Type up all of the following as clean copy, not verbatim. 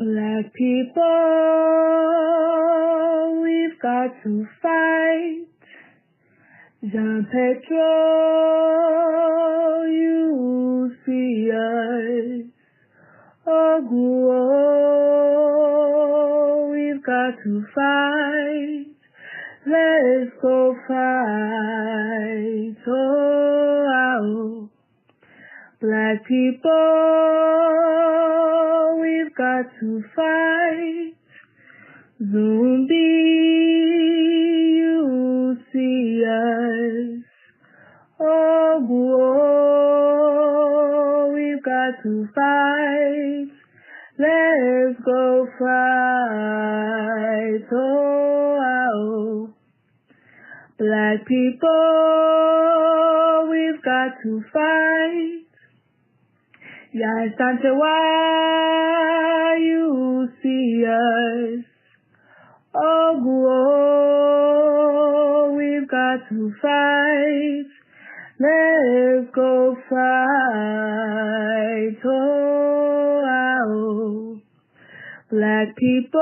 Black people, we've got to fight. Jean Petro, you see us. Oguo, we've got to fight. Let's go fight. Oh, Black people, we've got to fight. Zumbi, you see us. Oguo, we've got to fight. Let's go fight. Oh, Black people, we've got to fight. Yes, Santewa, you see us. Oguo, we've got to fight. Let's go fight. Oh, Black people,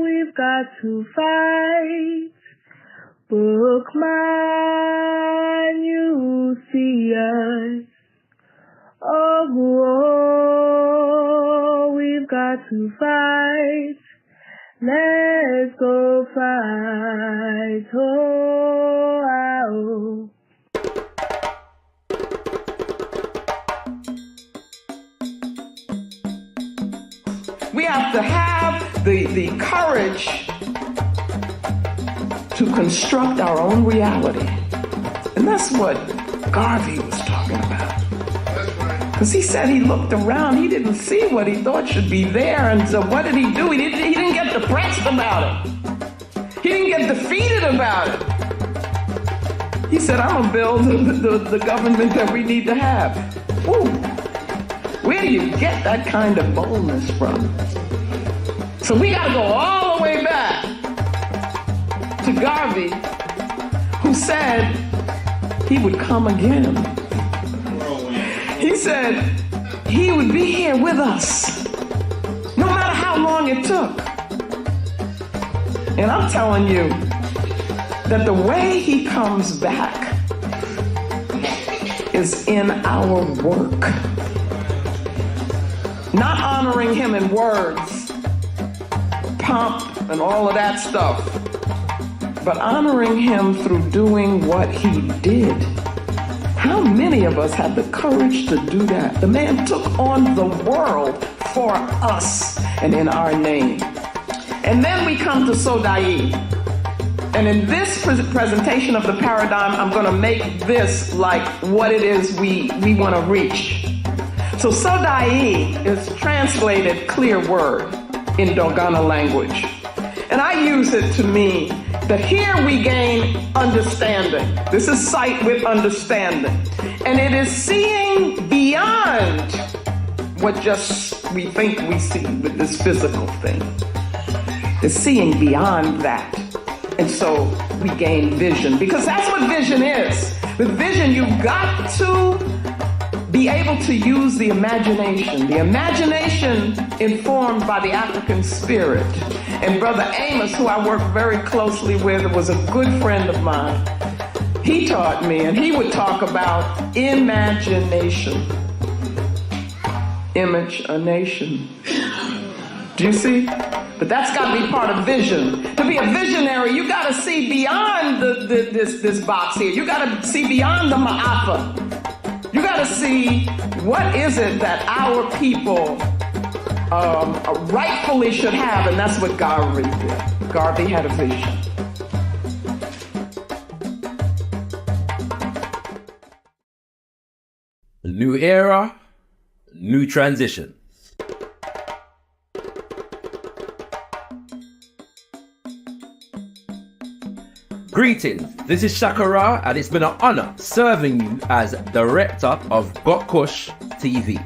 we've got to fight. Bookman, you see us. Oh, we've got to fight. Let's go fight. Oh, we have to have the courage to construct our own reality. And that's what Garvey was talking about. Because he said he looked around, he didn't see what he thought should be there, and so what did he do? He didn't get depressed about it. He didn't get defeated about it. He said, I'm going to build the government that we need to have. Ooh, where do you get that kind of boldness from? So we got to go all the way back to Garvey, who said he would come again. He said he would be here with us, no matter how long it took. And I'm telling you that the way he comes back is in our work. Not honoring him in words, pomp, and all of that stuff, but honoring him through doing what he did. How many of us have the courage to do that? The man took on the world for us and in our name. And then we come to Sodai. And in this presentation of the paradigm, I'm going to make this like what it is we want to reach. So Sodai is translated clear word in Dogana language. And I use it to mean that here we gain understanding. This is sight with understanding. And it is seeing beyond what just we think we see with this physical thing. It's seeing beyond that. And so we gain vision, because that's what vision is. With vision, you've got to be able to use the imagination informed by the African spirit. And Brother Amos, who I work very closely with, was a good friend of mine. He taught me, and he would talk about imagination. Image a nation. Do you see? But that's got to be part of vision. To be a visionary, you got to see beyond this box here. You got to see beyond the ma'afa. You got to see what is it that our people rightfully should have, and that's what Garvey did. Garvey had a vision. New era, new transition. Greetings, this is Shakara, and it's been an honor serving you as director of gotkushTV.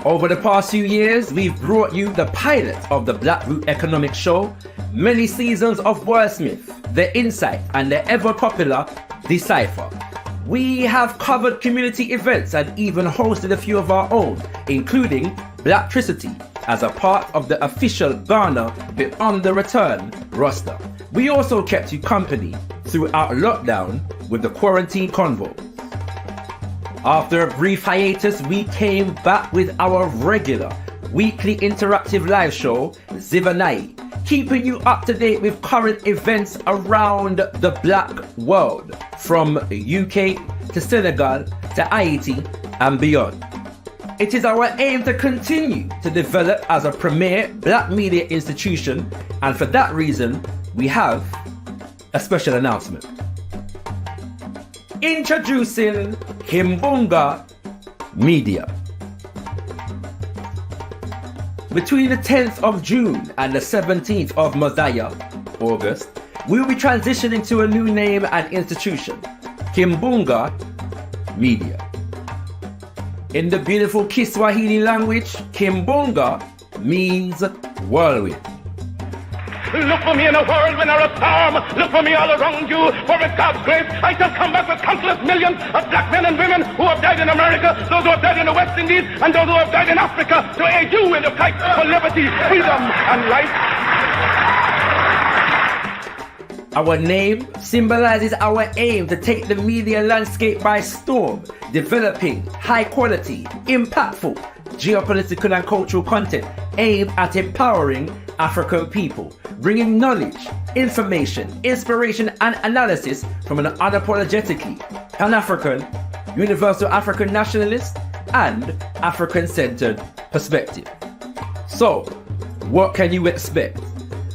Over the past few years, we've brought you the pilot of the Black Root Economic Show, many seasons of Wordsmith, The Insight, and the ever popular Decipher. We have covered community events and even hosted a few of our own, including Blacktricity as a part of the official Ghana Beyond the Return roster. We also kept you company throughout lockdown with the Quarantine Convo. After a brief hiatus, we came back with our regular weekly interactive live show, Zivanai, keeping you up to date with current events around the black world, from UK to Senegal to Haiti and beyond. It is our aim to continue to develop as a premier black media institution, and for that reason, we have a special announcement. Introducing Kimbunga Media. Between the 10th of June and the 17th of Mosiah, August, we will be transitioning to a new name and institution, Kimbunga Media. In the beautiful Kiswahili language, Kimbunga means whirlwind. Look for me in a whirlwind or a storm. Look for me all around you. For with God's grace, I shall come back with countless millions of black men and women who have died in America, those who have died in the West Indies, and those who have died in Africa, to aid you in the fight for liberty, freedom, and life. Our name symbolizes our aim to take the media landscape by storm, developing high-quality, impactful, geopolitical and cultural content aimed at empowering African people, bringing knowledge, information, inspiration and analysis from an unapologetically Pan-African, universal African nationalist and African-centered perspective. So, what can you expect?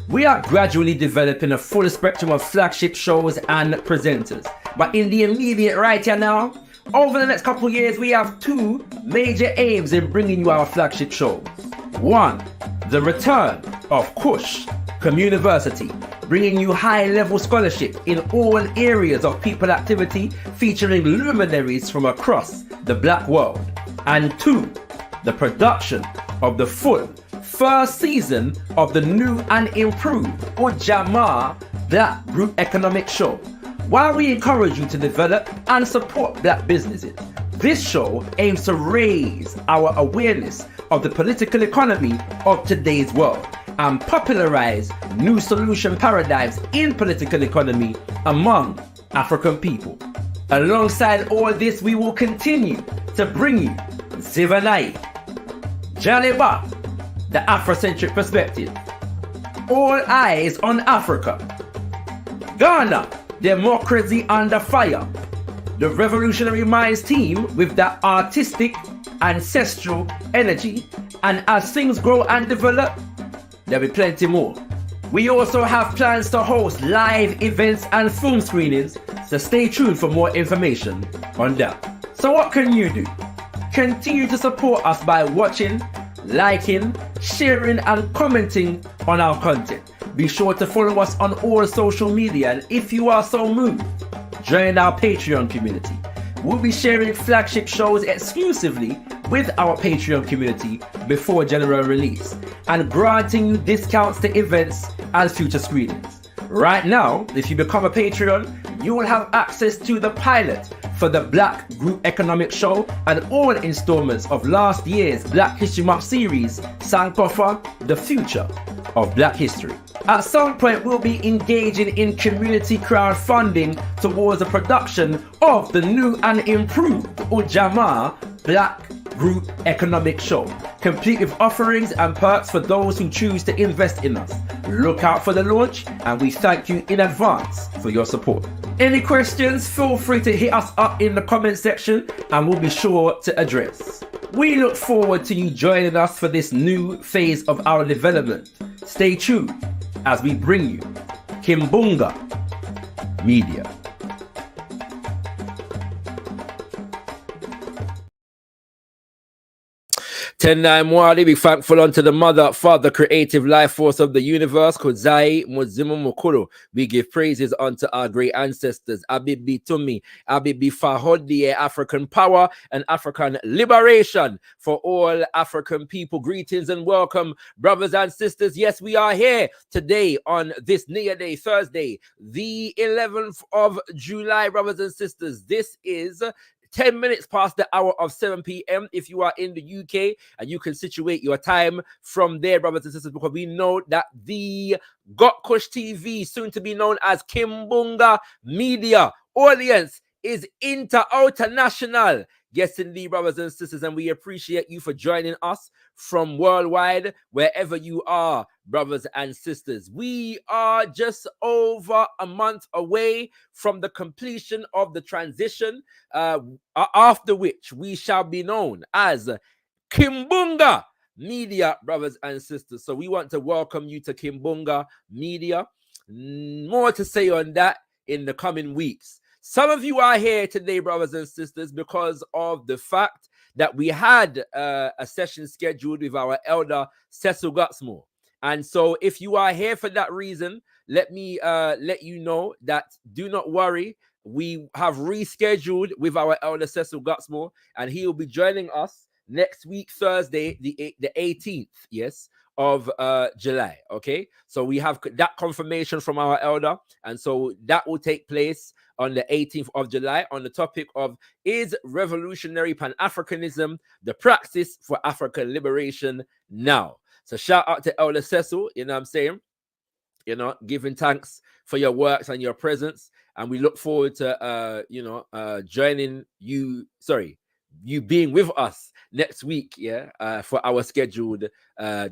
We are gradually developing a full spectrum of flagship shows and presenters, but in the immediate right here now, over the next couple years, we have two major aims in bringing you our flagship shows. One, the return of Kush Communiversity, bringing you high-level scholarship in all areas of people activity, featuring luminaries from across the black world. And two, the production of the full first season of the new and improved Ujamaa Black Group Economic Show. While we encourage you to develop and support black businesses, this show aims to raise our awareness of the political economy of today's world and popularize new solution paradigms in political economy among African people. Alongside all this, we will continue to bring you Zivanai, Jaliba, the Afrocentric perspective, All Eyes on Africa, Ghana, Democracy Under Fire, the Revolutionary Minds team with that artistic, ancestral energy, and as things grow and develop, there'll be plenty more. We also have plans to host live events and film screenings, so stay tuned for more information on that. So what can you do? Continue to support us by watching, liking, sharing and commenting on our content. Be sure to follow us on all social media, and if you are so moved, join our Patreon community. We'll be sharing flagship shows exclusively with our Patreon community before general release and granting you discounts to events and future screenings. Right now, if you become a Patreon, you will have access to the pilot for the Black Group Economic Show and all installments of last year's Black History Month series, Sankofa, The Future of Black History. At some point, we'll be engaging in community crowdfunding towards the production of the new and improved Ujamaa Black Group Economic Show, complete with offerings and perks for those who choose to invest in us. Look out for the launch, and we thank you in advance for your support. Any questions, feel free to hit us up in the comment section and we'll be sure to address. We look forward to you joining us for this new phase of our development. Stay tuned as we bring you Kimbunga Media. 10-9 Mwali, be thankful unto the Mother, Father, creative life force of the universe, Kozai Muzimu Mukuru. We give praises unto our great ancestors, Abibi Tumi, Abibi Fahodie, African power and African liberation for all African people. Greetings and welcome, brothers and sisters. Yes, we are here today on this New Day, Thursday, the 11th of July, brothers and sisters. This is 10 minutes past the hour of 7 p.m. if you are in the UK, and you can situate your time from there, brothers and sisters, because we know that the gotkushTV, soon to be known as Kimbunga Media audience, is international. Yes, indeed, brothers and sisters, and we appreciate you for joining us from worldwide, wherever you are, brothers and sisters. We are just over a month away from the completion of the transition, after which we shall be known as Kimbunga Media, brothers and sisters. So we want to welcome you to Kimbunga Media. More to say on that in the coming weeks. Some of you are here today, brothers and sisters, because of the fact that we had a session scheduled with our elder Cecil Gutsmore. And so if you are here for that reason, let me let you know that do not worry. We have rescheduled with our elder Cecil Gutsmore, and he will be joining us next week, Thursday, the 18th, yes, of July. Okay, so we have that confirmation from our elder, and so that will take place on the 18th of July on the topic of, is revolutionary Pan-Africanism the praxis for African liberation now? So shout out to Elder Cecil, you know what I'm saying? You know, giving thanks for your works and your presence, and we look forward to joining you, you being with us next week, for our scheduled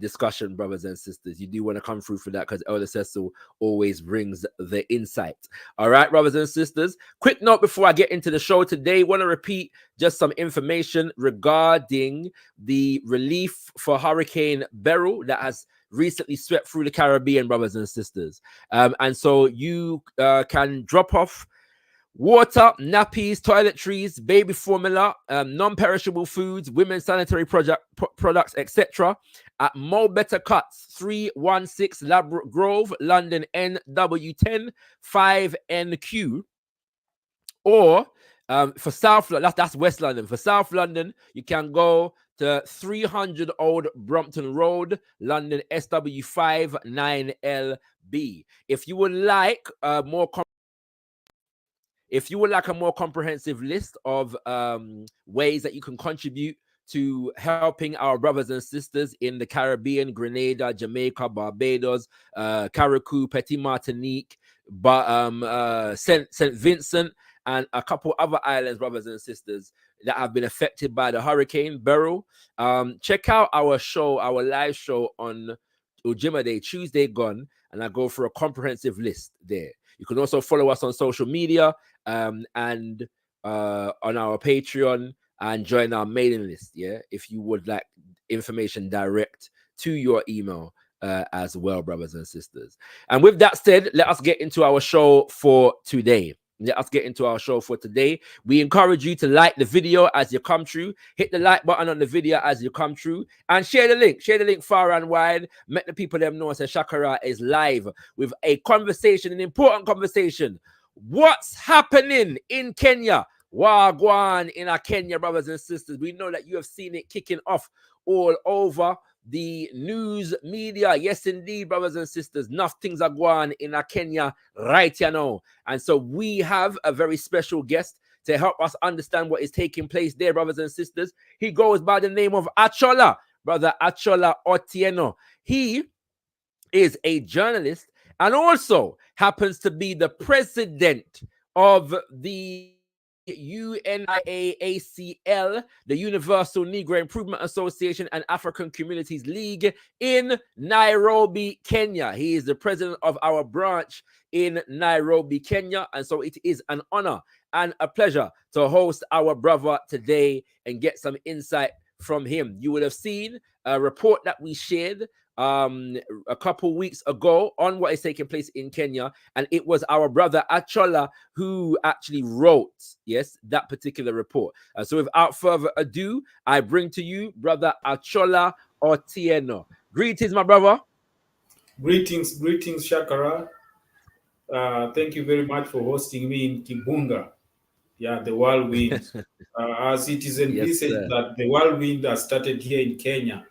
discussion, brothers and sisters. You do want to come through for that, because Elder Cecil always brings the insight. All right, brothers and sisters, quick note before I get into the show today. Want to repeat just some information regarding the relief for Hurricane Beryl that has recently swept through the Caribbean, brothers and sisters. And so you can drop off water, nappies, toiletries, baby formula, non-perishable foods, women's sanitary products, etc. at Mo Better Cuts, 316 Labrook Grove, London, NW10 5NQ. Or for South London, that's West London. For South London, you can go to 300 Old Brompton Road, London, SW5 9LB. If you would like if you would like a more comprehensive list of ways that you can contribute to helping our brothers and sisters in the Caribbean, Grenada, Jamaica, Barbados, Carriacou, Petit Martinique, St. Vincent, and a couple other islands, brothers and sisters, that have been affected by the Hurricane Beryl, check out our show, our live show on Ujima Day, Tuesday gone, and I go for a comprehensive list there. You can also follow us on social media and on our Patreon, and join our mailing list, if you would like information direct to your email as well, brothers and sisters. And with that said, let us get into our show for today. We encourage you to like the video as you come through. Hit the like button on the video as you come through, and share the link. Share the link far and wide. Make the people them know that Shakara is live with a conversation, an important conversation. What's happening in Kenya? Wagwan in Kenya, brothers and sisters. We know that you have seen it kicking off all over the news media. Yes, indeed, brothers and sisters. Nothing's are going in Kenya right now. And so we have a very special guest to help us understand what is taking place there, brothers and sisters. He goes by the name of Achola, brother Achola Otieno. He is a journalist and also happens to be the president of the UNIAACL, the Universal Negro Improvement Association and African Communities League in Nairobi, Kenya. He is the president of our branch in Nairobi, Kenya. And so it is an honor and a pleasure to host our brother today and get some insight from him. You would have seen a report that we shared a couple weeks ago on what is taking place in Kenya, and it was our brother Achola who actually wrote, that particular report. So without further ado, I bring to you brother Achola Otieno. Greetings, my brother. Greetings, Shakara. Thank you very much for hosting me in Kimbunga. Yeah, the whirlwind. As it is envisaged that the whirlwind has started here in Kenya,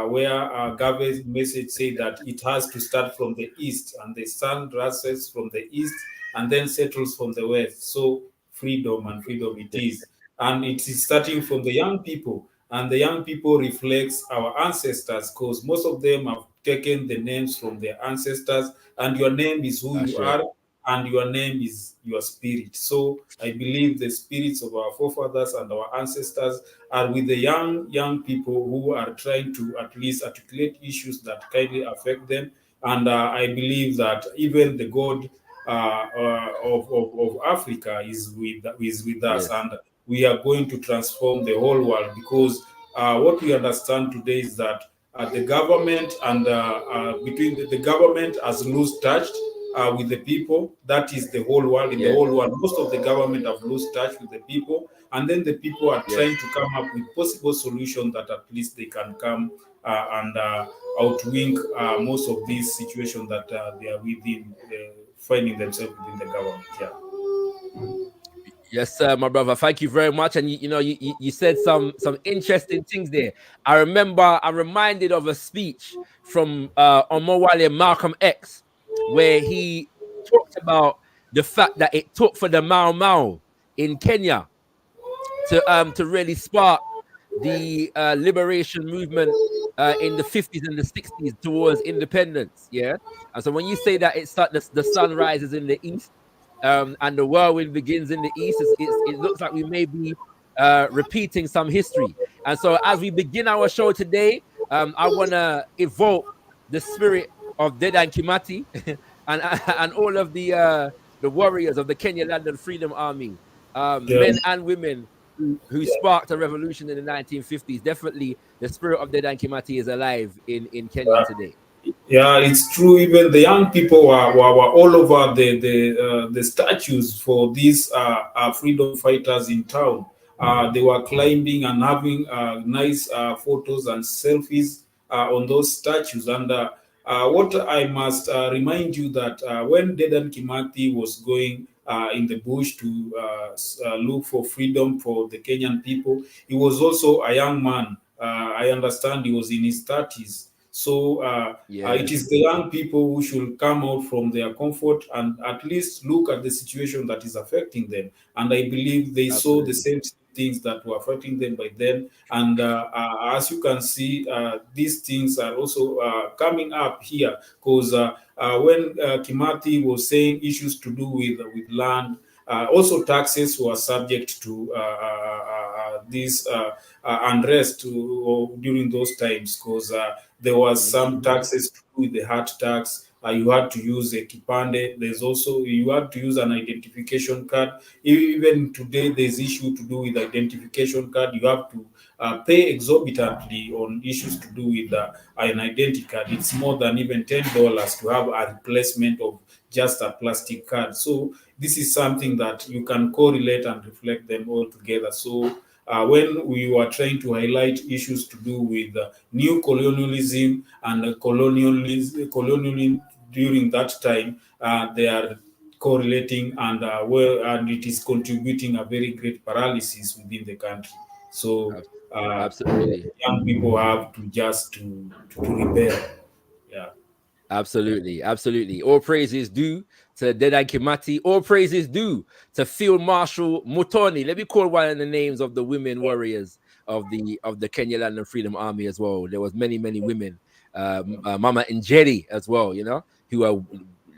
where Garvey's message said that it has to start from the east, and the sun rises from the east and then settles from the west. So freedom it is. and it is starting from the young people. And the young people reflects our ancestors, because most of them have taken the names from their ancestors, and your name is who That's you it. are, and your name is your spirit. So I believe the spirits of our forefathers and our ancestors are with the young people who are trying to at least articulate issues that kindly affect them. And I believe that even the God of Africa is with us, Yes. and we are going to transform the whole world, because what we understand today is that the government and between the government has lost touch with the people. That is the whole world. In the Yes. whole world, most of the government have lost touch with the people, and then the people are Yes. trying to come up with possible solutions that at least they can come and outwing most of these situations that they are within, finding themselves within the government. Yeah. Yes, sir, my brother. Thank you very much. And you said some interesting things there. I remember I'm reminded of a speech from Omowale Malcolm X, where he talked about the fact that it took for the Mau Mau in Kenya to really spark the liberation movement in the 50s and the 60s towards independence. Yeah. And so when you say that the sun rises in the east, and the whirlwind begins in the east, it looks like we may be repeating some history. And so as we begin our show today, I want to evoke the spirit of Dedan Kimati and all of the warriors of the Kenya Land and Freedom Army, Yeah. men and women who sparked a revolution in the 1950s. Definitely, the spirit of Dedan Kimati is alive in Kenya today. Yeah, it's true. Even the young people were all over the statues for these freedom fighters in town. They were climbing and having nice photos and selfies on those statues. And what I must remind you that when Dedan Kimathi was going in the bush to look for freedom for the Kenyan people, he was also a young man. I understand he was in his 30s. So it is Yes, the young people who should come out from their comfort and at least look at the situation that is affecting them. And I believe they saw the absolutely. same things that were affecting them by then. And as you can see, these things are also coming up here, because when Kimathi was saying issues to do with land, also taxes were subject to this unrest during those times, because there was some taxes to do with the heart tax. You had to use a kipande. There's also you had to use an identification card. Even today, there's issue to do with identification card. You have to pay exorbitantly on issues to do with an identity card. It's more than even $10 to have a replacement of just a plastic card. So this is something that you can correlate and reflect them all together. So when we were trying to highlight issues to do with new colonialism and colonialism during that time, they are correlating, and and it is contributing a very great paralysis within the country. So Absolutely. young people have to just to rebel. Yeah. Absolutely, absolutely. All praises due to Dedan Kimati. All praises due to Field Marshal Mutoni. Let me call one of the names of the women warriors of the Kenya Land and Freedom Army as well. There was many women, Mama Njeri as well, who are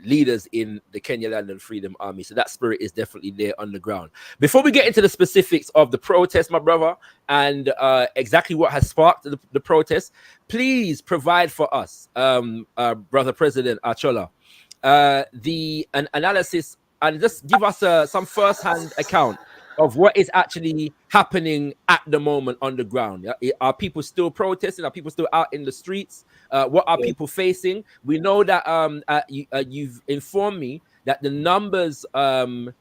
leaders in the Kenya Land and Freedom Army. So that spirit is definitely there on the ground. Before we get into the specifics of the protest, my brother, and exactly what has sparked the protest, please provide for us, Brother President Achola, an analysis, and just give us some first-hand account of what is actually happening at the moment on the ground. Are people still protesting? Are people still out in the streets? What are people facing? We know that you've informed me that the numbers of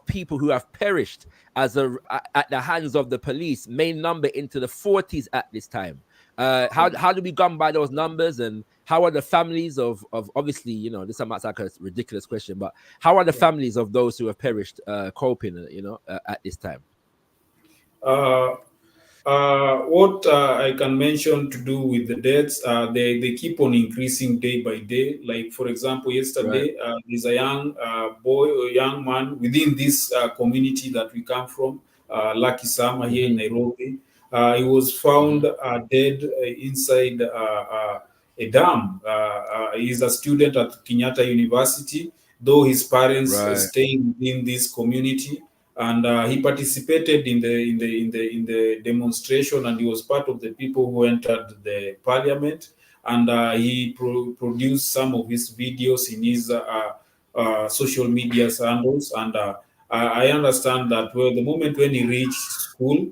people who have perished at the hands of the police may number into the 40s at this time. How do we come by those numbers, and how are the families of obviously, this sounds like a ridiculous question, but how are the families of those who have perished coping, at this time? What I can mention to do with the deaths, they keep on increasing day by day. Like, for example, Right. yesterday, there's a young boy or young man within this community that we come from. Lucky Sama here in Nairobi. He was found dead inside a dam. He's a student at Kenyatta University, though his parents stay in this community, and he participated in the demonstration, and he was part of the people who entered the parliament, and he produced some of his videos in his social media handles, and I understand that the moment when he reached school,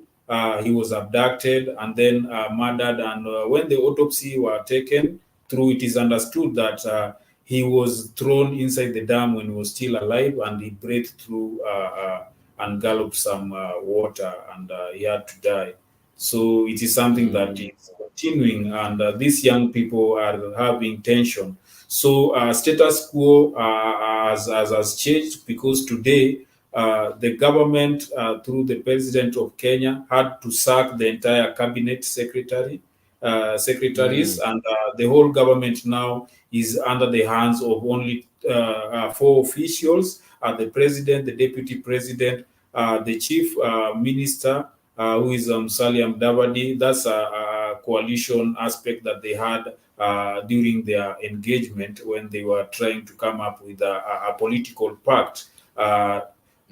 he was abducted and then murdered. And when the autopsy were taken through, it is understood that he was thrown inside the dam when he was still alive, and he breathed through and gulped some water, and he had to die. So it is something that is continuing, and these young people are having tension. So status quo has changed, because today the government, through the president of Kenya, had to sack the entire cabinet secretaries, and the whole government now is under the hands of only 4 officials: the president, the deputy president, the chief minister, who is Musalia Mudavadi. That's a coalition aspect that they had during their engagement when they were trying to come up with a political pact.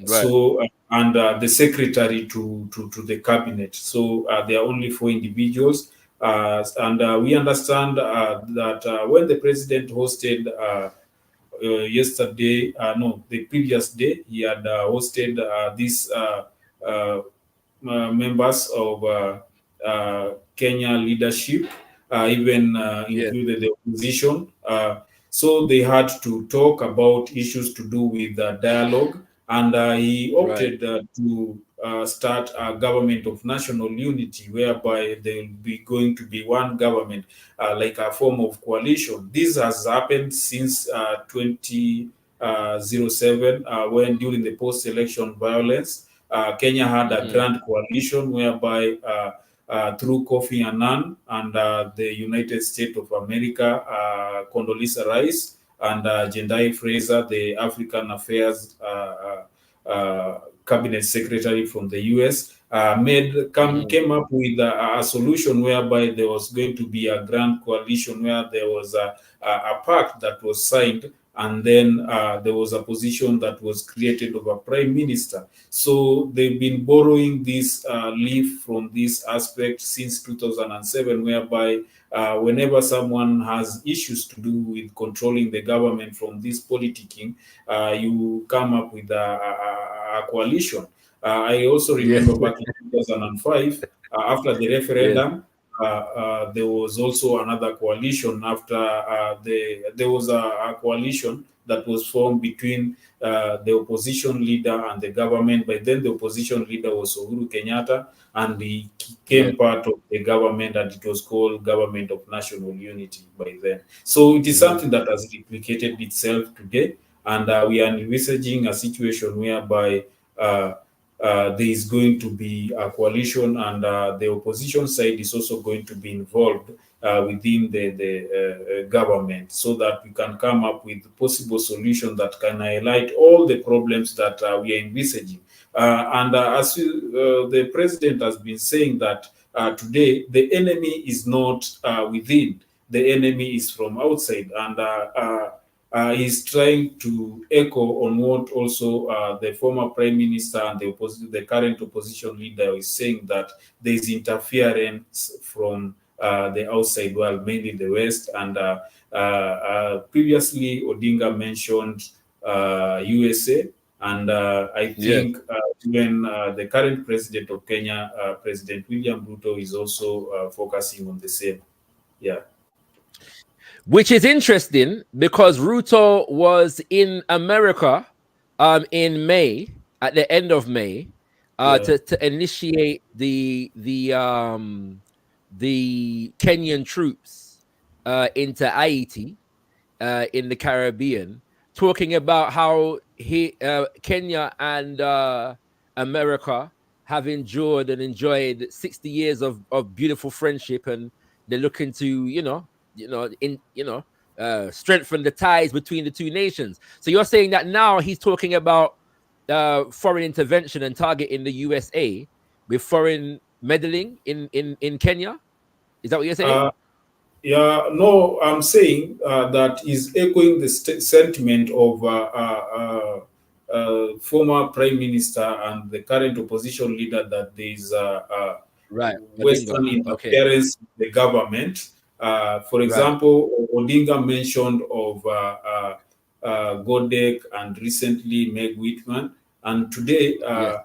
So, and the secretary to the cabinet. So there are only 4 individuals. And we understand that when the president hosted yesterday, no, the previous day, he had hosted these members of Kenya leadership, even included the opposition. So they had to talk about issues to do with dialogue, and he opted to start a government of national unity, whereby there will be going to be one government, like a form of coalition. This has happened since 2007, when during the post-election violence, Kenya had a grand coalition whereby through Kofi Annan and the United States of America, Condoleezza Rice, and Jendai Fraser, the African Affairs Cabinet Secretary from the US, came up with a solution whereby there was going to be a grand coalition, where there was a pact that was signed, and then there was a position that was created of a prime minister. So they've been borrowing this leaf from this aspect since 2007, whereby whenever someone has issues to do with controlling the government from this politicking, you come up with a coalition. I also remember back in 2005, after the referendum, there was also another coalition after there was a coalition that was formed between the opposition leader and the government. By then, the opposition leader was Uhuru Kenyatta, and he became part of the government, and it was called Government of National Unity by then. So it is something that has replicated itself today, and we are envisaging a situation whereby there is going to be a coalition, and the opposition side is also going to be involved within the government, so that we can come up with possible solutions that can highlight all the problems that we are envisaging. And as the president has been saying, that today the enemy is not within, the enemy is from outside, and he's trying to echo on what also the former prime minister and the current opposition leader is saying, that there is interference from the outside world, mainly the West. And previously, Odinga mentioned USA, and I think even the current president of Kenya, President William Ruto, is also focusing on the same. Yeah. Which is interesting, because Ruto was in America in May, at the end of May, to initiate the Kenyan troops into Haiti in the Caribbean, talking about how Kenya and America have endured and enjoyed 60 years of beautiful friendship, and they're looking to strengthen the ties between the two nations. So you're saying that now he's talking about foreign intervention and targeting the USA with foreign meddling in Kenya? Is that what you're saying? Yeah, no, I'm saying that is echoing the sentiment of former Prime Minister and the current opposition leader that there is Right. Western Odinga. Okay. interference in the government. For Right. example, Odinga mentioned of Godek and recently Meg Whitman. And today, Yes.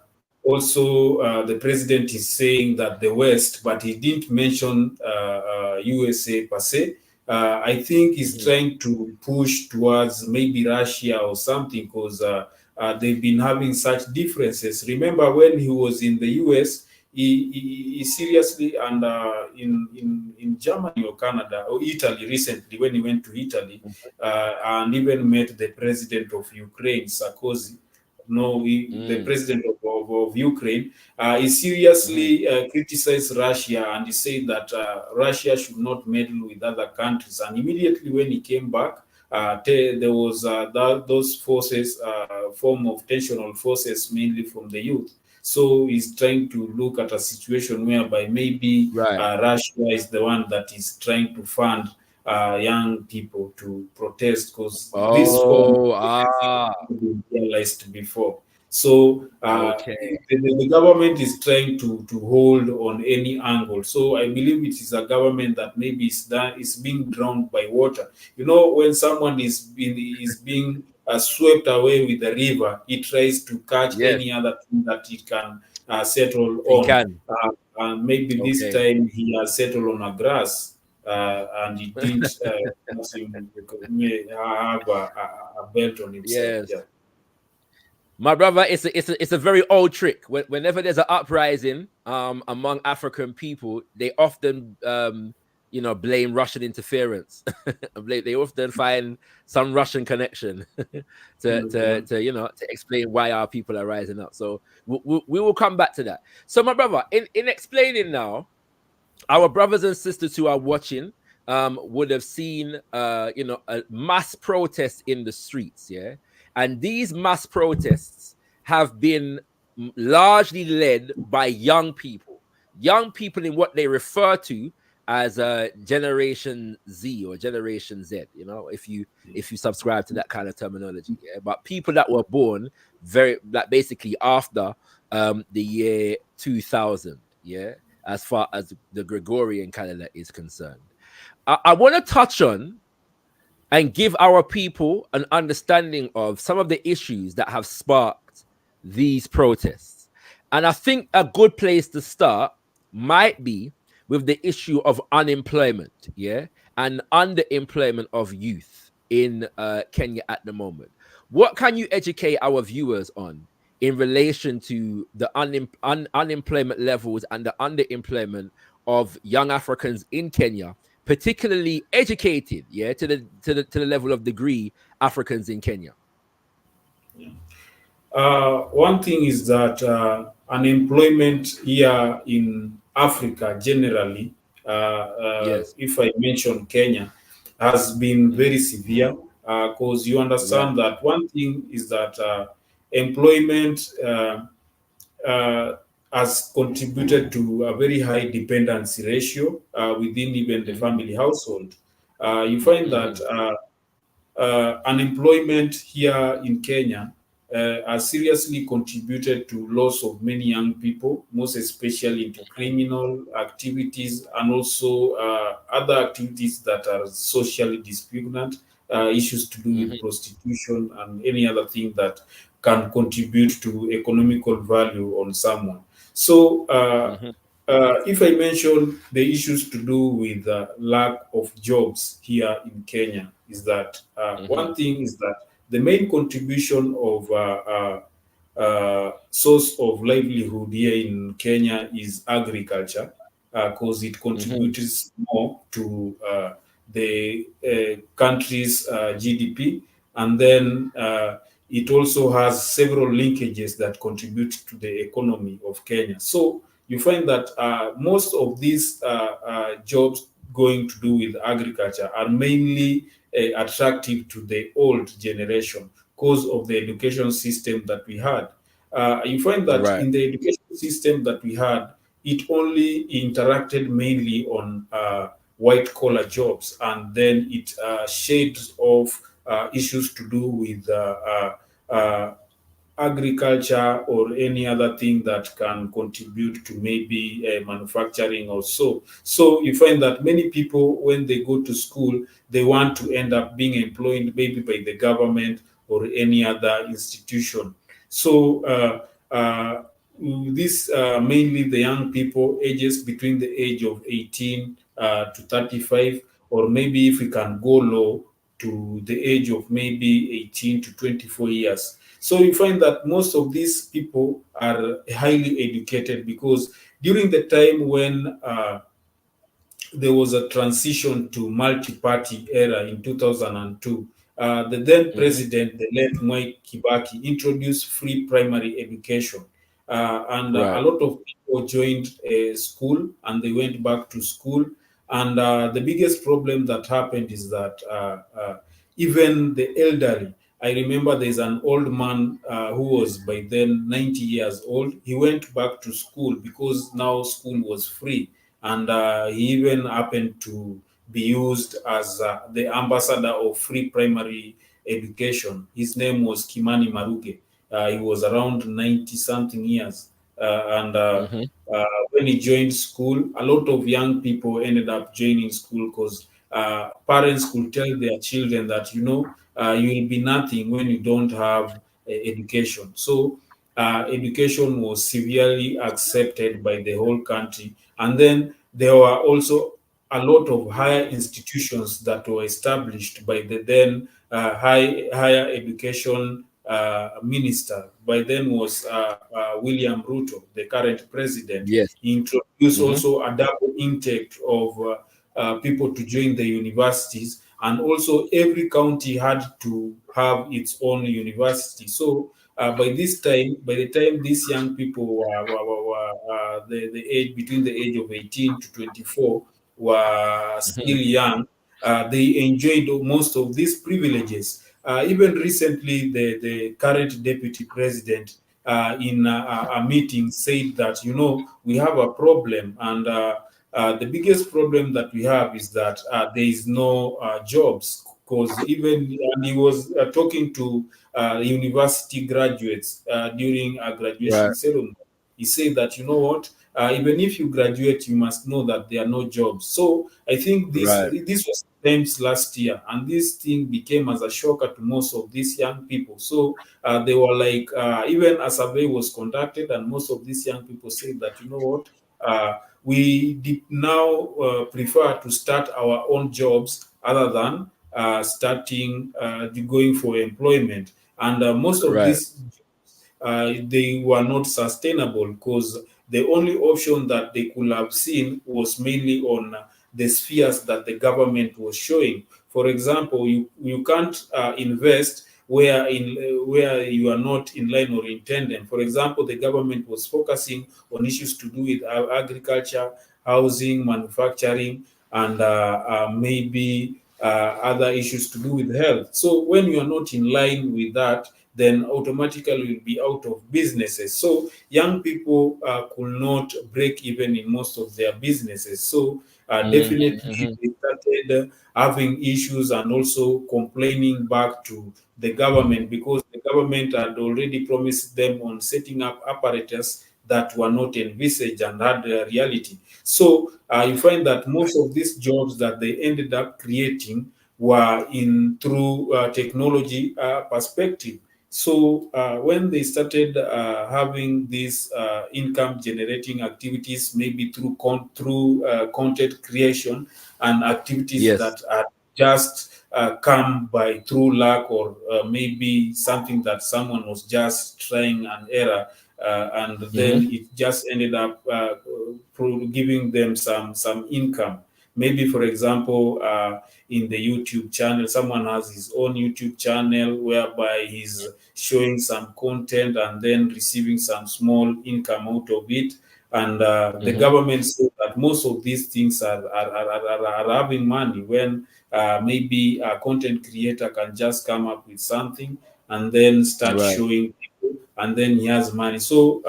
also the president is saying that the West, but he didn't mention USA per se. I think he's trying to push towards maybe Russia or something because they've been having such differences. Remember when he was in the US, he seriously and in Germany or Canada or Italy recently when he went to Italy and even met the president of Ukraine, Sarkozy. No, the president of Ukraine, he seriously criticized Russia and he said that Russia should not meddle with other countries. And immediately when he came back, there was those forces, form of tensional forces, mainly from the youth. So he's trying to look at a situation whereby maybe Russia is the one that is trying to fund young people to protest because this form been realized before. So the government is trying to hold on any angle. So I believe it is a government that maybe is being drowned by water. You know, when someone is being swept away with the river, it tries to catch any other thing that it can settle on. And maybe this time he has settled on a grass. And he didn't have a belt on himself. Yes. My brother, it's a very old trick. Whenever there's an uprising among African people, they often blame Russian interference. They often find some Russian connection to explain why our people are rising up. So we will come back to that. So my brother, in explaining now, our brothers and sisters who are watching would have seen a mass protest in the streets, and these mass protests have been largely led by young people in what they refer to as Generation Z or Generation Z, if you subscribe to that kind of terminology, but people that were born basically after the year 2000, as far as the Gregorian calendar is concerned. I want to touch on and give our people an understanding of some of the issues that have sparked these protests. And I think a good place to start might be with the issue of unemployment, and underemployment of youth in Kenya at the moment. What can you educate our viewers on in relation to the unemployment levels and the underemployment of young Africans in Kenya, particularly educated, to the level of degree Africans in Kenya? One thing is that unemployment here in Africa generally, if I mention Kenya, has been very severe because you understand that one thing is that employment has contributed to a very high dependency ratio within even the family household. You find that unemployment here in Kenya has seriously contributed to loss of many young people, most especially into criminal activities and also other activities that are socially dispugnant, issues to do with prostitution and any other thing that can contribute to economical value on someone. So if I mention the issues to do with lack of jobs here in Kenya, is that one thing is that the main contribution of source of livelihood here in Kenya is agriculture, because it contributes more to the country's GDP, and then it also has several linkages that contribute to the economy of Kenya. So you find that most of these jobs going to do with agriculture are mainly attractive to the old generation, because of the education system that we had. You find that in the education system that we had, it only interacted mainly on white collar jobs, and then it shades of issues to do with agriculture or any other thing that can contribute to maybe manufacturing or so. So you find that many people, when they go to school, they want to end up being employed maybe by the government or any other institution. So this mainly the young people ages between the age of 18 to 35, or maybe if we can go low to the age of maybe 18 to 24 years. So you find that most of these people are highly educated, because during the time when there was a transition to multi-party era in 2002, the then president, the late Mwai Kibaki, introduced free primary education. And a lot of people joined school and they went back to school. And the biggest problem that happened is that even the elderly, I remember there's an old man who was by then 90 years old. He went back to school because now school was free. And he even happened to be used as the ambassador of free primary education. His name was Kimani Maruge. He was around 90 something years. When he joined school, a lot of young people ended up joining school because parents could tell their children that, you will be nothing when you don't have education. So education was severely accepted by the whole country. And then there were also a lot of higher institutions that were established by the then higher education minister. By then was William Ruto, the current president. Yes. He introduced also a double intake of people to join the universities, and also every county had to have its own university. So by the time these young people were the age between the age of 18 to 24 were still young, they enjoyed most of these privileges. Even recently, the current deputy president in a meeting said that, we have a problem, and the biggest problem that we have is that there is no jobs. Because even and he was talking to university graduates during a graduation ceremony. He said that, what, even if you graduate, you must know that there are no jobs. So I think this was times last year, and this thing became as a shocker to most of these young people. So they were like, even a survey was conducted, and most of these young people said that, what, we did now prefer to start our own jobs other than starting going for employment. And most of these they were not sustainable, because the only option that they could have seen was mainly on the spheres that the government was showing. For example, you can't invest where you are not in line or intended. For example, the government was focusing on issues to do with agriculture, housing, manufacturing, and maybe other issues to do with health. So when you are not in line with that, then automatically you'll be out of businesses. So young people could not break even in most of their businesses. So definitely they started having issues and also complaining back to the government, because the government had already promised them on setting up apparatus that were not envisaged and had a reality. So you find that most of these jobs that they ended up creating were in through technology perspective. So when they started having these income generating activities, maybe through content creation and activities that are just come by through luck, or maybe something that someone was just trying an error, and then it just ended up giving them some income. Maybe, for example, in the YouTube channel, someone has his own YouTube channel whereby he's showing some content and then receiving some small income out of it. And the government says that most of these things are having money, when maybe a content creator can just come up with something and then start showing people, and then he has money. So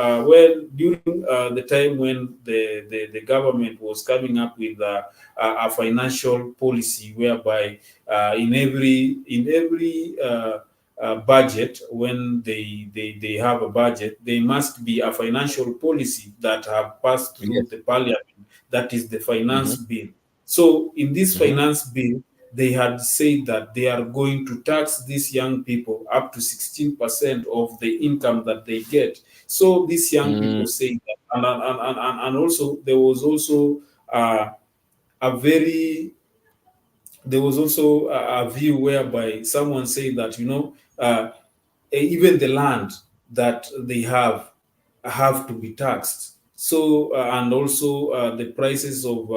during the time when the government was coming up with a financial policy whereby in every budget, when they have a budget, there must be a financial policy that have passed through the parliament, that is the finance bill. So in this finance bill, they had said that they are going to tax these young people up to 16% of the income that they get. So these young people say that, and also there was also a very there was also a view whereby someone said that, even the land that they have to be taxed. So and also the prices of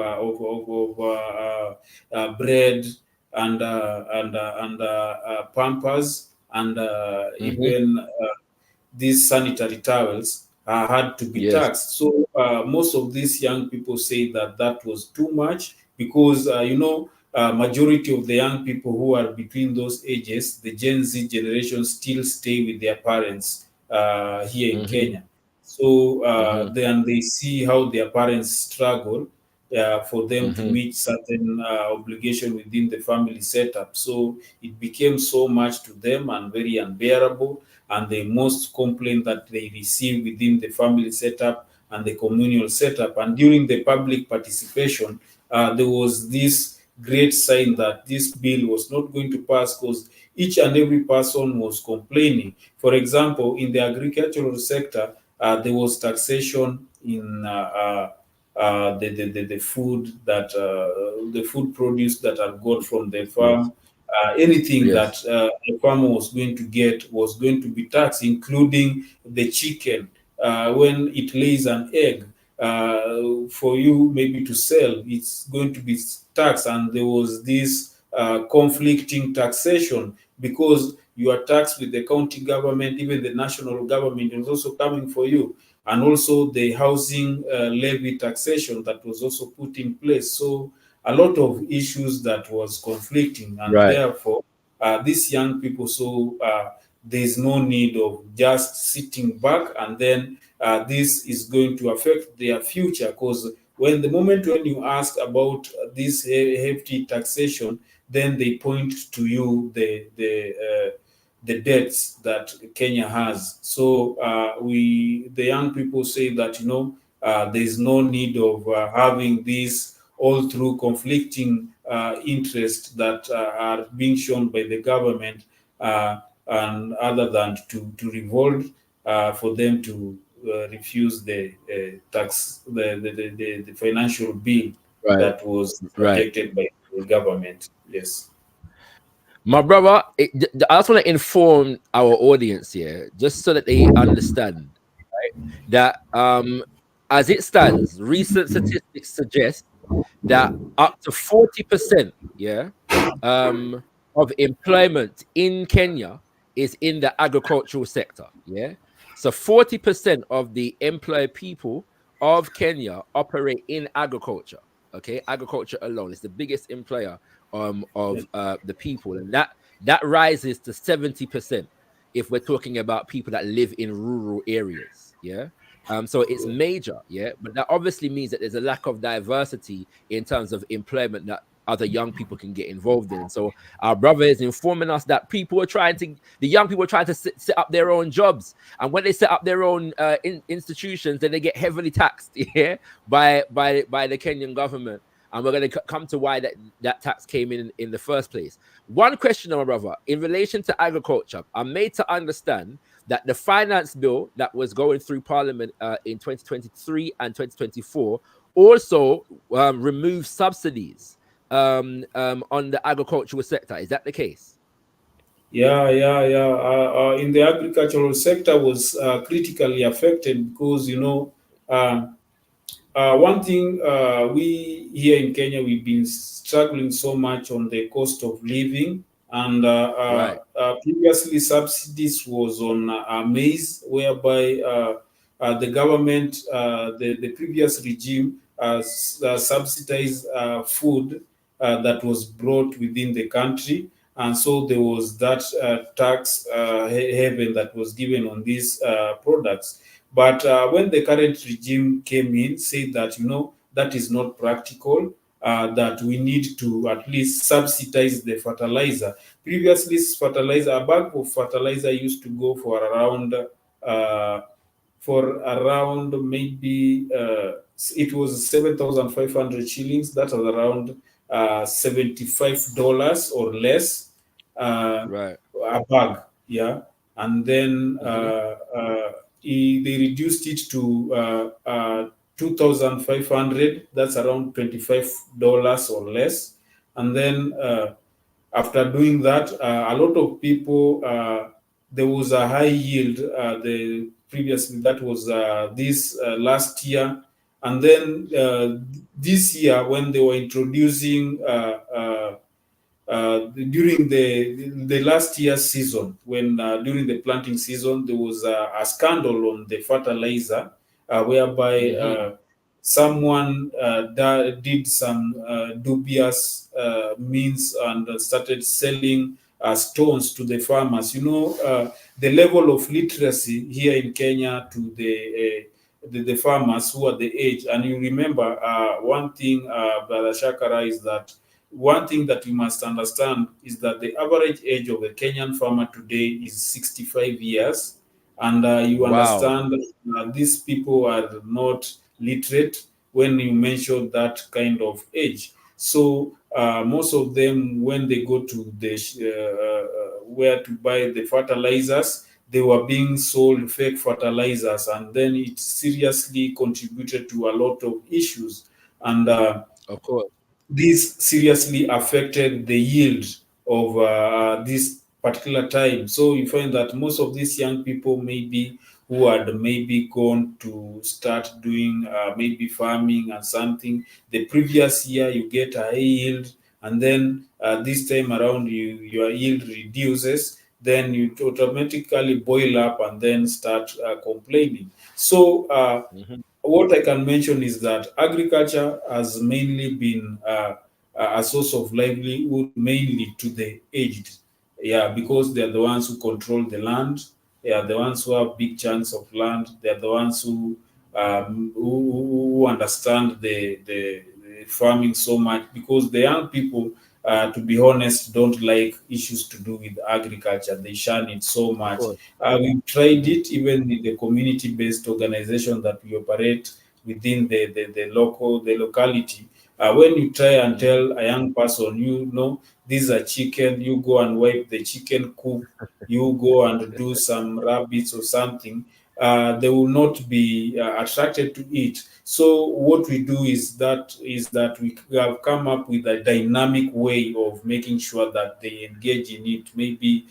bread and pampers and even these sanitary towels had to be taxed. So most of these young people say that that was too much because, majority of the young people who are between those ages, the Gen Z generation, still stay with their parents here in Kenya. So then they see how their parents struggle for them to meet certain obligation within the family setup. So it became so much to them and very unbearable. And the most complaint that they receive within the family setup and the communal setup. And during the public participation, there was this great sign that this bill was not going to pass because each and every person was complaining. For example, in the agricultural sector, there was taxation in the food that the food produce that are got from the farm. Anything that the farmer was going to get was going to be taxed, including the chicken. When it lays an egg, for you maybe to sell, it's going to be taxed. And there was this conflicting taxation because you are taxed with the county government, even the national government is also coming for you. And also the housing levy taxation that was also put in place. So a lot of issues that was conflicting, and therefore these young people, so there's no need of just sitting back, and then this is going to affect their future, because when you ask about this hefty taxation, then they point to you the debts that Kenya has. So the young people say that there's no need of having these all through conflicting interests that are being shown by the government, and other than to revolt for them to refuse the tax, the financial bill that was rejected by the government. Yes. My brother, I just want to inform our audience here, just so that they understand, right, that as it stands, recent statistics suggest that up to 40%, of employment in Kenya is in the agricultural sector. So 40% of the employed people of Kenya operate in agriculture. Agriculture alone is the biggest employer of the people, and that rises to 70% if we're talking about people that live in rural areas. So it's major, but that obviously means that there's a lack of diversity in terms of employment that other young people can get involved in. And so our brother is informing us that the young people are trying to set up their own jobs, and when they set up their own institutions, then they get heavily taxed, by the Kenyan government. And we're going to come to why that tax came in the first place. One question, my brother, in relation to agriculture, I'm made to understand that the finance bill that was going through Parliament in 2023 and 2024 also removed subsidies on the agricultural sector. Is that the case? Yeah. In the agricultural sector was critically affected because, one thing we here in Kenya, we've been struggling so much on the cost of living, and previously subsidies was on maize, whereby the government, the previous regime subsidized food that was brought within the country, and so there was that tax haven that was given on these products. But when the current regime came in, said that that is not practical, that we need to at least subsidize the fertilizer. Previously, a bag of fertilizer used to go for around maybe it was 7,500 shillings. That was around $75 or less, Right. a bag. Yeah, and then Mm-hmm. they reduced it to 2,500. That's around $25 or less, and then after doing that, a lot of people, there was a high yield the previously, that was this last year, and then this year when they were introducing during the last year's season, when during the planting season, there was a scandal on the fertilizer, whereby Mm-hmm. someone did some dubious means and started selling stones to the farmers. The level of literacy here in Kenya to the farmers who are the age. And you remember one thing, Brother Shakara, is that one thing that you must understand is that the average age of a Kenyan farmer today is 65 years. And you Wow. understand these people are not literate when you mention that kind of age. So most of them, when they go to the where to buy the fertilizers, they were being sold fake fertilizers, and then it seriously contributed to a lot of issues. And Of course. this seriously affected the yield of this particular time. So you find that most of these young people, maybe who had maybe gone to start doing maybe farming and something, the previous year you get a high yield, and then this time around your yield reduces, then you automatically boil up and then start complaining. So Mm-hmm. what I can mention is that agriculture has mainly been a source of livelihood, mainly to the aged. Yeah, because they are the ones who control the land. They are the ones who have big chunks of land. They are the ones who understand the farming so much. Because the young people, to be honest, don't like issues to do with agriculture. They shun it so Of much. course. We've tried Mm-hmm. it even in the community-based organization that we operate within the locality. When you try and Mm-hmm. tell a young person, this is a chicken, you go and wipe the chicken coop, you go and do some rabbits or something, they will not be attracted to it. So what we do is that we have come up with a dynamic way of making sure that they engage in it. Maybe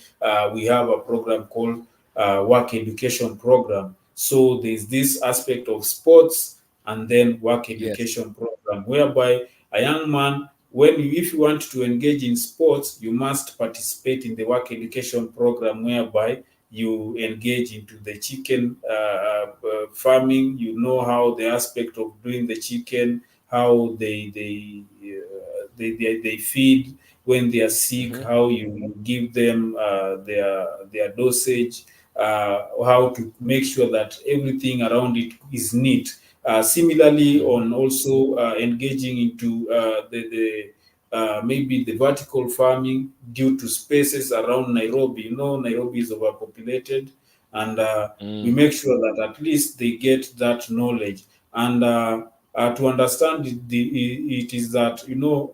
we have a program called work education program. So there's this aspect of sports and then work Yes. education program, whereby a young man, if you want to engage in sports, you must participate in the work education program, whereby you engage into the chicken farming. You know how the aspect of doing the chicken, how they feed when they are sick, Mm-hmm. how you give them their dosage, how to make sure that everything around it is neat. Similarly, Mm-hmm. on also engaging into maybe the vertical farming due to spaces around Nairobi. Nairobi is overpopulated, and we Mm. make sure that at least they get that knowledge. And to understand it is that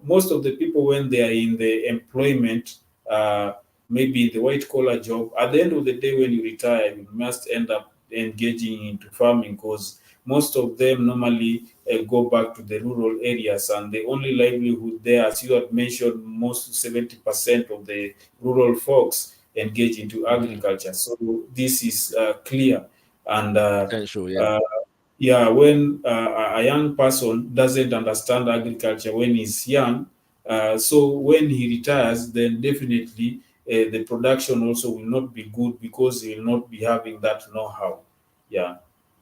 most of the people, when they are in the employment, maybe the white collar job, at the end of the day when you retire, you must end up engaging into farming, because most of them normally go back to the rural areas, and the only livelihood there, as you had mentioned, most 70% of the rural folks engage into Mm-hmm. agriculture. So this is clear. And Essential. Yeah. uh, yeah, when a young person doesn't understand agriculture when he's young, so when he retires, then definitely the production also will not be good, because he will not be having that know-how. Yeah.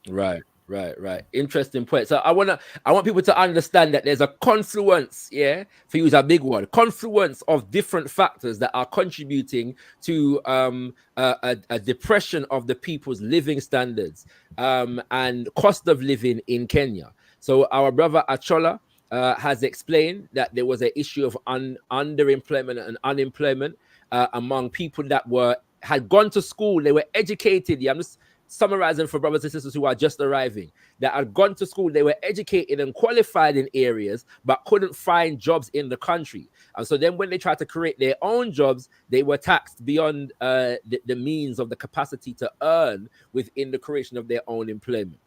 Right. Right. Interesting point. So I want people to understand that there's a confluence, for use a big word, confluence of different factors that are contributing to a depression of the people's living standards and cost of living in Kenya. So our brother Achola has explained that there was an issue of underemployment and unemployment among people that had gone to school, they were educated. I'm just summarizing for brothers and sisters who are just arriving, that had gone to school, they were educated and qualified in areas, but couldn't find jobs in the country. And so then when they tried to create their own jobs, they were taxed beyond the means of the capacity to earn within the creation of their own employment.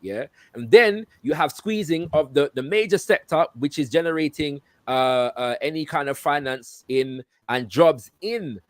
And then you have squeezing of the major sector, which is generating any kind of finance in and jobs in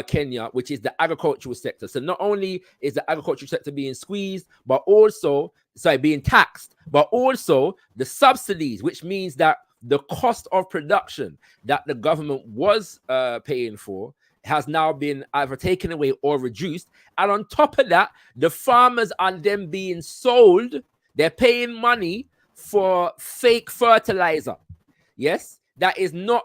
Kenya, which is the agricultural sector. So not only is the agricultural sector being squeezed, but also being taxed, but also the subsidies, which means that the cost of production that the government was paying for has now been either taken away or reduced. And on top of that, the farmers are then being sold, they're paying money for fake fertilizer. Yes, that is not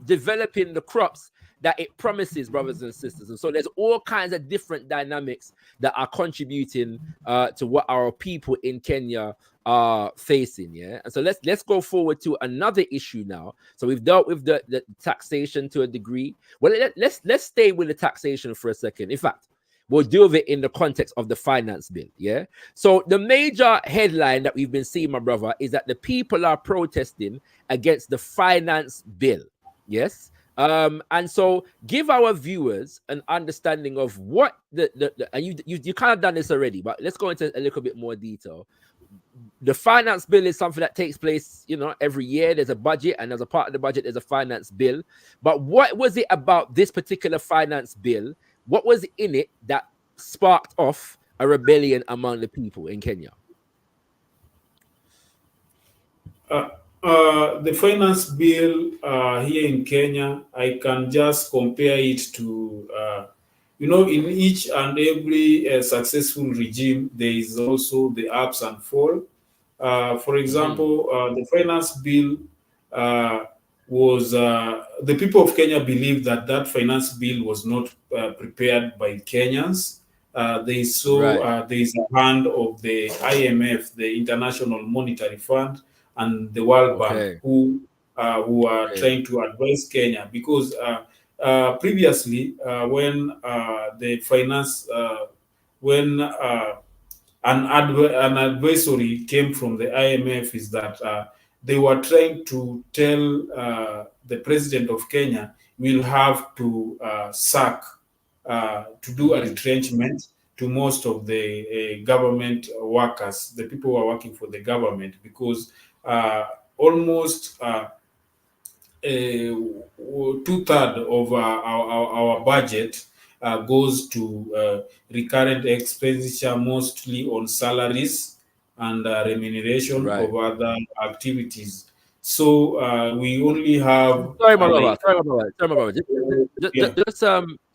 developing the crops that it promises, brothers and sisters. And so there's all kinds of different dynamics that are contributing to what our people in Kenya are facing. And so let's go forward to another issue now. So we've dealt with the taxation to a degree. Well, let's stay with the taxation for a second. In fact, we'll deal with it in the context of the finance bill. So the major headline that we've been seeing, my brother, is that the people are protesting against the finance bill. Yes. And so give our viewers an understanding of what and you kind of done this already, but let's go into a little bit more detail. The finance bill is something that takes place, every year. There's a budget, and as a part of the budget, there's a finance bill. But what was it about this particular finance bill? What was in it that sparked off a rebellion among the people in Kenya? The finance bill here in Kenya, I can just compare it to, in each and every successful regime, there is also the ups and fall. For example, the finance bill was, the people of Kenya believe that finance bill was not prepared by Kenyans. They saw there is a hand of the IMF, the International Monetary Fund, and the World Bank, who are trying to advise Kenya, because previously when the finance, when an advisory came from the IMF, is that they were trying to tell the president of Kenya will have to sack, to do a retrenchment to most of the government workers, the people who are working for the government, because almost 2/3 of our budget goes to recurrent expenditure, mostly on salaries and remuneration of other activities. So we only have. Sorry, my brother.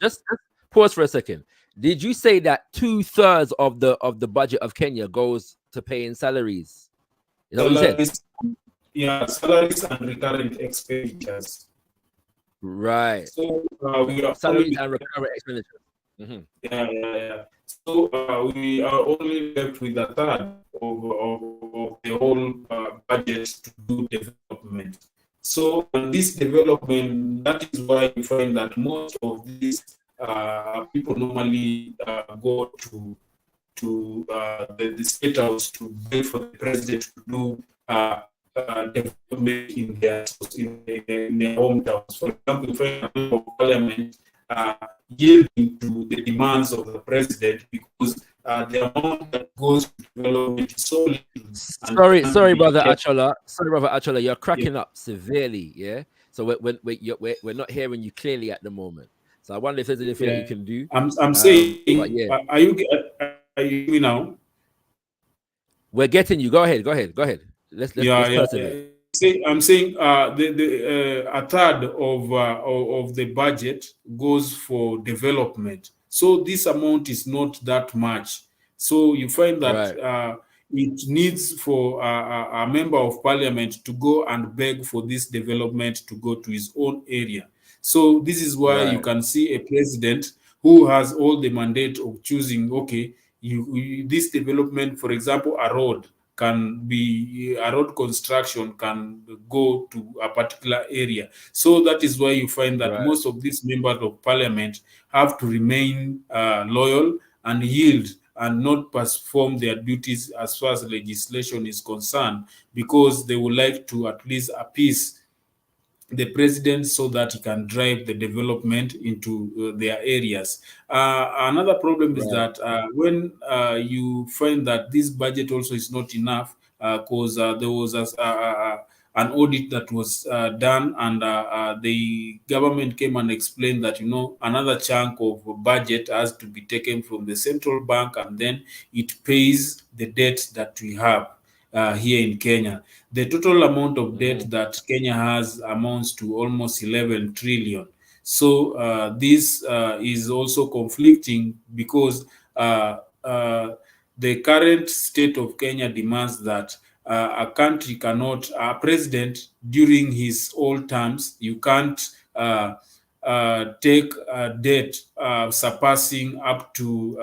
Just pause for a second. Did you say that 2/3 of the budget of Kenya goes to paying salaries? Is that what you said? Yeah, salaries and recurrent expenditures. Right. So we are salaries and recurrent expenditures. Yeah. So we are only left with 1/3 of the whole budget to do development. So this development, that is why we find that most of these people normally go to the state house to wait for the president to do development in their hometowns. For example, for parliament yielding to the demands of the president, because the amount that goes to development is so little. Sorry, brother Achola, you're cracking up severely. Yeah. So we're not hearing you clearly at the moment. So I wonder if there's anything that you can do. I'm saying, are you now? We're getting you. Go ahead. Let's I'm saying the 1/3 of the budget goes for development. So this amount is not that much. So you find that it needs for a member of parliament to go and beg for this development to go to his own area. So this is why you can see a president who has all the mandate of choosing, okay, this development, for example, a road construction can go to a particular area. So that is why you find that most of these members of parliament have to remain loyal and yield and not perform their duties as far as legislation is concerned, because they would like to at least appease the president so that he can drive the development into their areas. Another problem is that when you find that this budget also is not enough, because there was an audit that was done, and the government came and explained that, another chunk of budget has to be taken from the central bank, and then it pays the debt that we have here in Kenya. The total amount of debt that Kenya has amounts to almost 11 trillion. So this is also conflicting, because the current state of Kenya demands that a country cannot, a president during his old terms, you can't take debt surpassing up to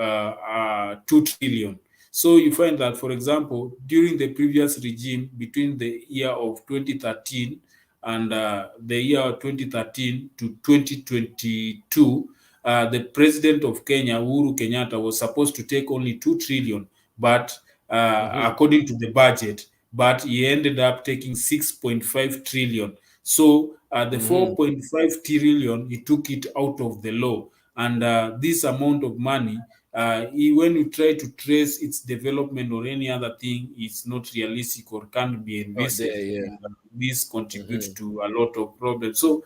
2 trillion. So you find that, for example, during the previous regime, between the year of 2013 and the year of 2013 to 2022, the president of Kenya, Uhuru Kenyatta, was supposed to take only 2 trillion, but according to the budget, but he ended up taking 6.5 trillion. So the 4.5 trillion, he took it out of the law. And this amount of money, when you try to trace its development or any other thing, it's not realistic or can't be envisaged. This contributes to a lot of problems. So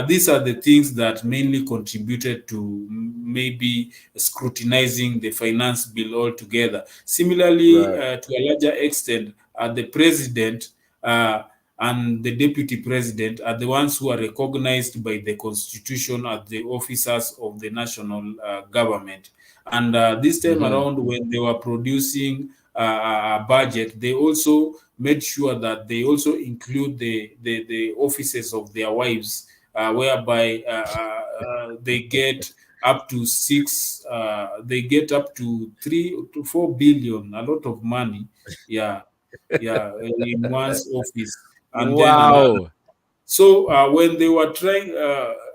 these are the things that mainly contributed to maybe scrutinizing the finance bill altogether. Similarly, to a larger extent, the president and the deputy president are the ones who are recognized by the constitution as the officers of the national government. And this time around, when they were producing a budget, they also made sure that they also include the offices of their wives, whereby they get up to they get up to 3 to 4 billion, a lot of money, in one's office. And then another. So when they were trying,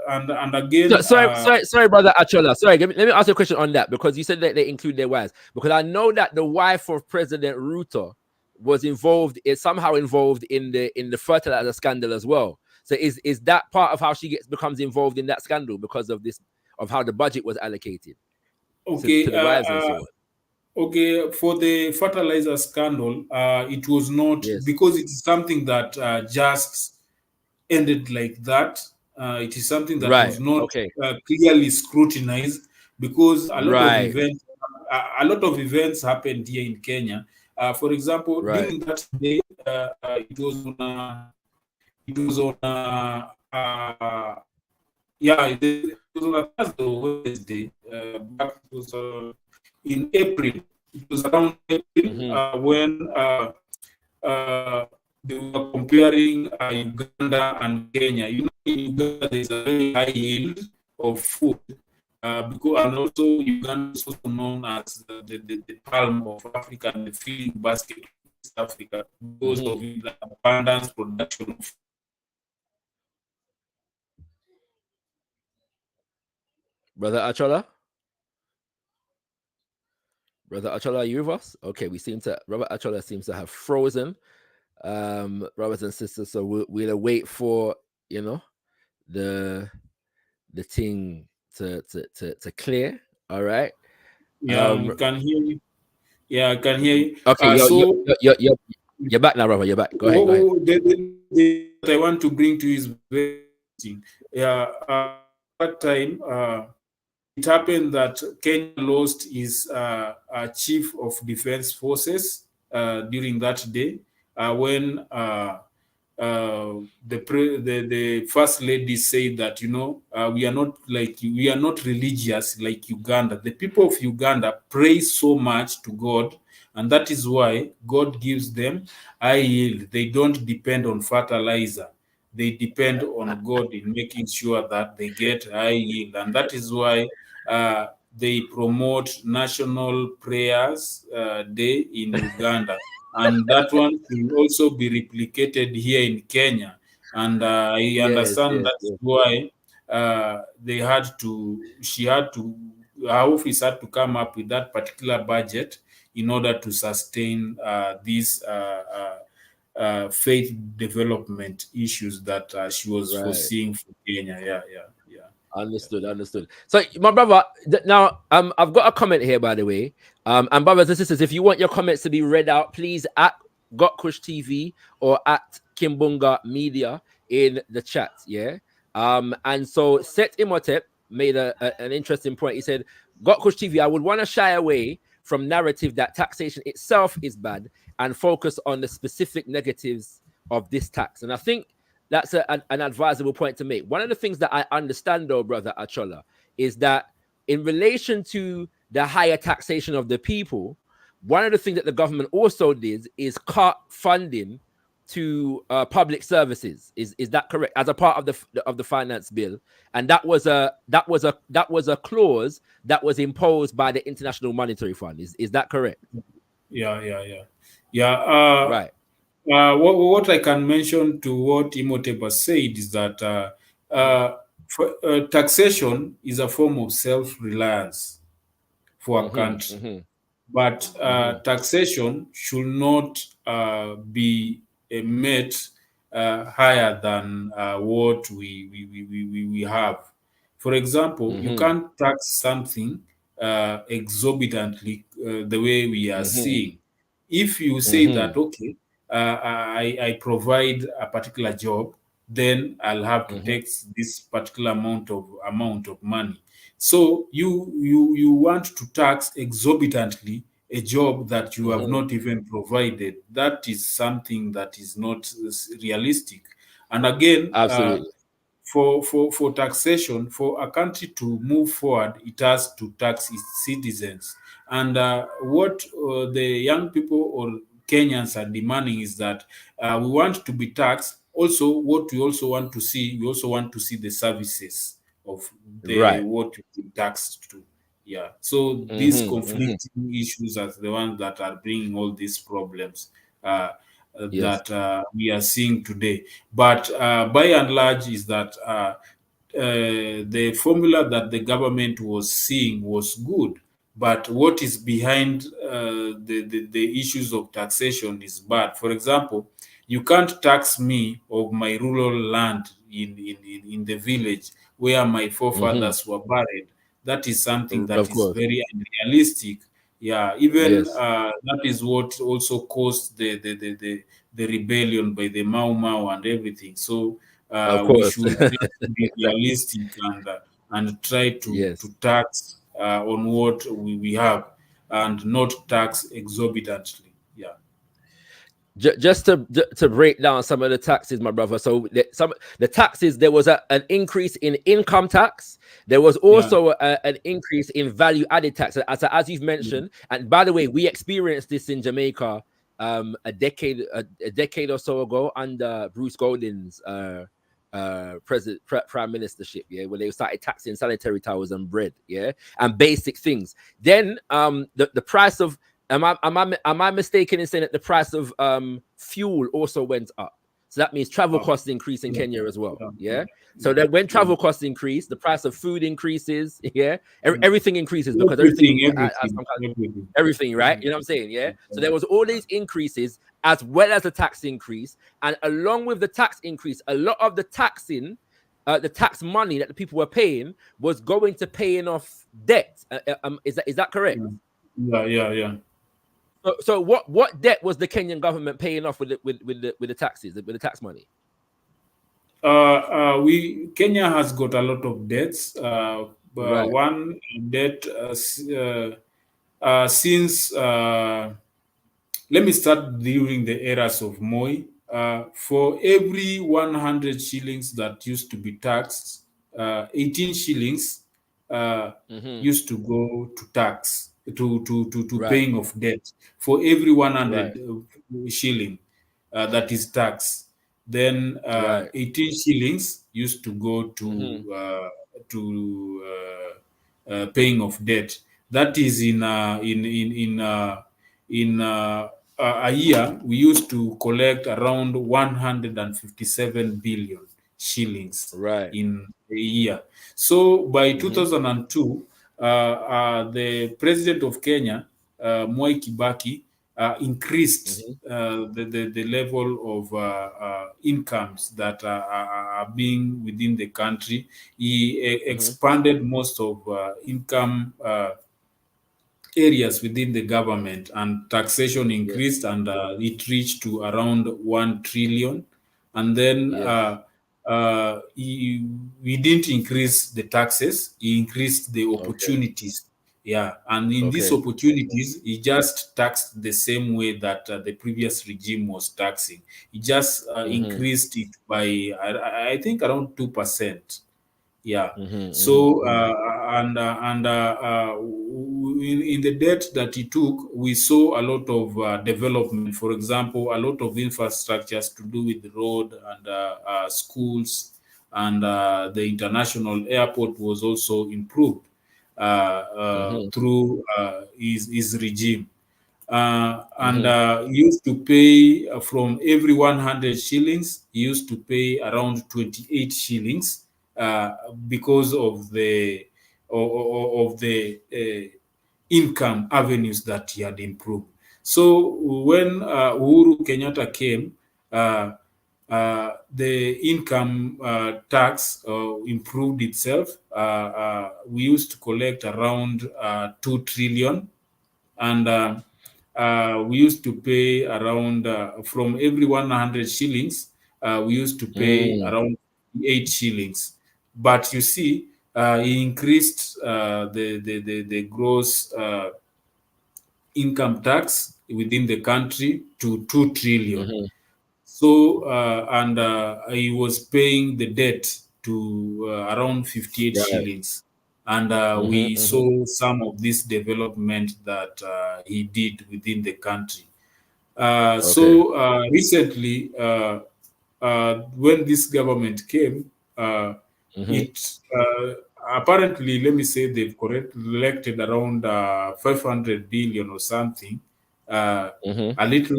and again, sorry, brother Achola. Sorry, let me ask you a question on that, because you said that they include their wives. Because I know that the wife of President Ruto was somehow involved in the fertilizer scandal as well. So is that part of how she becomes involved in that scandal because of this, of how the budget was allocated? Okay, to the wives and so on. Okay, for the fertilizer scandal, it was not because it is something that just ended like that. It is something that was not clearly scrutinized, because a lot of events happened here in Kenya. For example, during that day, it was on it was on a Thursday or Wednesday. Back it was in April. It was around April when they were comparing Uganda and Kenya. You know, in Uganda there is a very high yield of food, because, and also Uganda is also known as the palm of Africa and the feeding basket of East Africa, because of the abundance production of. Brother Achola? Brother Achola, are you with us? Okay, Brother Achola seems to have frozen. Brothers and sisters, so we'll wait for the thing to clear. All right. You can hear you. Yeah, I can hear you. Okay, you're back now, brother. You're back. Go ahead. I want to bring to you is very interesting. That time it happened that Kenya lost his chief of defense forces during that day, when the first lady said that, you know, we are not religious like Uganda. The people of Uganda pray so much to God, and that is why God gives them high yield. They don't depend on fertilizer. They depend on God in making sure that they get high yield, and that is why they promote National Prayers Day in Uganda, and that one will also be replicated here in Kenya. And I understand that's why her office had to come up with that particular budget in order to sustain these faith development issues that she was foreseeing for Kenya. Yeah. Understood. So, my brother, now I've got a comment here, by the way. And brothers and sisters, if you want your comments to be read out, please at gotkushTV or at Kimbunga Media in the chat. Yeah. And so Set Imhotep made an interesting point. He said, gotkushTV, I would want to shy away from narrative that taxation itself is bad and focus on the specific negatives of this tax. And I think that's an advisable point to make. One of the things that I understand, though, brother Achola, is that in relation to the higher taxation of the people, one of the things that the government also did is cut funding to public services. Is that correct? As a part of the finance bill, and that was a clause that was imposed by the International Monetary Fund. Is that correct? Yeah. Right. What I can mention to what Imhotep said is that taxation is a form of self-reliance for a country, but taxation should not be made higher than what we have. For example, you can't tax something exorbitantly the way we are seeing. If you say that, okay, I provide a particular job, then I'll have to tax this particular amount of money. So you want to tax exorbitantly a job that you have not even provided. That is something that is not realistic. And again, absolutely. For taxation, for a country to move forward, it has to tax its citizens. And what the young people or Kenyans are demanding is that we want to be taxed. Also, what we also want to see, the services of what we taxed to. Yeah. So these conflicting issues are the ones that are bringing all these problems that we are seeing today. But by and large, is that the formula that the government was seeing was good. But what is behind the issues of taxation is bad. For example, you can't tax me of my rural land in the village where my forefathers were buried. That is something that is very unrealistic. Yeah, even that is what also caused the rebellion by the Mau Mau and everything. So we should be realistic and try to tax on what we have and not tax exorbitantly. Yeah. Just to break down some of the taxes, my brother. So the taxes, there was an increase in income tax. There was also an increase in value added tax, as you've mentioned. And by the way, we experienced this in Jamaica a decade or so ago under Bruce Golding's prime ministership, where they started taxing sanitary towels and bread, and basic things. Then the price of am I mistaken in saying that the price of fuel also went up? So that means travel costs increase in Kenya as well. So that when travel costs increase, the price of food increases. Everything increases because everything, right? You know what I'm saying? So there was all these increases as well as the tax increase, and along with the tax increase, a lot of the taxing, the tax money that the people were paying was going to paying off debt. Is that correct? Yeah. So what debt was the Kenyan government paying off with the taxes, with the tax money? Kenya has got a lot of debts. One debt since let me start during the eras of Moi. for every 100 shillings that used to be taxed, 18 shillings used to go to tax, to Right. paying of debt. For every Right. 100 shilling that is tax, then Right. 18 shillings used to go Mm-hmm. to paying of debt. That is in a year, we used to collect around 157 billion shillings Right. in a year. So by Mm-hmm. 2002, the president of Kenya, Mwai Kibaki, increased Mm-hmm. the level of incomes that are being within the country. He Mm-hmm. expanded most of income areas within the government, and taxation Yes. increased, and it reached to around 1 trillion. And then Yes. we didn't increase the taxes, he increased the Okay. opportunities. Yeah, and in these Okay. opportunities, he just taxed the same way that the previous regime was taxing. He just Mm-hmm. increased it by, I think, around 2%. Yeah. Mm-hmm. So Mm-hmm. in the debt that he took, we saw a lot of development. For example, a lot of infrastructures to do with the road and schools, and the international airport was also improved Mm-hmm. through his regime. And Mm-hmm. he used to pay from every 100 shillings, he used to pay around 28 shillings because of the income avenues that he had improved. So when Uhuru Kenyatta came, the income tax improved itself. We used to collect around 2 trillion, and we used to pay around from every 100 shillings, we used to pay Mm. around 8 shillings. But you see, he increased the gross income tax within the country to 2 trillion. Mm-hmm. So, and he was paying the debt to around 58 Right. shillings. And we Mm-hmm. Mm-hmm. saw some of this development that he did within the country. Okay. Recently, when this government came, Mm-hmm. it apparently, let me say, they've collected around 500 billion or something, uh, Mm-hmm. a little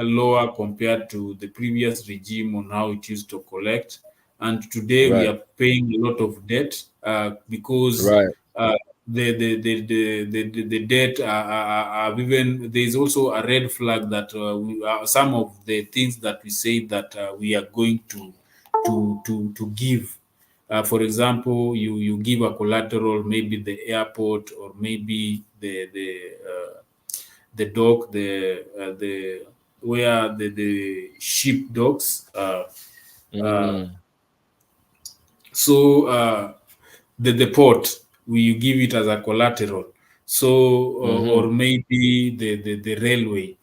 lower compared to the previous regime on how it used to collect. And today we Right. are paying a lot of debt because Right. uh, the debt are even, there is also a red flag that some of the things that we say that we are going to give. For example, you give a collateral, maybe the airport, or maybe the dock, the where the ship docks. Uh, Mm. so the port, you give it as a collateral. So Mm-hmm. or maybe the railway,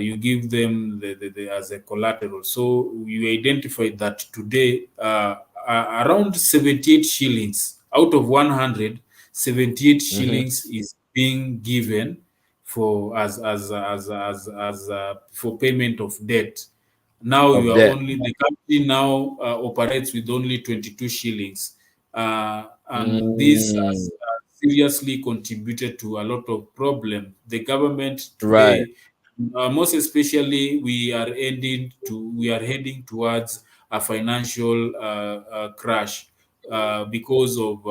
you give them as a collateral. So you identify that today around 78 shillings out of 100, 78 Mm-hmm. shillings is being given for for payment of debt. Now Of you are that. only, the company now operates with only 22 shillings, and this Mm. has seriously contributed to a lot of problem. The government Right. today, most especially, we are heading towards a financial crash because of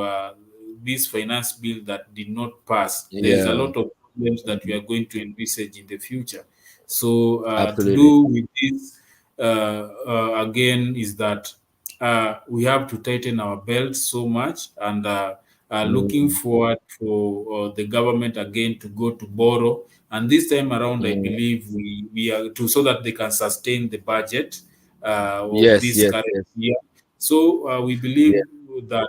this finance bill that did not pass. There is a Yeah. lot of problems that we Mhm. are going to envisage in the future. So to Absolutely. do with this, again, is that we have to tighten our belts so much, and looking Mm. forward for the government again to go to borrow. And this time around, I Mm. believe we are to, so that they can sustain the budget of Yes. this Yes. current Yes. year. So we believe Yeah. that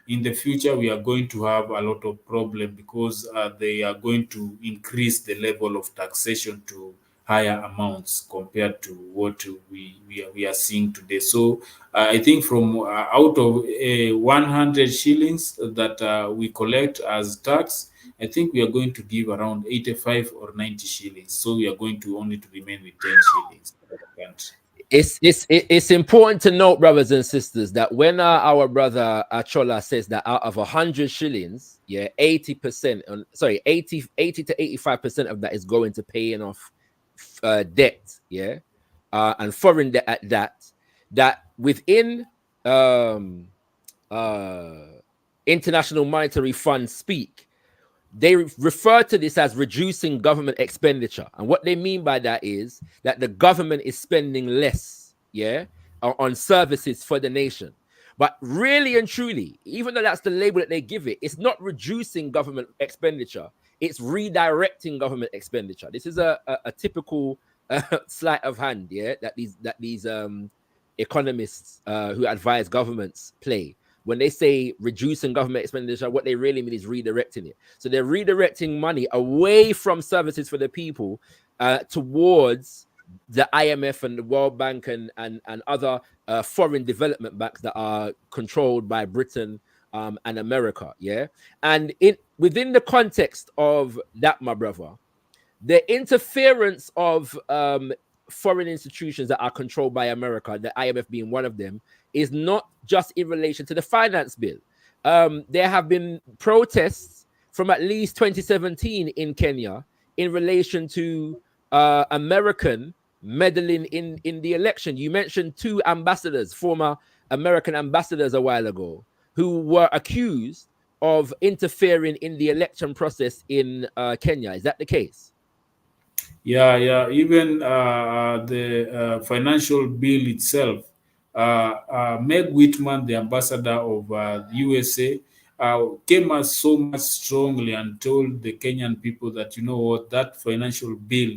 in the future we are going to have a lot of problem, because they are going to increase the level of taxation to higher amounts compared to what we are seeing today. So I think from out of 100 shillings that we collect as tax, I think we are going to give around 85 or 90 shillings. So we are going to only to remain with 10 shillings for the country. It's important to note, brothers and sisters, that when our brother Achola says that out of 100 shillings, yeah, 80%, 80 to 85% of that is going to paying off debt, yeah, and foreign debt at that. That within International Monetary Fund speak, they refer to this as reducing government expenditure. And what they mean by that is that the government is spending less, yeah, on services for the nation. But really and truly, even though that's the label that they give it, it's not reducing government expenditure. It's redirecting government expenditure. This is a typical sleight of hand, yeah, that these economists who advise governments play. When they say reducing government expenditure, what they really mean is redirecting it. So they're redirecting money away from services for the people towards the IMF and the World Bank and other foreign development banks that are controlled by Britain and America. Yeah. And within the context of that, my brother, the interference of foreign institutions that are controlled by America, the IMF being one of them, is not just in relation to the finance bill. There have been protests from at least 2017 in Kenya in relation to American meddling in the election. You mentioned two ambassadors, former American ambassadors a while ago, who were accused of interfering in the election process in Kenya. Is that the case? Yeah. Even the financial bill itself, Meg Whitman, the ambassador of USA, came out so much strongly and told the Kenyan people that, you know what, that financial bill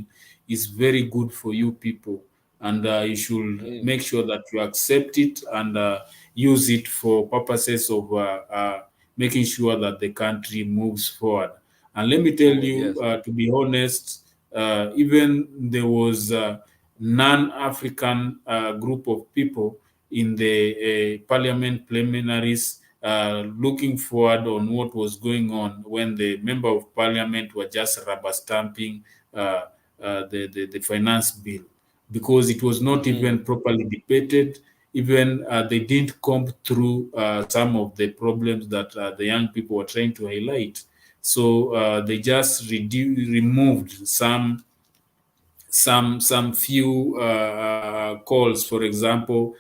is very good for you people, and you should make sure that you accept it and use it for purposes of making sure that the country moves forward. And let me tell you, to be honest, even there was a non-African group of people in the parliament preliminaries looking forward on what was going on when the member of parliament were just rubber stamping the finance bill, because it was not even properly debated. Even they didn't comb through some of the problems that the young people were trying to highlight. So they just removed some few calls. For example,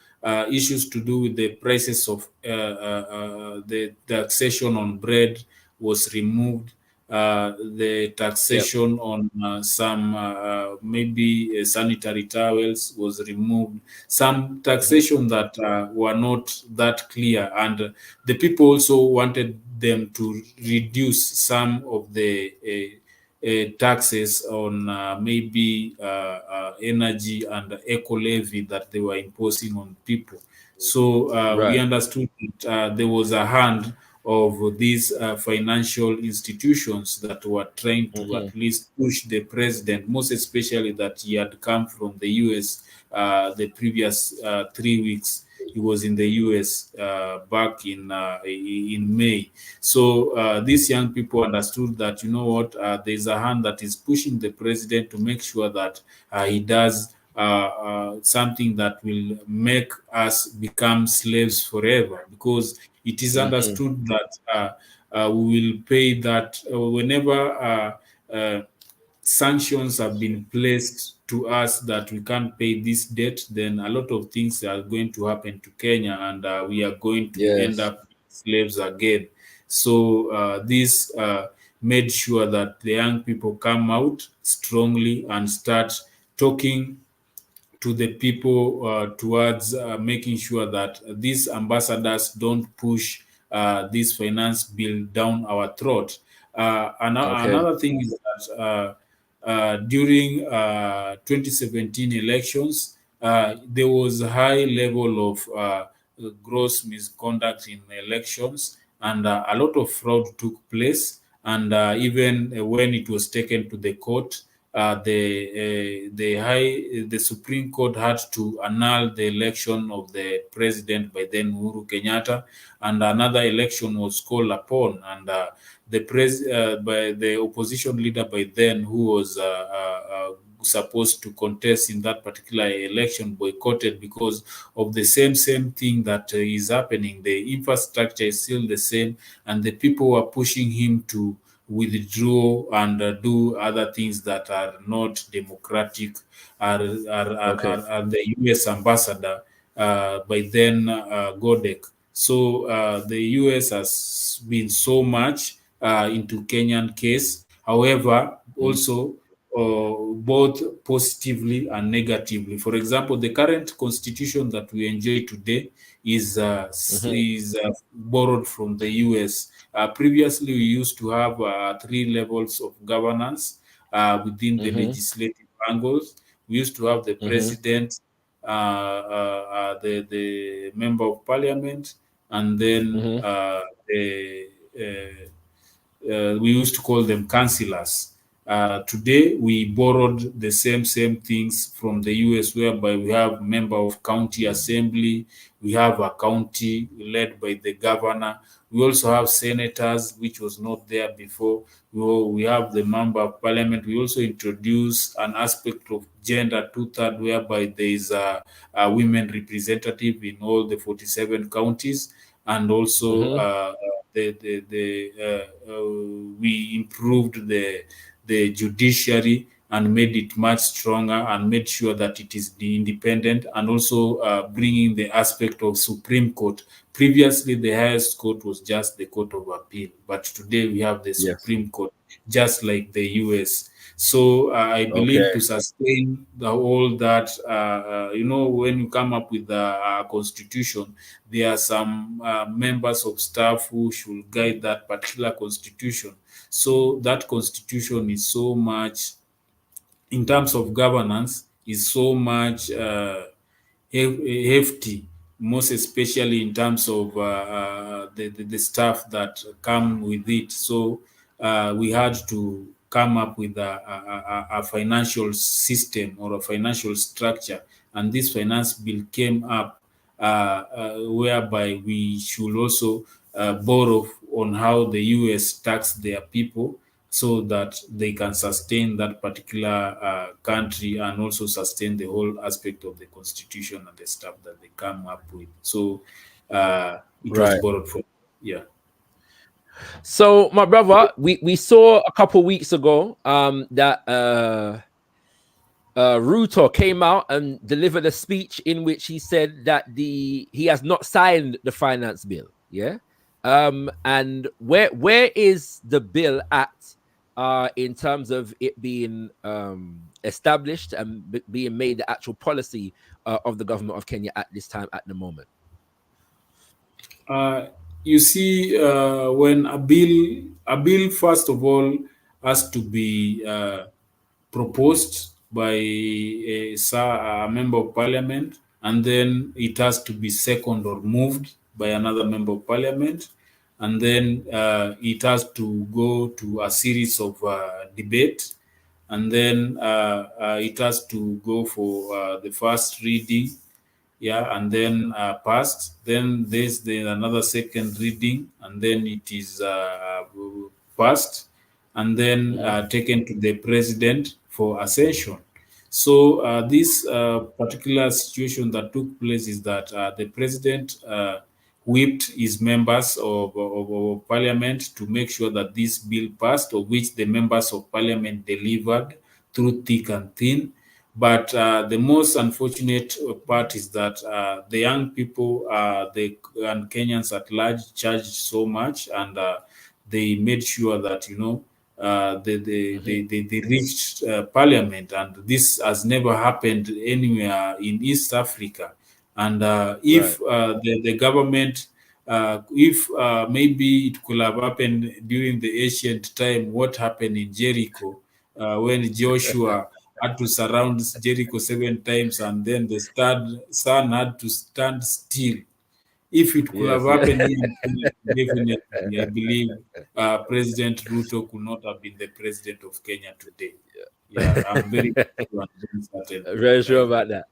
issues to do with the prices of the taxation on bread was removed. The taxation on some maybe sanitary towels was removed. Some taxation that were not that clear, and the people also wanted them to reduce some of the taxes on maybe energy and eco levy that they were imposing on people. So we understood that there was a hand of these financial institutions that were trying to at least push the president, most especially that he had come from the US the previous 3 weeks. He was in the US back in May. So these young people understood that, you know what, there's a hand that is pushing the president to make sure that he does something that will make us become slaves forever, because it is understood that we will pay that whenever sanctions have been placed to us that we can't pay this debt, then a lot of things are going to happen to Kenya, and we are going to end up slaves again. So this made sure that the young people come out strongly and start talking to the people towards making sure that these ambassadors don't push this finance bill down our throat. Another thing is that during 2017 elections, there was a high level of gross misconduct in elections, and a lot of fraud took place. And even when it was taken to the court, the Supreme Court had to annul the election of the president by then Uhuru Kenyatta, and another election was called upon, and by the opposition leader by then, who was supposed to contest in that particular election, boycotted because of the same thing that is happening. The infrastructure is still the same, and the people were pushing him to withdraw and do other things that are not democratic. Are the U.S. ambassador by then Godek. So the U.S. has been so much into Kenyan case. However, also both positively and negatively. For example, the current constitution that we enjoy today is borrowed from the U.S. Previously, we used to have 3 levels of governance within the legislative angles. We used to have the president, the member of parliament, and then we used to call them councillors. Today, we borrowed the same things from the US, whereby we have member of county assembly, we have a county led by the governor. We also have senators, which was not there before. We have the member of parliament. We also introduced an aspect of gender 2/3, whereby there is a women representative in all the 47 counties, and also we improved the judiciary and made it much stronger and made sure that it is independent, and also bringing the aspect of Supreme Court. Previously, the highest court was just the Court of Appeal, but today we have the Supreme Court, just like the US. So I believe to sustain all that, when you come up with a constitution, there are some members of staff who should guide that particular constitution. So that constitution is so much, in terms of governance, is so much hefty, most especially in terms of the stuff that come with it. So we had to come up with a financial system or a financial structure, and this finance bill came up whereby we should also borrow on how the US tax their people, so that they can sustain that particular country and also sustain the whole aspect of the constitution and the stuff that they come up with. So it was borrowed from, So, my brother, we saw a couple weeks ago that Ruto came out and delivered a speech in which he said that he has not signed the finance bill. Yeah. And where is the bill at in terms of it being established and being made the actual policy of the government of Kenya at this time, at the moment? You see, when a bill first of all has to be proposed by a member of parliament, and then it has to be seconded or moved by another member of parliament, and then it has to go to a series of debate, and then it has to go for the first reading, and then passed. Then there's another second reading, and then it is passed, and then taken to the president for ascension. So this particular situation that took place is that the president whipped his members of parliament to make sure that this bill passed, of which the members of parliament delivered through thick and thin. But the most unfortunate part is that the young people and Kenyans at large charged so much, and they made sure that they reached parliament, and this has never happened anywhere in East Africa. And if the government, if maybe it could have happened during the ancient time, what happened in Jericho when Joshua had to surround Jericho 7 times, and then the sun had to stand still. If it could have happened here, definitely, I believe President Ruto could not have been the president of Kenya today. Yeah, I'm very very sure about that.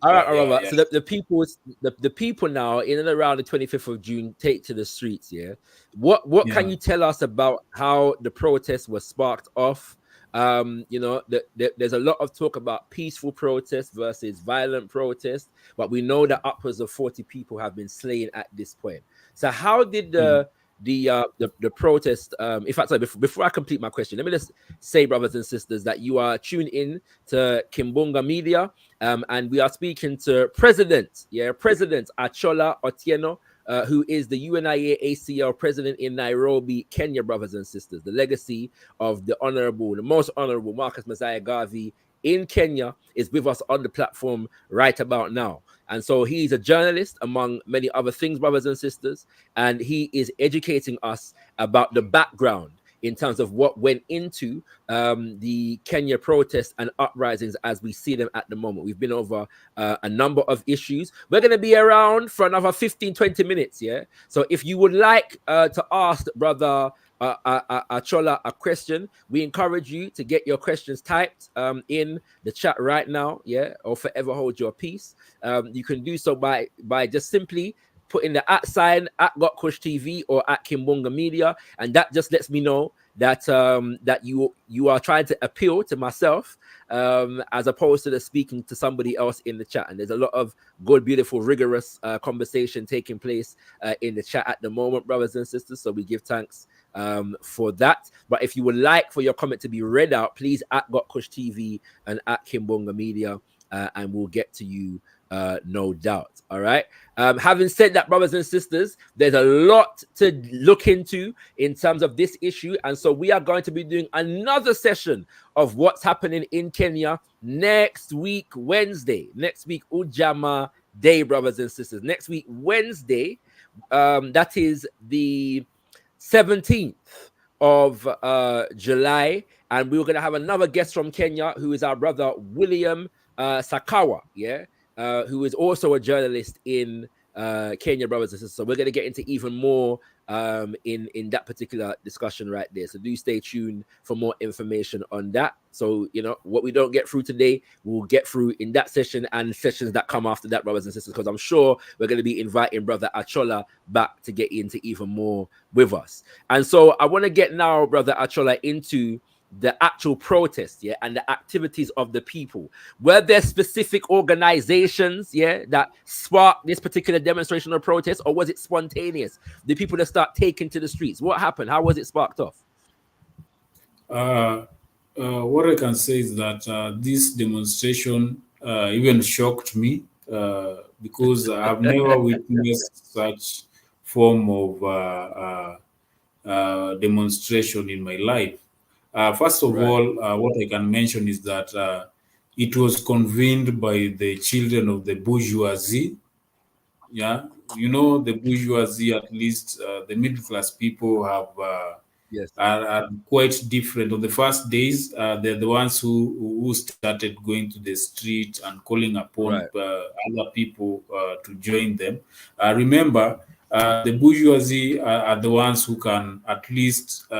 All right, Robert. yeah. So the people now in and around the 25th of June take to the streets. Yeah. What can you tell us about how the protest was sparked off? You know, there's a lot of talk about peaceful protest versus violent protest, but we know that upwards of 40 people have been slain at this point. So how did the protest in fact, sorry, before I complete my question, let me just say, brothers and sisters, that you are tuned in to Kimbunga Media, and we are speaking to President Achola Otieno, who is the UNIA ACL president in Nairobi, Kenya, brothers and sisters. The legacy of the most honorable Marcus Garvey in Kenya is with us on the platform right about now. And so he's a journalist, among many other things, brothers and sisters, and he is educating us about the background in terms of what went into the Kenya protests and uprisings as we see them at the moment. We've been over a number of issues. We're going to be around for another 15, 20 minutes, yeah? So if you would like to ask Brother Achola a question, we encourage you to get your questions typed in the chat right now, yeah? Or forever hold your peace. You can do so by just simply put in the @ at gotkushTV or at Kimbunga Media, and that just lets me know that that you are trying to appeal to myself as opposed to speaking to somebody else in the chat. And there's a lot of good, beautiful, rigorous conversation taking place in the chat at the moment, brothers and sisters. So we give thanks for that. But if you would like for your comment to be read out, please at gotkushTV and at Kimbunga Media, and we'll get to you. No doubt. All right. Having said that, brothers and sisters, there's a lot to look into in terms of this issue. And so we are going to be doing another session of what's happening in Kenya next week, Wednesday. Next week, Ujama Day, brothers and sisters. Next week, Wednesday, that is the 17th of July. And we're going to have another guest from Kenya, who is our brother, William Sakawa. Yeah. Who is also a journalist in Kenya, brothers and sisters. So we're going to get into even more in that particular discussion right there. So do stay tuned for more information on that. So, you know, what we don't get through today, we'll get through in that session and sessions that come after that, brothers and sisters, because I'm sure we're going to be inviting Brother Achola back to get into even more with us. And so I want to get now, Brother Achola, into the actual protest, yeah, and the activities of the people. Were there specific organizations, yeah, that sparked this particular demonstration or protest, or was it spontaneous? Did people just start taking to the streets? What happened? How was it sparked off? What I can say is that this demonstration even shocked me because I've never witnessed such form of demonstration in my life. First of all, what I can mention is that it was convened by the children of the bourgeoisie. Yeah, you know, the bourgeoisie, at least the middle class people have are quite different. On the first days, they're the ones who started going to the street and calling upon other people to join them. Remember, the bourgeoisie are the ones who can at least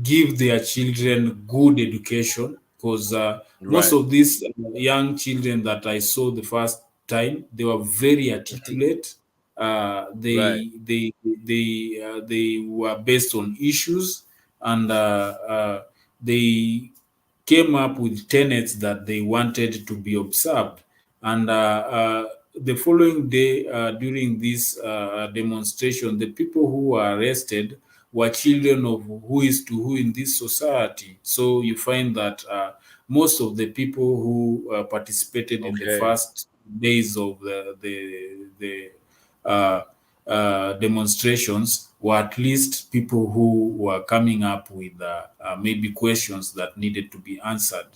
give their children good education, because most of these young children that I saw the first time, they were very articulate. They were based on issues, and they came up with tenets that they wanted to be observed. And the following day, during this demonstration, the people who were arrested were children of who is to who in this society. So you find that most of the people who participated in the first days of the demonstrations were at least people who were coming up with maybe questions that needed to be answered.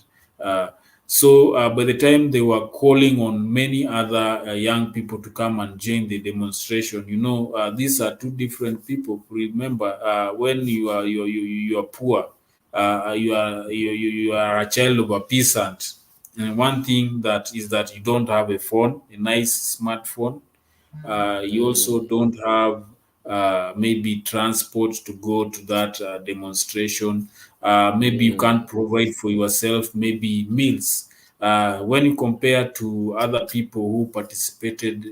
So by the time they were calling on many other young people to come and join the demonstration, you know, these are two different people. Remember, when you are poor, you are a child of a peasant, and one thing that is that you don't have a phone, a nice smartphone. You also don't have maybe transport to go to that demonstration. maybe you can't provide for yourself, maybe meals. When you compare to other people who participated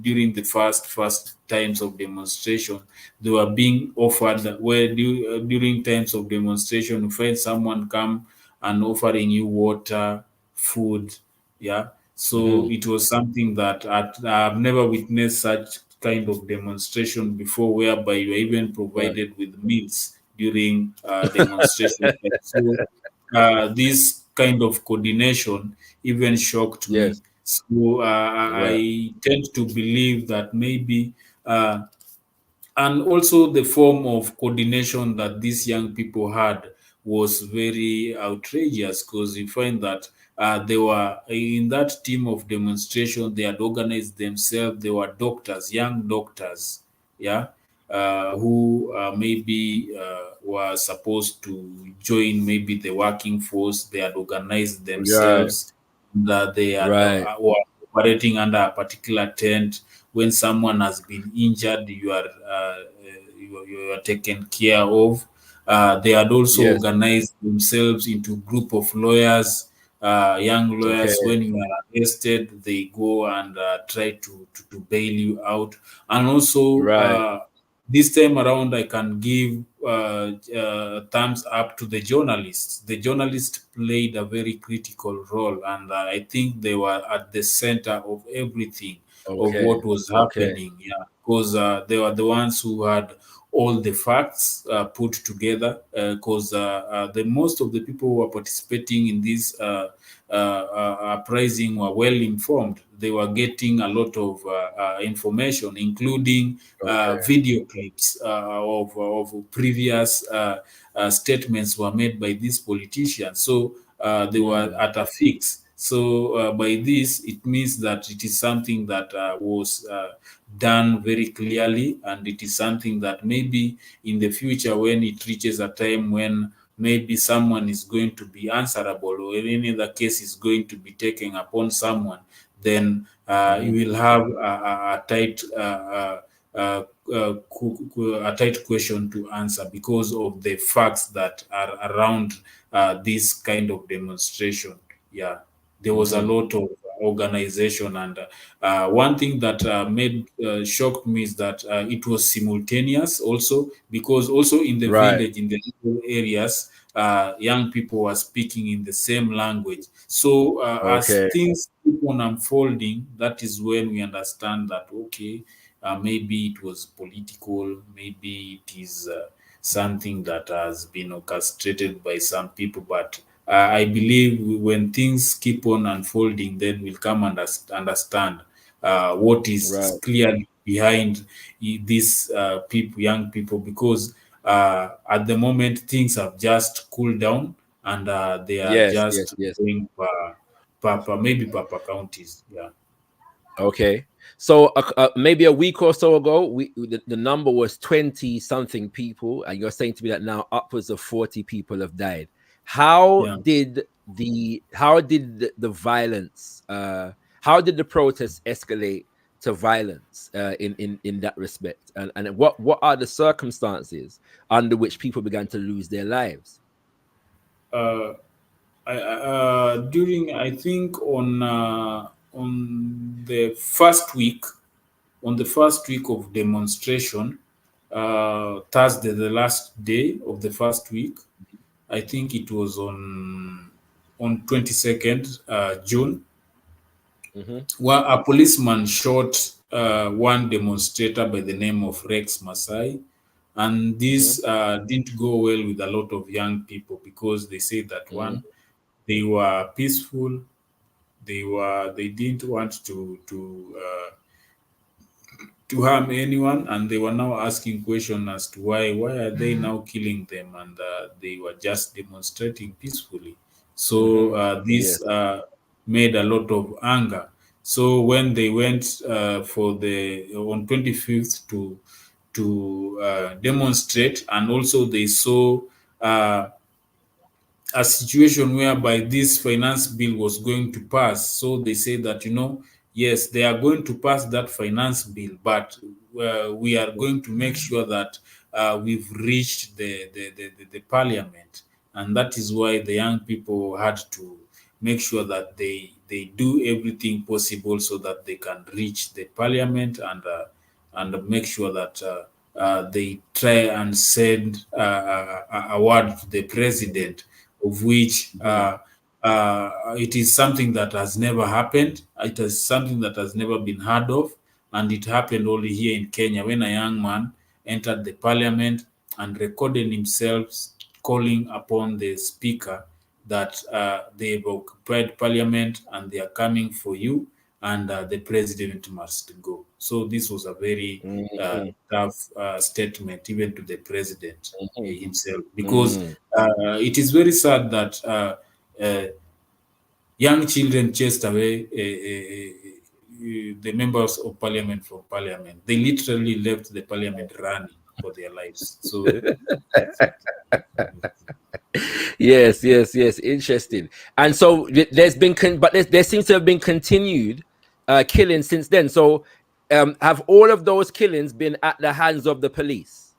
during the first times of demonstration, they were being offered where during times of demonstration, you find someone come and offering you water, food, yeah. So it was something that I've never witnessed such kind of demonstration before, whereby you are even Right. provided with meals during demonstration. So this kind of coordination even shocked me. Yes. So Right. I tend to believe that maybe, and also the form of coordination that these young people had was very outrageous, because you find that they were in that team of demonstration, they had organized themselves. They were doctors, young doctors, yeah, who maybe were supposed to join maybe the working force. They had organized Right. themselves, that they had Right. were operating under a particular tent. When someone has been injured, you are taken care of. They had also Yes. organized themselves into group of lawyers, young Okay. lawyers. When you are arrested, they go and try to bail you out. And also, Right. this time around, I can give thumbs up to the journalists. The journalists played a very critical role, and I think they were at the center of everything of Okay. what was Okay. happening. Yeah, because they were the ones who had all the facts put together. Because the most of the people who were participating in this uprising were well informed. They were getting a lot of information, including Okay. video clips of previous statements were made by these politicians. So they were at a fix. So by this, it means that it is something that was done very clearly, and it is something that maybe in the future, when it reaches a time when maybe someone is going to be answerable, or any other case is going to be taken upon someone, then you will have a tight a tight question to answer, because of the facts that are around this kind of demonstration. Yeah, there was a lot of organization, and one thing that made shocked me is that it was simultaneous also, because also in the Right. village, in the rural areas, young people were speaking in the same language. So as Okay. things keep on unfolding, that is when we understand that, okay, maybe it was political, maybe it is something that has been orchestrated by some people. But I believe when things keep on unfolding, then we'll come and understand what is Right. clearly behind these people, young people, because at the moment things have just cooled down, and they are Yes. Yes. just Yes. going maybe per counties. Yeah. Okay. So maybe a week or so ago, the number was 20 something people, and you're saying to me that now upwards of 40 people have died. How Yeah. did the violence how did the protests escalate to violence in that respect? And what are the circumstances under which people began to lose their lives? Uh, During, I think on the first week, of demonstration, Thursday, the last day of the first week, I think it was on 22nd June, Hmm. where a policeman shot one demonstrator by the name of Rex Masai. And Hmm. this didn't go well with a lot of young people, because they say that, Hmm. one, they were peaceful, they didn't want to harm anyone, and they were now asking questions as to why are they now killing them, and they were just demonstrating peacefully. So Hmm. this Yes. made a lot of anger. So when they went for the on 25th to demonstrate, and also they saw uh, a situation whereby this finance bill was going to pass. So they say that, yes, they are going to pass that finance bill, but we are going to make sure that we've reached the parliament. and that is why the young people had to make sure that they do everything possible so that they can reach the parliament and make sure that they try and send a word to the president, of which it is something that has never happened. It is something that has never been heard of, and it happened only here in Kenya when a young man entered the parliament and recorded himself calling upon the speaker that they've occupied parliament and they are coming for you, and the president must go. So this was a very tough statement, even to the president himself, because it is very sad that young children chased away the members of parliament from parliament. They literally left the parliament running for their lives. So yes. Interesting. And so there's been, but there seems to have been continued killings since then. So have all of those killings been at the hands of the police?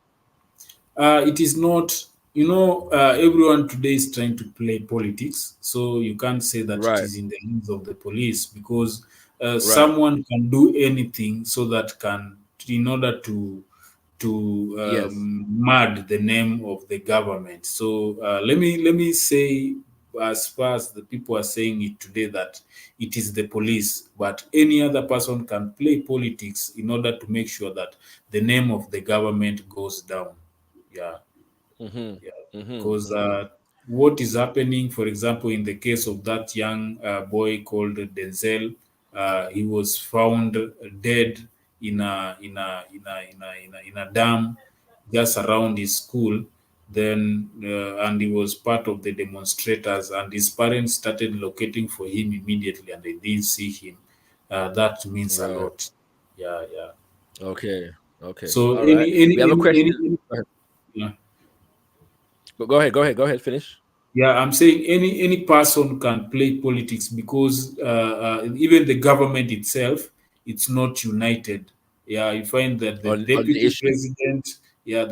It is not. Everyone today is trying to play politics, so you can't say that it is in the hands of the police, because someone can do anything so that in order to mud the name of the government. So let me say, as far as the people are saying it today, that it is the police, but any other person can play politics in order to make sure that the name of the government goes down. Because what is happening, for example, in the case of that young boy called Denzel, he was found dead in a dam just around his school. Then and he was part of the demonstrators, and his parents started locating for him immediately, and they didn't see him. That means a lot. Okay. So all right. We have a question. Go ahead, finish. I'm saying any person can play politics, because even the government itself, it's not united. You find that the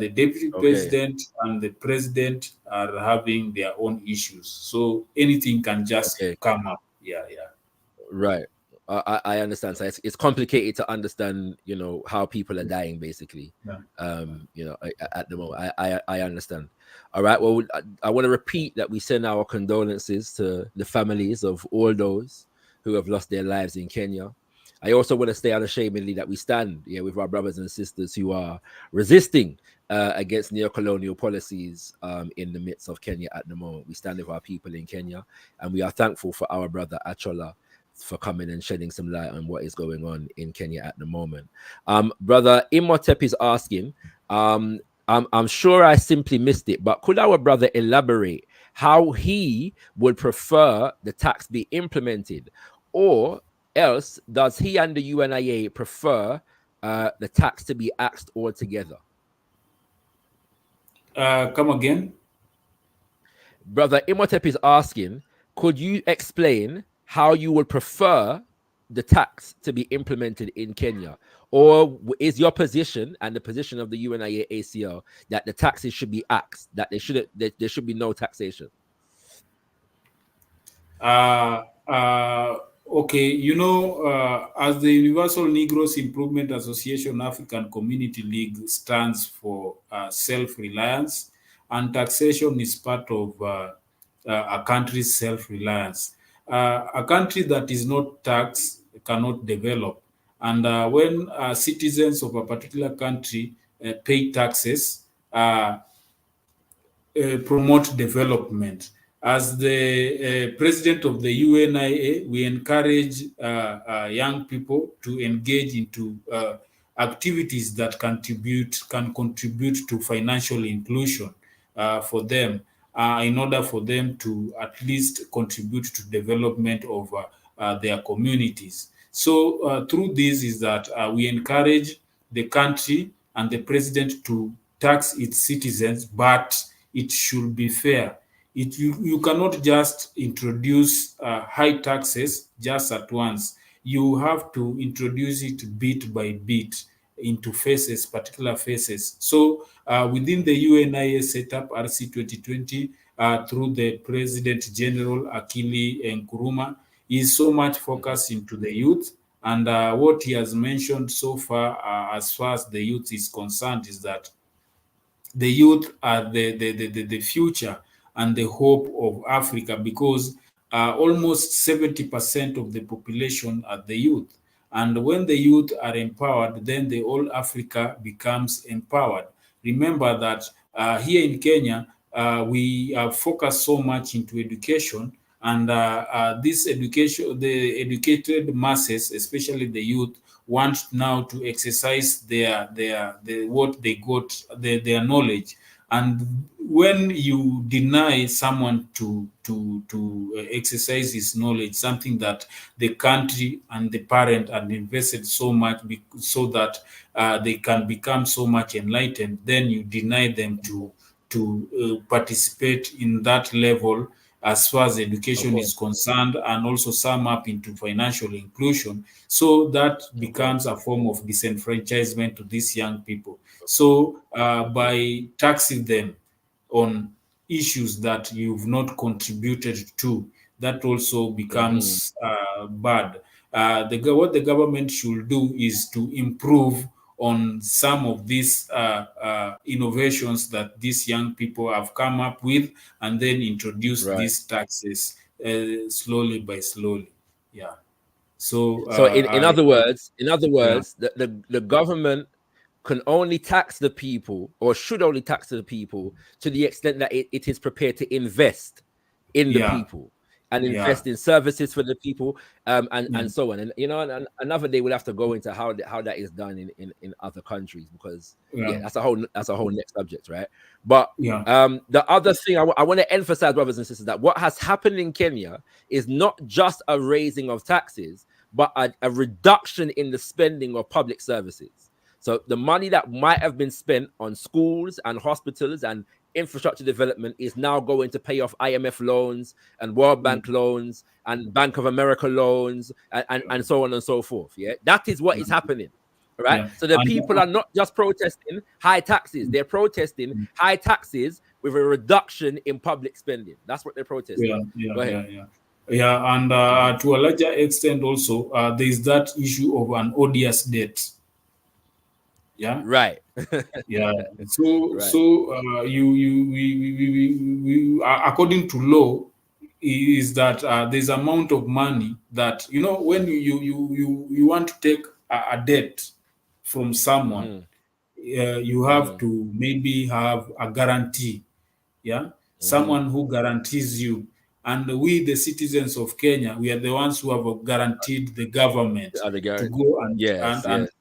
deputy president and the president are having their own issues, so anything can just come up. Right. I understand. So it's complicated to understand, how people are dying, basically. At the moment, I understand. All right. Well, I want to repeat that we send our condolences to the families of all those who have lost their lives in Kenya. I also want to say unashamedly that we stand with our brothers and sisters who are resisting against neo-colonial policies in the midst of Kenya at the moment. We stand with our people in Kenya, and we are thankful for our brother Achola for coming and shedding some light on what is going on in Kenya at the moment. Brother Imhotep is asking, I'm sure I simply missed it, but could our brother elaborate how he would prefer the tax be implemented, or else does he and the UNIA prefer the tax to be axed altogether? Come again? Brother Imhotep is asking, could you explain how you would prefer the tax to be implemented in Kenya? Or is your position and the position of the UNIA ACL that the taxes should be axed, that there should be no taxation? Okay, as the Universal Negroes Improvement Association African Community League stands for self-reliance, and taxation is part of a country's self-reliance. A country that is not taxed cannot develop. And when citizens of a particular country pay taxes, promote development. As the president of the UNIA, we encourage young people to engage into activities that can contribute to financial inclusion for them, in order for them to at least contribute to development of their communities. So through this is that we encourage the country and the president to tax its citizens, but it should be fair. You cannot just introduce high taxes just at once. You have to introduce it bit by bit into particular phases. So within the UNIA setup, RC 2020, through the President General Akili Nkuruma is so much focused into the youth. And what he has mentioned so far, as far as the youth is concerned, is that the youth are the future and the hope of Africa, because almost 70% of the population are the youth. And when the youth are empowered, then the whole Africa becomes empowered. Remember that here in Kenya, we focus so much into education, and this education, the educated masses, especially the youth, want now to exercise their what they got, their knowledge. And when you deny someone to exercise his knowledge, something that the country and the parent had invested so much so that they can become so much enlightened, then you deny them to participate in that level as far as education is concerned, and also sum up into financial inclusion. So that becomes a form of disenfranchisement to these young people. So by taxing them on issues that you've not contributed to, that also becomes bad. What the government should do is to improve on some of these innovations that these young people have come up with, and then introduce these taxes slowly by slowly. Yeah. So in other words, the government can only tax the people, or should only tax the people, to the extent that it is prepared to invest in the people and invest in services for the people, and so on. And and another day we'll have to go into how that is done in other countries, because that's a whole next subject, right? But the other thing I want to emphasize, brothers and sisters, that what has happened in Kenya is not just a raising of taxes, but a reduction in the spending of public services. So the money that might have been spent on schools and hospitals and infrastructure development is now going to pay off IMF loans and World Bank loans and Bank of America loans and so on and so forth. Yeah, that is what is happening. Right. So the people are not just protesting high taxes, they're protesting high taxes with a reduction in public spending. That's what they're protesting. Go ahead. And to a larger extent also, there is that issue of an odious debt. Yeah. Right. Yeah. So we according to law, is that there's amount of money that when you want to take a debt from someone, you have to maybe have a guarantee. Yeah. Someone who guarantees you. And we, the citizens of Kenya, we are the ones who have guaranteed the government to go and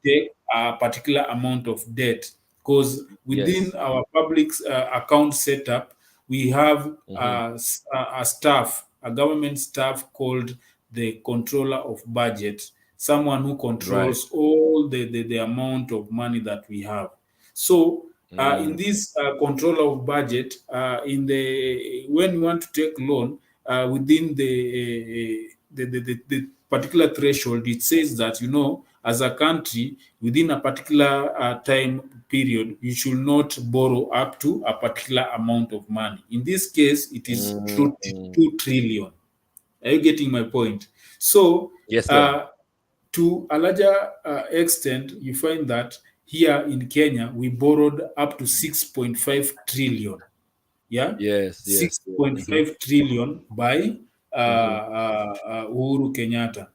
take a particular amount of debt. Because within our public account setup, we have a government staff called the controller of budget, someone who controls all the amount of money that we have. So in this controller of budget, when you want to take loan, within the particular threshold, it says that as a country, within a particular time period, you should not borrow up to a particular amount of money. In this case, it is 2 trillion. Are you getting my point? So yes, to a larger extent, you find that here in Kenya, we borrowed up to 6.5 trillion. Yeah. Yes. 6.5 trillion by Uhuru Kenyatta,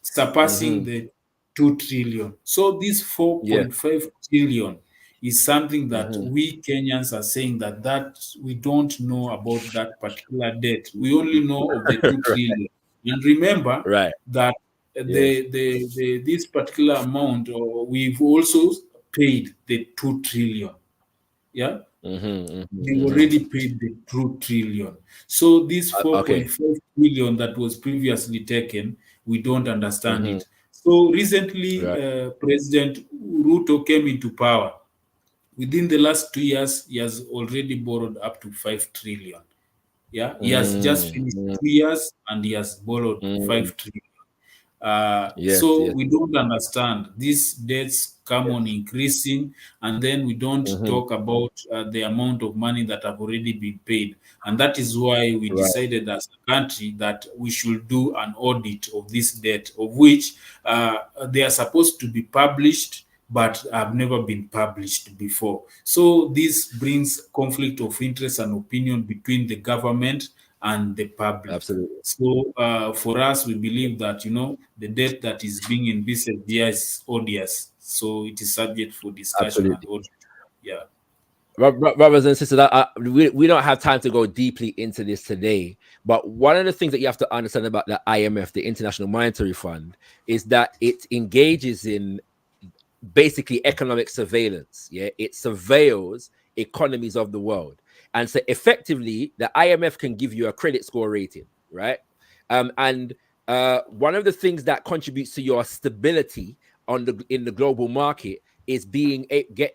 surpassing the 2 trillion. So this 4.5 trillion is something that we Kenyans are saying that we don't know about that particular debt. We only know of the 2 trillion. And remember that this particular amount, we've also paid the 2 trillion. Yeah. They already paid the 2 trillion. So this 4.5 trillion that was previously taken, we don't understand it. So recently, President Ruto came into power. Within the last 2 years, he has already borrowed up to 5 trillion. Yeah, he has just finished 2 years and he has borrowed 5 trillion. So we don't understand. These deaths come on increasing, and then we don't talk about the amount of money that have already been paid. And that is why we decided as a country that we should do an audit of this debt, of which they are supposed to be published, but have never been published before. So this brings conflict of interest and opinion between the government and the public. Absolutely. So for us, we believe that, the debt that is being envisaged here is odious. So it is subject for discussion and audit. Yeah. Brothers and sisters, we don't have time to go deeply into this today, but one of the things that you have to understand about the IMF, the International Monetary Fund, is that it engages in basically economic surveillance. It surveils economies of the world, and so effectively the IMF can give you a credit score rating, right? And one of the things that contributes to your stability in the global market is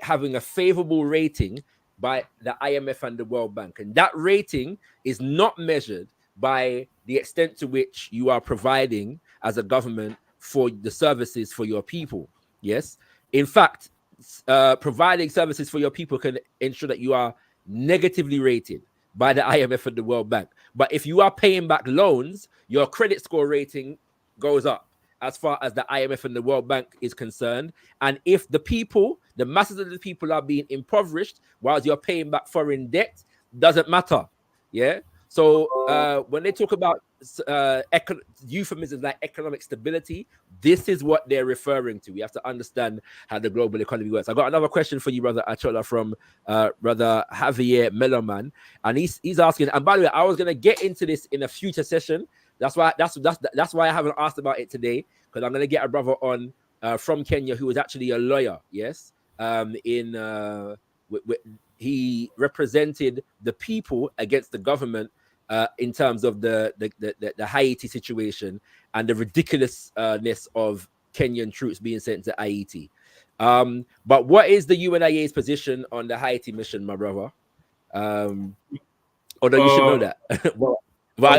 having a favorable rating by the IMF and the World Bank, and that rating is not measured by the extent to which you are providing as a government for the services for your people. Yes. In fact, providing services for your people can ensure that you are negatively rated by the IMF and the World Bank. But if you are paying back loans, your credit score rating goes up as far as the IMF and the World Bank is concerned. And if the masses of the people are being impoverished whilst you're paying back foreign debt, doesn't matter. Yeah. So when they talk about euphemisms like economic stability, this is what they're referring to. We have to understand how the global economy works. I got another question for you, Brother Achola, from Brother Javier Meloman, and he's asking. And by the way, I was going to get into this in a future session. That's why I haven't asked about it today, because I'm going to get a brother on from Kenya who is actually a lawyer. Yes, he represented the people against the government in terms of the Haiti situation and the ridiculousness of Kenyan troops being sent to Haiti. But what is the UNIA's position on the Haiti mission, my brother? Although you should know that. Well,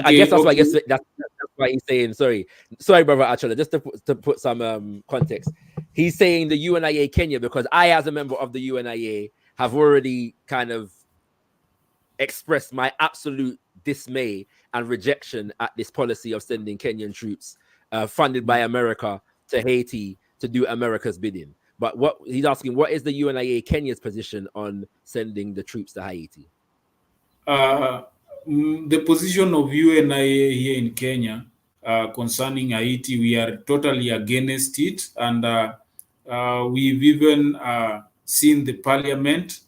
I guess that's why he's saying sorry, brother. Actually, just to put some context, he's saying the UNIA Kenya because I, as a member of the UNIA, have already kind of expressed my absolute dismay and rejection at this policy of sending Kenyan troops funded by America to Haiti to do America's bidding. But what he's asking, what is the UNIA Kenya's position on sending the troops to Haiti? The position of UNIA here in Kenya concerning Haiti, we are totally against it, and we've even seen the parliament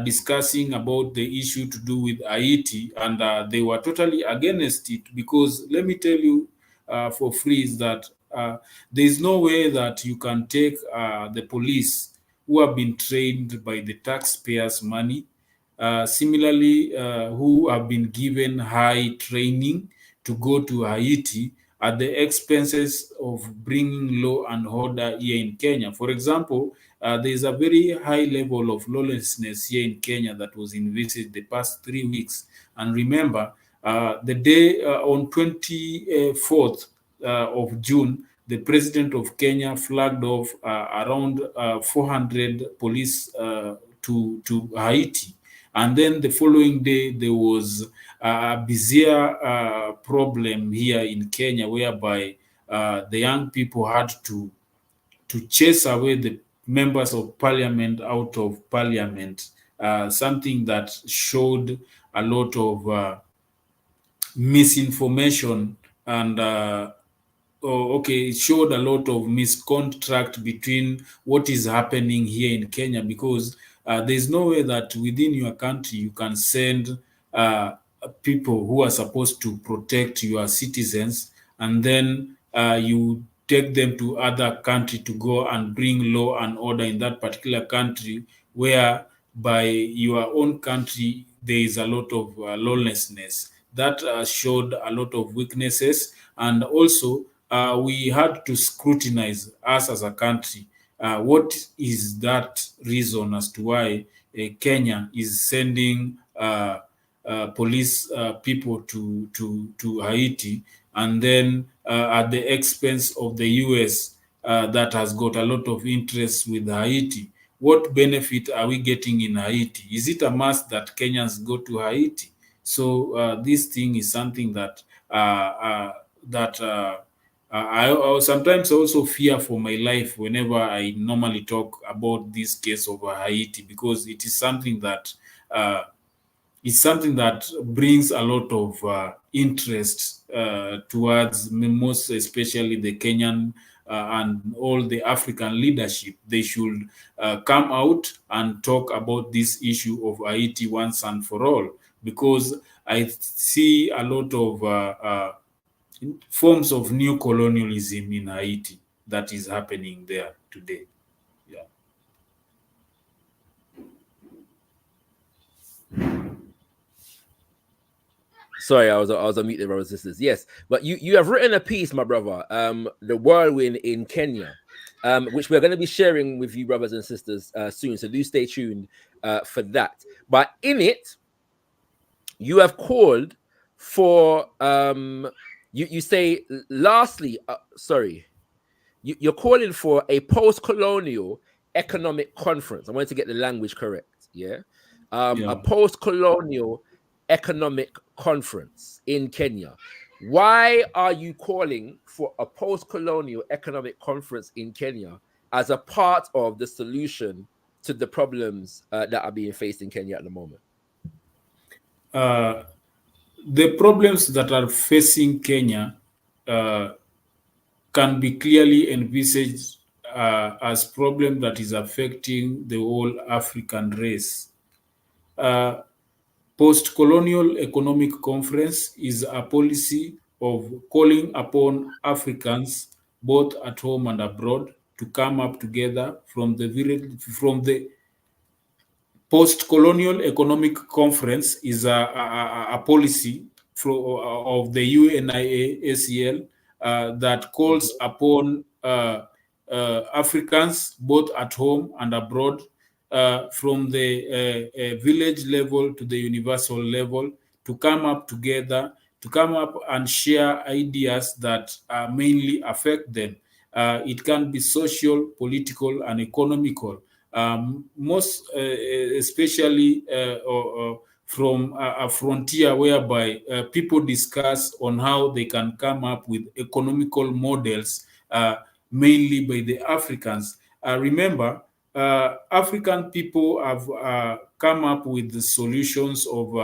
discussing about the issue to do with Haiti, and they were totally against it because, let me tell you for free, is that there is no way that you can take the police who have been trained by the taxpayers' money, similarly who have been given high training to go to Haiti at the expenses of bringing law and order here in Kenya. For example, there is a very high level of lawlessness here in Kenya that was envisaged the past 3 weeks. And remember, the day on 24th of June, the president of Kenya flagged off around 400 police to Haiti. And then the following day, there was a bizarre problem here in Kenya, whereby the young people had to chase away the members of parliament out of parliament, something that showed a lot of misinformation and it showed a lot of miscontract between what is happening here in Kenya, because there's no way that within your country you can send people who are supposed to protect your citizens, and then you take them to other country to go and bring law and order in that particular country, where by your own country there is a lot of lawlessness. That showed a lot of weaknesses, and also we had to scrutinize us as a country. What is that reason as to why Kenya is sending police people to Haiti, and then at the expense of the US that has got a lot of interest with Haiti. What benefit are we getting in Haiti? Is it a must that Kenyans go to Haiti? So this thing is something that I sometimes also fear for my life whenever I normally talk about this case of Haiti, because it is something that brings a lot of interest towards most especially the Kenyan and all the African leadership. They should come out and talk about this issue of Haiti once and for all, because I see a lot of forms of new colonialism in Haiti that is happening there today. Yeah. Sorry, I was on mute there, brothers and sisters. Yes, but you have written a piece, my brother, The Whirlwind in Kenya, which we're going to be sharing with you, brothers and sisters, soon. So do stay tuned for that. But in it, you have called for you say lastly, you're calling for a post-colonial economic conference. I wanted to get the language correct. Yeah. A post-colonial economic conference in Kenya. Why are you calling for a post-colonial economic conference in Kenya as a part of the solution to the problems that are being faced in Kenya at the moment? The problems that are facing Kenya can be clearly envisaged as problem that is affecting the whole African race. Post-colonial economic conference is a policy of calling upon Africans, both at home and abroad, to come up together from the post-colonial economic conference is a policy of the UNIACL that calls upon Africans, both at home and abroad, from the village level to the universal level, to come up together, to come up and share ideas that mainly affect them. It can be social, political, and economical. Most especially from a frontier whereby people discuss on how they can come up with economical models, mainly by the Africans. Remember, African people have come up with the solutions of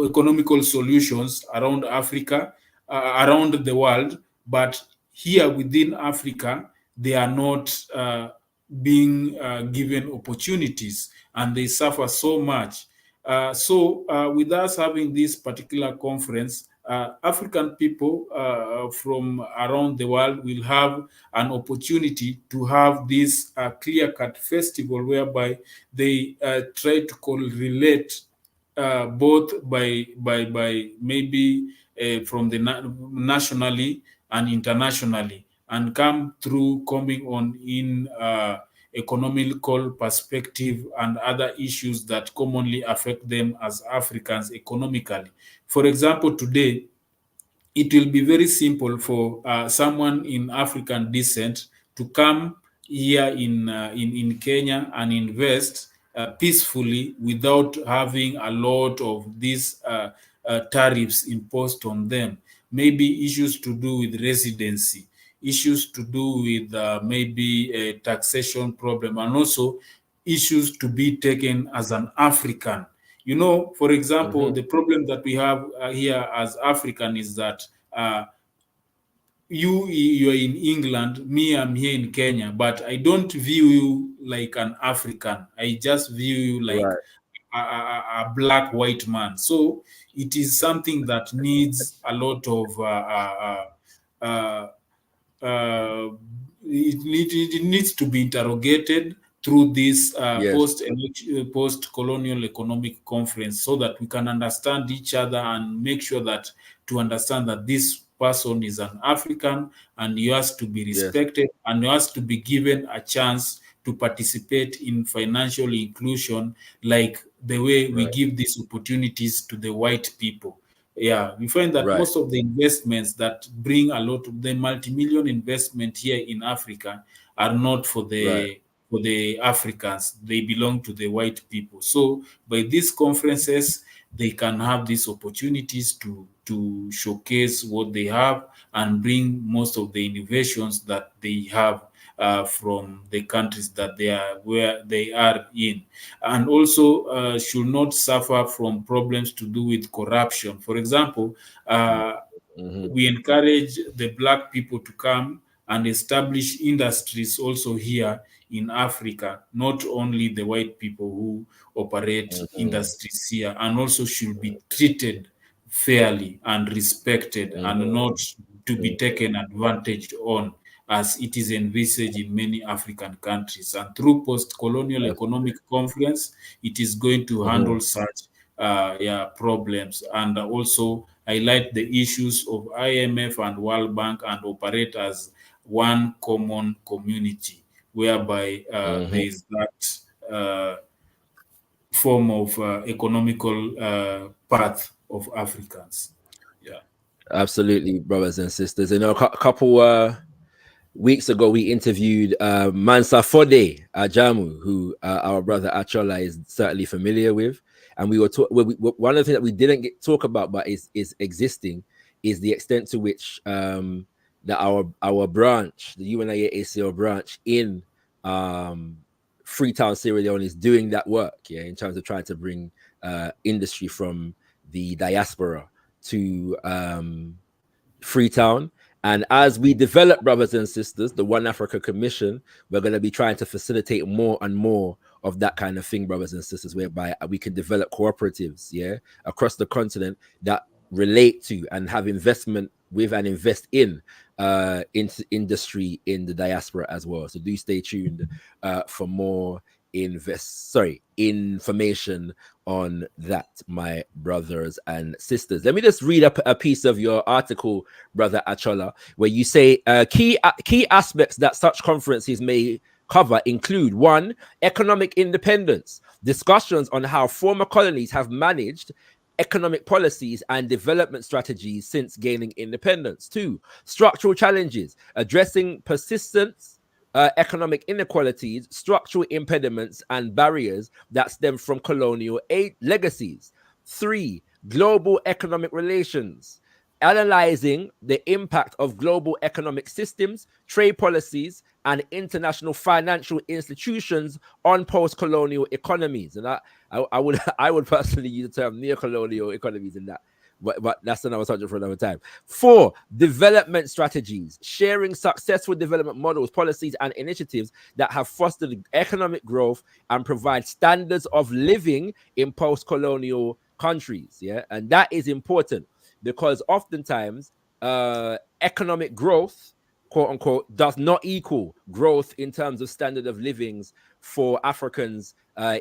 economical solutions around Africa, around the world, but here within Africa, they are not being given opportunities, and they suffer so much. So with us having this particular conference, African people from around the world will have an opportunity to have this clear-cut festival whereby they try to correlate both by maybe from the nationally and internationally, and come through coming on in economical perspective and other issues that commonly affect them as Africans economically. For example, today, it will be very simple for someone in African descent to come here in Kenya and invest peacefully without having a lot of these tariffs imposed on them. Maybe issues to do with residency, issues to do with maybe a taxation problem, and also issues to be taken as an African. You know, for example, the problem that we have here as African is that you're in England, me, I'm here in Kenya, but I don't view you like an African. I just view you like a black white man. So it is something that needs a lot of it needs to be interrogated through this post-colonial economic conference, so that we can understand each other and make sure that to understand that this person is an African and he has to be respected and he has to be given a chance to participate in financial inclusion, like the way we give these opportunities to the white people. Yeah, we find that Right. most of the investments that bring a lot of the multi-million investment here in Africa are not for Right. the Africans. They belong to the white people. So by these conferences, they can have these opportunities to showcase what they have and bring most of the innovations that they have from the countries that they are where they are in, and also should not suffer from problems to do with corruption. For example, Mm-hmm. we encourage the black people to come and establish industries also here in Africa, not only the white people who operate Mm-hmm. industries here, and also should be treated fairly and respected and Mm-hmm. not to be taken advantage on as it is envisaged in many African countries. And through post-colonial economic conference, it is going to Mm-hmm. handle such problems and also highlight the issues of IMF and World Bank and operate as one common community, whereby there Mm-hmm. is that form of economical path of Africans. Yeah. Absolutely, brothers and sisters. You know, a couple weeks ago, we interviewed Mansa Fode Ajamu, who our brother Achola is certainly familiar with. And we were one of the things that we didn't talk about, but is existing, is the extent to which that our branch, the UNIA-ACL branch in Freetown, Sierra Leone, is doing that work. Yeah, in terms of trying to bring industry from the diaspora to Freetown. And as we develop, brothers and sisters, the One Africa Commission, we're going to be trying to facilitate more and more of that kind of thing, brothers and sisters, whereby we can develop cooperatives, yeah, across the continent that relate to and have investment with and invest in into industry in the diaspora as well. So do stay tuned for more information on that, my brothers and sisters. Let me just read up a piece of your article, brother Achola, where you say key aspects that such conferences may cover include: 1, economic independence, discussions on how former colonies have managed economic policies and development strategies since gaining independence; 2, structural challenges, addressing persistence economic inequalities, structural impediments, and barriers that stem from colonial legacies; 3, global economic relations, analyzing the impact of global economic systems, trade policies, and international financial institutions on post-colonial economies. And I would personally use the term neo-colonial economies in that. But that's another subject for another time. 4, development strategies, sharing successful development models, policies, and initiatives that have fostered economic growth and provide standards of living in post-colonial countries. Yeah, and that is important because oftentimes economic growth, quote unquote, does not equal growth in terms of standard of livings for Africans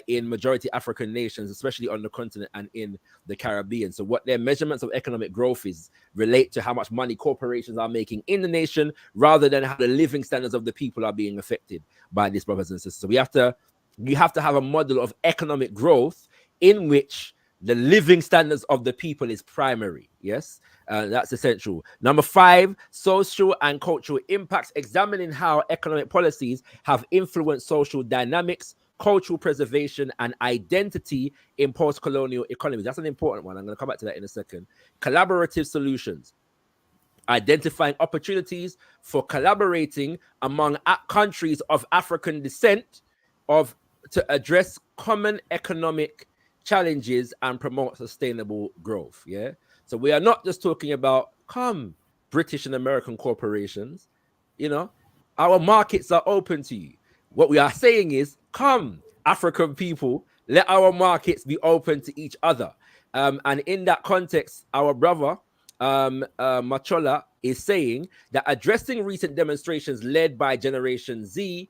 in majority African nations, especially on the continent and in the Caribbean. So what their measurements of economic growth is relate to how much money corporations are making in the nation rather than how the living standards of the people are being affected by these, brothers and sisters. So you have to have a model of economic growth in which the living standards of the people is primary. Yes, that's essential. Number 5, social and cultural impacts, examining how economic policies have influenced social dynamics, cultural preservation, and identity in post-colonial economies. That's an important one. I'm going to come back to that in a second. Collaborative solutions, identifying opportunities for collaborating among countries of African descent to address common economic challenges and promote sustainable growth. Yeah. So we are not just talking about British and American corporations, you know, our markets are open to you. What we are saying is, come, African people, let our markets be open to each other. And in that context, our brother Machola is saying that addressing recent demonstrations led by Generation Z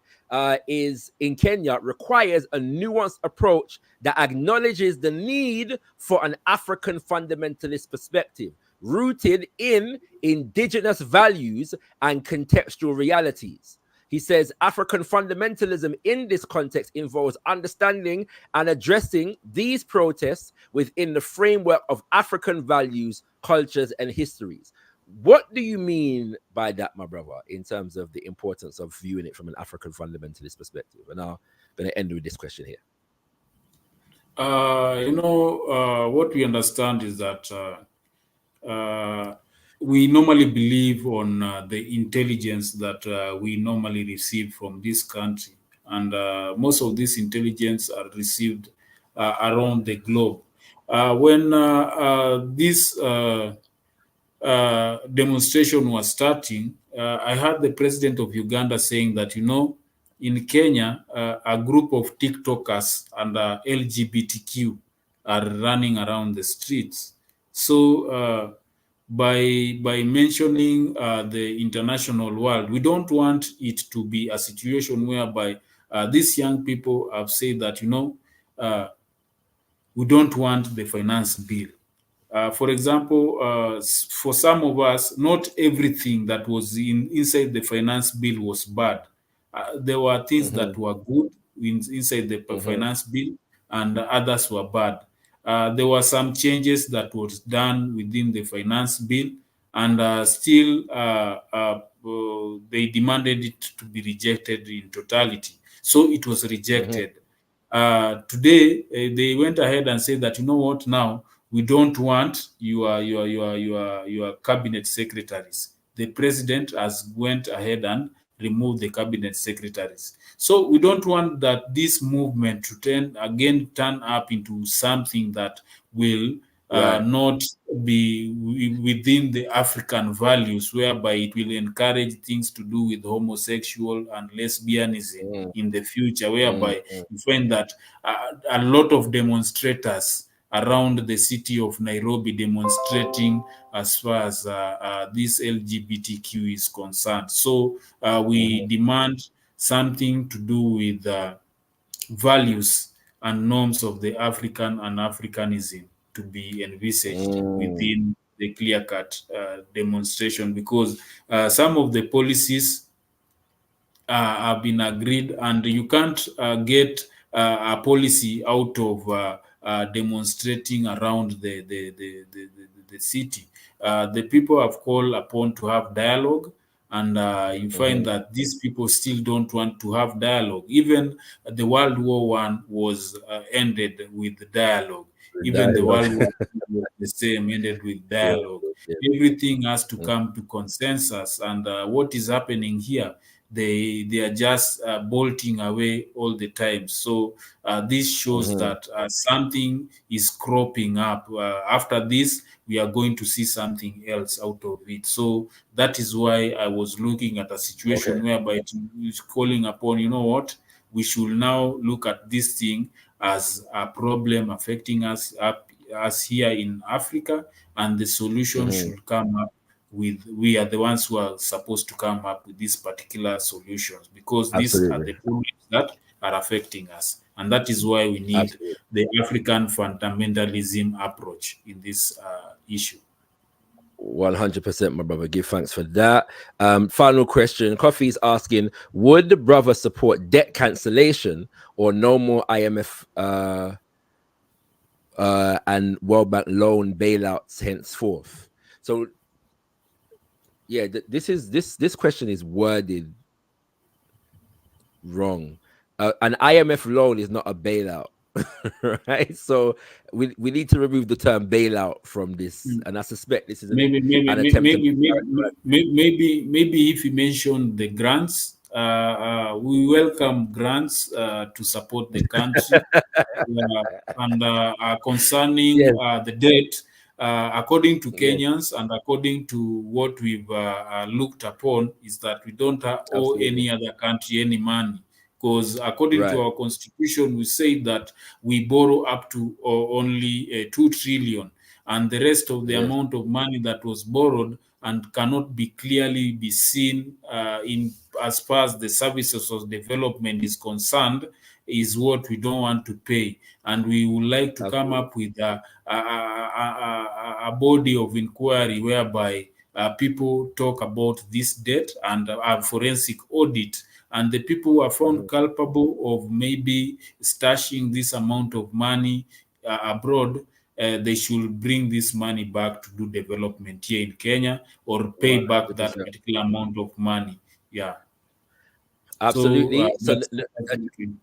is in Kenya requires a nuanced approach that acknowledges the need for an African fundamentalist perspective rooted in indigenous values and contextual realities. He says African fundamentalism in this context involves understanding and addressing these protests within the framework of African values, cultures, and histories. What do you mean by that, my brother, in terms of the importance of viewing it from an African fundamentalist perspective? And I'm going to end with this question here. What we understand is that we normally believe on the intelligence that we normally receive from this country. And most of this intelligence are received around the globe. When this demonstration was starting, I heard the president of Uganda saying that, in Kenya, a group of TikTokers and LGBTQ are running around the streets. So by mentioning the international world, we don't want it to be a situation whereby these young people have said that, we don't want the finance bill. For example, for some of us, not everything that was inside the finance bill was bad. There were things that were good inside the finance bill, and others were bad. There were some changes that was done within the finance bill, and still they demanded it to be rejected in totality. So it was rejected. Today, they went ahead and said that, what, now we don't want your cabinet secretaries. The president has went ahead and removed the cabinet secretaries. So we don't want that this movement to turn up into something that will not be within the African values, whereby it will encourage things to do with homosexual and lesbianism in the future, whereby you find that a lot of demonstrators around the city of Nairobi demonstrating as far as this LGBTQ is concerned. So we demand something to do with values and norms of the African and Africanism to be envisaged within the clear-cut demonstration, because some of the policies have been agreed, and you can't get a policy out of demonstrating around the city. The people have called upon to have dialogue, and you find that these people still don't want to have dialogue. Even the World War I was ended with dialogue. Even the World War II was the same, ended with dialogue. Everything has to come to consensus, and what is happening here, they are just bolting away all the time. So this shows that something is cropping up. After this, we are going to see something else out of it. So that is why I was looking at a situation whereby it is calling upon, we should now look at this thing as a problem affecting us here in Africa, and the solution should come up with, we are the ones who are supposed to come up with these particular solutions, because these are the problems that are affecting us. And that is why we need the African fundamentalism approach in this issue. 100%, my brother. Give thanks for that. Final question. Coffee is asking, would the brother support debt cancellation or no more IMF and World Bank loan bailouts henceforth? So yeah, this question is worded wrong. An IMF loan is not a bailout, right? So we need to remove the term bailout from this, and I suspect this is maybe if you mention the grants, we welcome grants to support the country, and concerning the debt. According to Kenyans and according to what we've looked upon, is that we don't owe any other country any money, because according to our constitution, we say that we borrow up to only 2 trillion, and the rest of the amount of money that was borrowed and cannot be clearly be seen in as far as the services of development is concerned, is what we don't want to pay. And we would like to come up with a body of inquiry whereby people talk about this debt and a forensic audit, and the people who are found culpable of maybe stashing this amount of money abroad, they should bring this money back to do development here in Kenya or pay back that 100%. particular amount of money. Yeah. Absolutely. So That's definitely.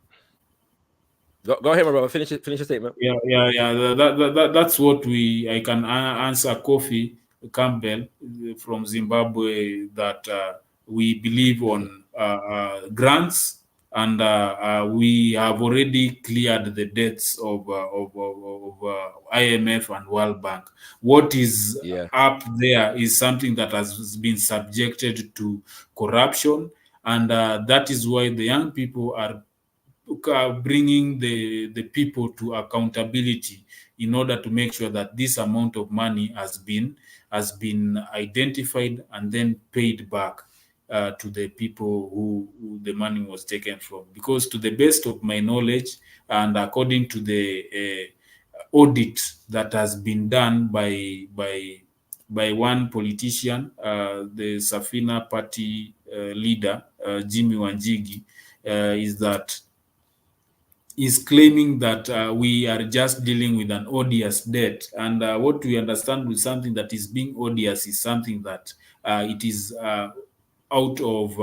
go ahead, my brother. Finish your statement. Yeah. That's what I can answer Kofi Campbell from Zimbabwe, that we believe on grants, and we have already cleared the debts of IMF and World Bank. What is Yeah. up there is something that has been subjected to corruption, and that is why the young people are bringing the people to accountability in order to make sure that this amount of money has been identified and then paid back to the people who the money was taken from. Because to the best of my knowledge, and according to the audit that has been done by one politician, the Safina party leader, Jimmy Wanjigi, is claiming that we are just dealing with an odious debt. And what we understand with something that is being odious is something that it is out of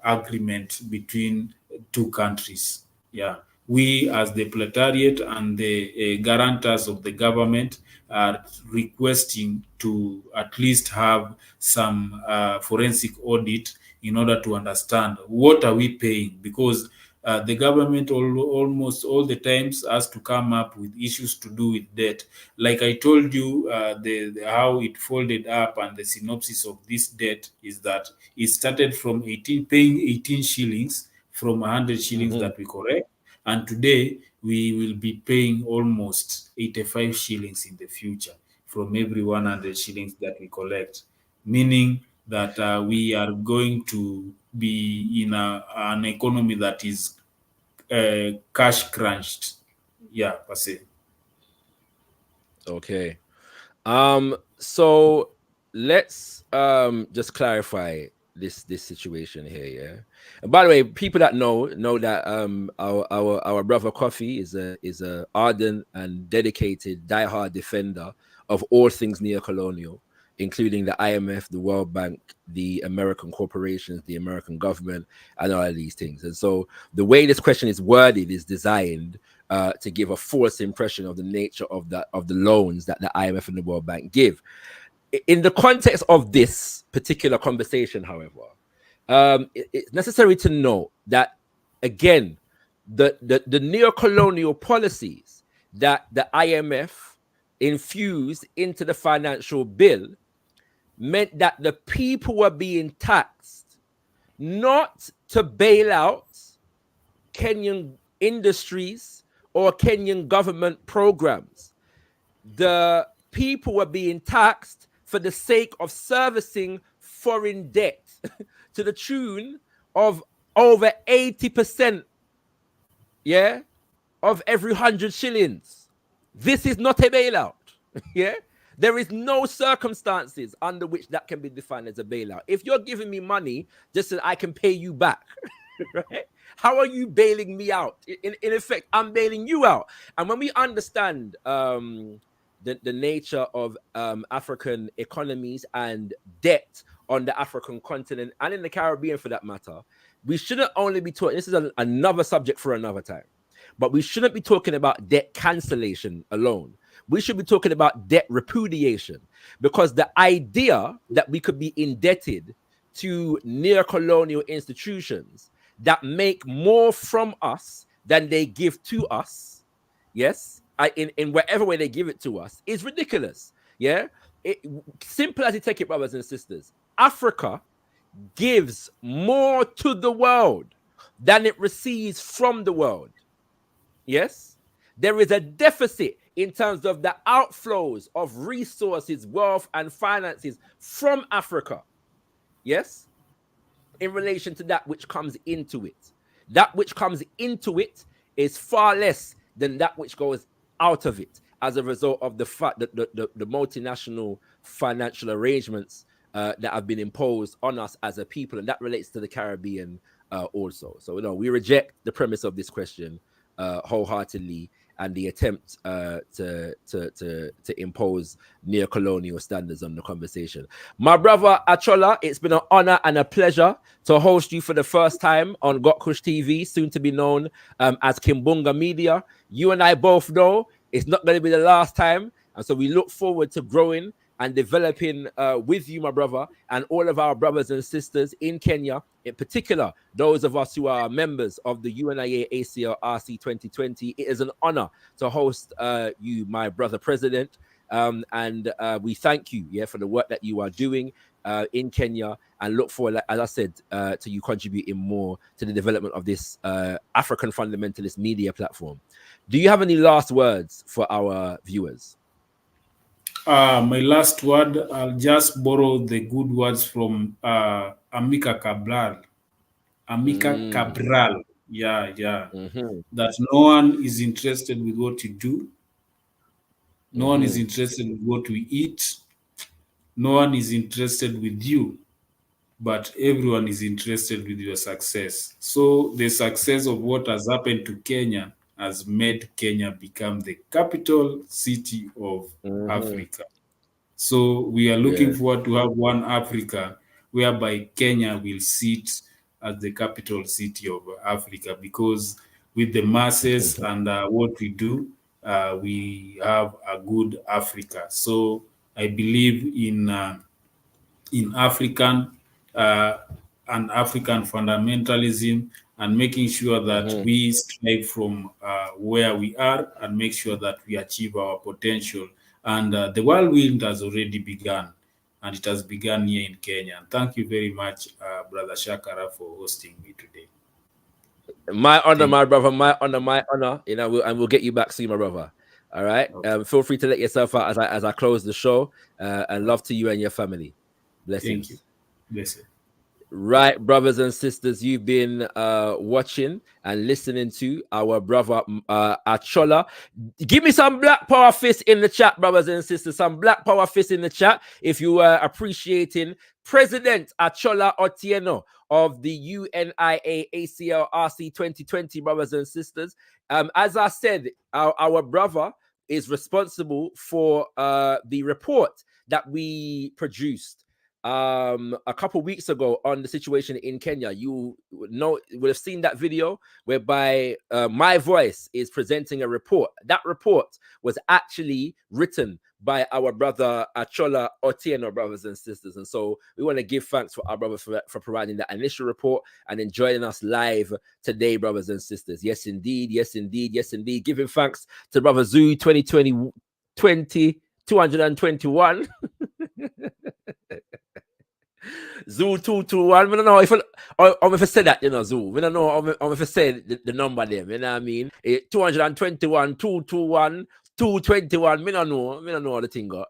agreement between two countries. Yeah, we as the proletariat and the guarantors of the government are requesting to at least have some forensic audit in order to understand what are we paying, because the government almost all the times has to come up with issues to do with debt. Like I told you, how it folded up, and the synopsis of this debt is that it started from paying 18 shillings from 100 shillings that we collect, and today we will be paying almost 85 shillings in the future from every 100 shillings that we collect, meaning that we are going to be in an economy that is cash crunched. Yeah, per se. Okay. So let's just clarify this situation here, yeah. And by the way, people that know that our brother Coffee is a ardent and dedicated diehard defender of all things neo-colonial, including the IMF, the World Bank, the American corporations, the American government, and all of these things. And so the way this question is worded is designed to give a false impression of the nature of the loans that the IMF and the World Bank give. In the context of this particular conversation, however, it's necessary to note that, again, the neo-colonial policies that the IMF infused into the financial bill meant that the people were being taxed not to bail out Kenyan industries or Kenyan government programs. The people were being taxed for the sake of servicing foreign debt to the tune of over 80%, yeah, of every 100 shillings. This is not a bailout, yeah? There is no circumstances under which that can be defined as a bailout. If you're giving me money just so I can pay you back, right? How are you bailing me out? In effect, I'm bailing you out. And when we understand the nature of African economies and debt on the African continent and in the Caribbean for that matter, we shouldn't only be talking, this is another subject for another time, but we shouldn't be talking about debt cancellation alone. We should be talking about debt repudiation, because the idea that we could be indebted to neo-colonial institutions that make more from us than they give to us, yes, in whatever way they give it to us, is ridiculous. Yeah, simple as you take it, brothers and sisters. Africa gives more to the world than it receives from the world. Yes, there is a deficit in terms of the outflows of resources, wealth, and finances from Africa. Yes, in relation to that which comes into it. That which comes into it is far less than that which goes out of it, as a result of the fact that the multinational financial arrangements that have been imposed on us as a people, and that relates to the Caribbean also. So, we reject the premise of this question wholeheartedly, and the attempt to impose neo-colonial standards on the conversation. My brother Achola, it's been an honor and a pleasure to host you for the first time on gotkushTV, soon to be known as Kimbunga Media. You and I both know it's not going to be the last time, and so we look forward to growing and developing with you, my brother, and all of our brothers and sisters in Kenya, in particular, those of us who are members of the UNIA ACL RC 2020. It is an honor to host you, my brother president, and we thank you, for the work that you are doing in Kenya, and look forward, as I said, to you contributing more to the development of this African fundamentalist media platform. Do you have any last words for our viewers? My last word, I'll just borrow the good words from Amika Cabral. Cabral. Yeah. That no one is interested with what you do. No one is interested with what we eat. No one is interested with you. But everyone is interested with your success. So the success of what has happened to Kenya has made Kenya become the capital city of Africa. So we are looking forward to have one Africa whereby Kenya will sit as the capital city of Africa, because with the masses and what we do, we have a good Africa. So I believe in African and African fundamentalism, and making sure that we strive from where we are and make sure that we achieve our potential. And the whirlwind has already begun, and it has begun here in Kenya. And thank you very much, Brother Shakara, for hosting me today. My honor, my brother. My honor. And we'll get you back soon, my brother. All right. Okay. Feel free to let yourself out as I close the show. And love to you and your family. Blessings. Thank you. Blessings. Right, brothers and sisters, you've been watching and listening to our brother Achola. Give me some black power fist in the chat, brothers and sisters. Some black power fist in the chat if you are appreciating President Achola Otieno of the UNIA ACL RC 2020, brothers and sisters. As I said, our brother is responsible for the report that we produced a couple weeks ago on the situation in Kenya. You would have seen that video whereby my voice is presenting a report. That report was actually written by our brother Achola Otieno, brothers and sisters. And so we want to give thanks for our brother for providing that initial report and then joining us live today, brothers and sisters. Yes, indeed. Yes, indeed. Yes, indeed. Giving thanks to brother Zoo 221. Zoo 221. I don't know if I said that, Zoo. I don't know if I said the number them, you know what I mean? 221, 221, 221. I don't know the thing got.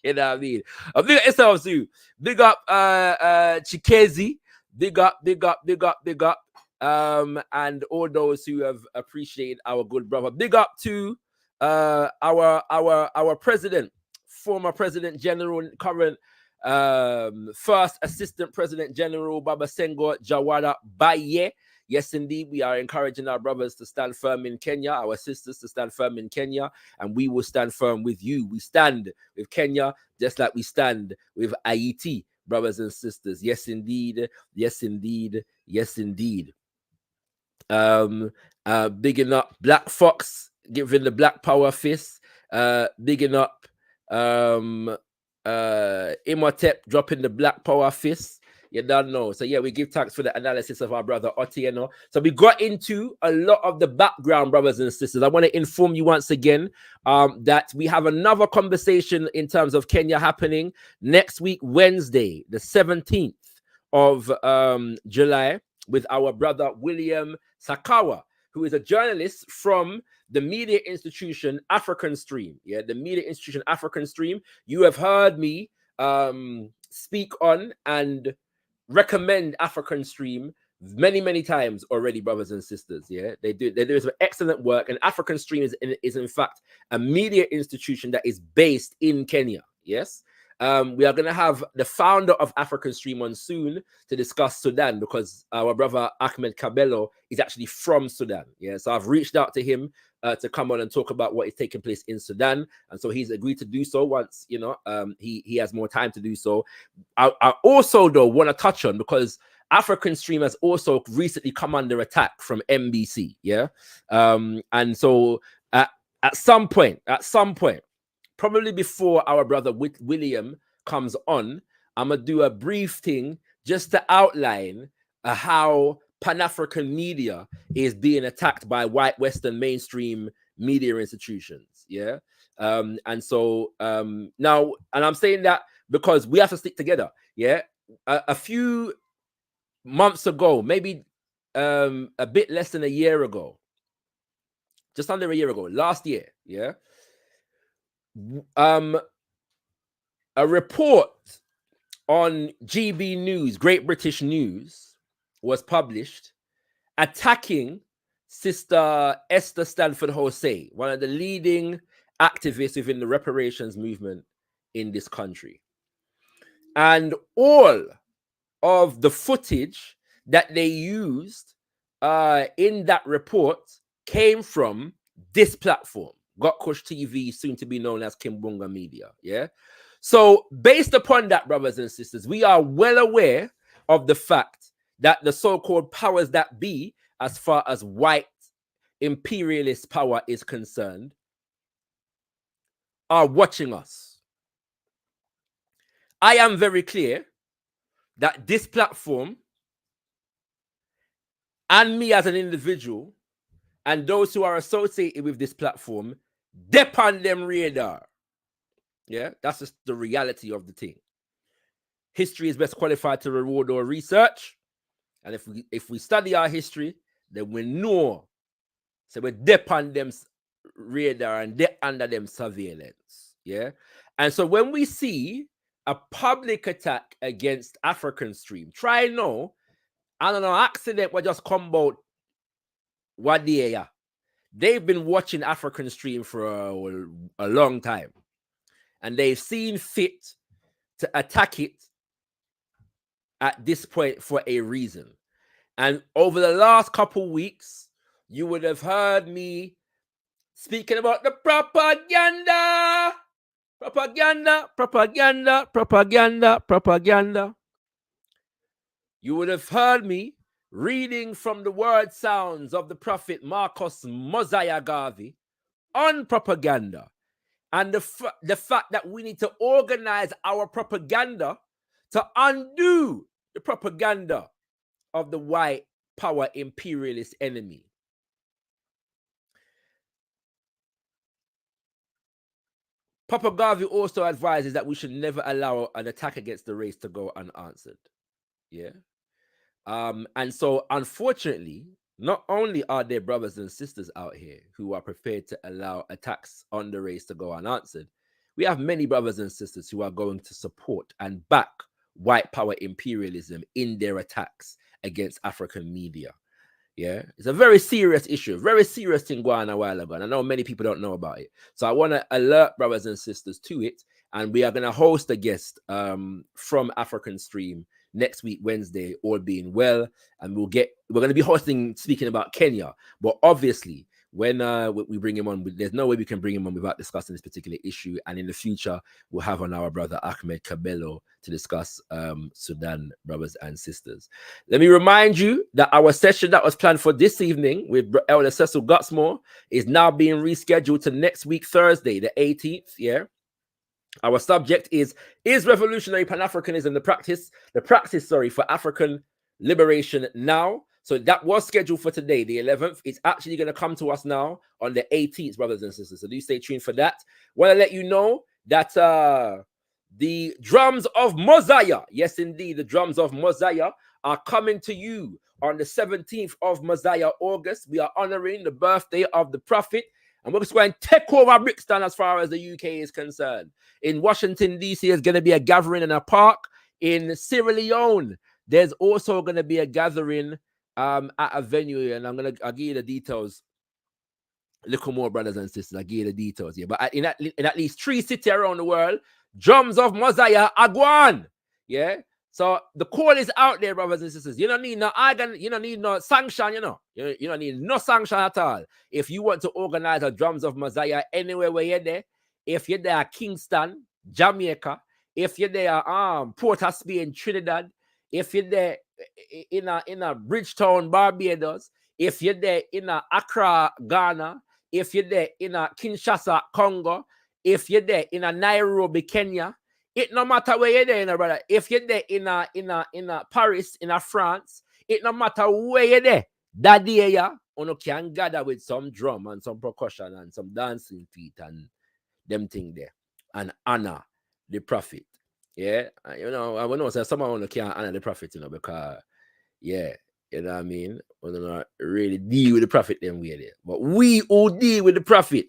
You know what I mean? Big up yourself, Zoo. Big up Chikezi. Big up. And all those who have appreciated our good brother. Big up to our president, former President General, current first Assistant President General Babasengo Jawara Baye. Yes, indeed, we are encouraging our brothers to stand firm in Kenya, our sisters to stand firm in Kenya, and we will stand firm with you. We stand with Kenya just like we stand with Haiti, brothers and sisters. Yes, indeed. Yes, indeed. Yes, indeed. Bigging up Black Fox, giving the Black Power fist. Bigging up Imhotep, dropping the Black Power fist. You don't know. So yeah, we give thanks for the analysis of our brother Otieno. So we got into a lot of the background, brothers and sisters. I want to inform you once again that we have another conversation in terms of Kenya happening next week, Wednesday, the 17th of July, with our brother William Sakawa, who is a journalist from the media institution African Stream. Yeah, the media institution African Stream. You have heard me speak on and recommend African Stream many times already, brothers and sisters. Yeah, they do some excellent work, and African Stream is in fact a media institution that is based in Kenya. Yes. We are going to have the founder of African Stream on soon to discuss Sudan, because our brother Ahmed Kabelo is actually from Sudan. Yeah, so I've reached out to him to come on and talk about what is taking place in Sudan, and so he's agreed to do so once he has more time to do so. I also though want to touch on, because African Stream has also recently come under attack from NBC, and so at some point, probably before our brother William comes on, I'm gonna do a brief thing just to outline how Pan-African media is being attacked by white Western mainstream media institutions. And so now, and I'm saying that because we have to stick together. A few months ago, maybe a bit less than a year ago, just under a year ago, last year, a report on GB News, Great British News, was published attacking Sister Esther Stanford Jose, one of the leading activists within the reparations movement in this country. And all of the footage that they used in that report came from this platform, gotkushTV, soon to be known as Kimbunga Media. So based upon that, brothers and sisters, we are well aware of the fact that the so-called powers that be, as far as white imperialist power is concerned, are watching us. I am very clear that this platform and me as an individual and those who are associated with this platform depend them radar. That's just the reality of the thing. History is best qualified to reward our research, and if we study our history, then we know. So we depend them radar and they under them surveillance. And so when we see a public attack against African Stream, try no, I don't know, accident will just come about what day. They've been watching African Stream for a long time, and they've seen fit to attack it at this point for a reason. And over the last couple weeks, you would have heard me speaking about the propaganda. You would have heard me reading from the word sounds of the prophet Marcus Garvey on propaganda, and the fact that we need to organize our propaganda to undo the propaganda of the white power imperialist enemy. Papa Garvey also advises that we should never allow an attack against the race to go unanswered. And so, unfortunately, not only are there brothers and sisters out here who are prepared to allow attacks on the race to go unanswered, we have many brothers and sisters who are going to support and back white power imperialism in their attacks against African media. It's a very serious issue, very serious thing going on a while ago, and I know many people don't know about it. So I want to alert brothers and sisters to it, and we are going to host a guest from African Stream next week, Wednesday, all being well, and we're going to be speaking about Kenya. But obviously, when we bring him on, there's no way we can bring him on without discussing this particular issue. And in the future, we'll have on our brother Ahmed Kabelo to discuss Sudan, brothers and sisters. Let me remind you that our session that was planned for this evening with Elder Cecil Gutsmore is now being rescheduled to next week, Thursday, the 18th. Our subject is revolutionary Pan-Africanism the practice for African liberation now? So that was scheduled for today, the 11th. It's actually going to come to us now on the 18th, brothers and sisters. So do stay tuned for that. Want to let you know that the drums of Mosiah, yes, indeed, the drums of Mosiah are coming to you on the 17th of Mosiah, August. We are honoring the birthday of the prophet. And we're just going to take over Brixton as far as the UK is concerned. In Washington, D.C., there's going to be a gathering in a park. In Sierra Leone, there's also going to be a gathering at a venue. And I'll give you the details. Little more, brothers and sisters. I'll give you the details here. But in at least 3 cities around the world, drums of Mosiah are gone. So the call is out there, brothers and sisters. You don't need no organ, you don't need no sanction, you know. You don't need no sanction at all. If you want to organize a Drums of Messiah anywhere where you're there, if you're there at Kingston, Jamaica, if you're there Port of Spain, Trinidad, if you're there in a Bridgetown, Barbados, if you're there in a Accra, Ghana, if you're there in a Kinshasa, Congo, if you're there in a Nairobi, Kenya, it no matter where you're there, brother. If you're there in a Paris, in a France, it no matter where you're there. That day, yeah, you can gather with some drum and some percussion and some dancing feet and them thing there and honor the prophet. Yeah, you know, I know say someone can't honor the prophet, you know, because yeah, you know what I mean. We don't really deal with the prophet them way there, but we who deal with the prophet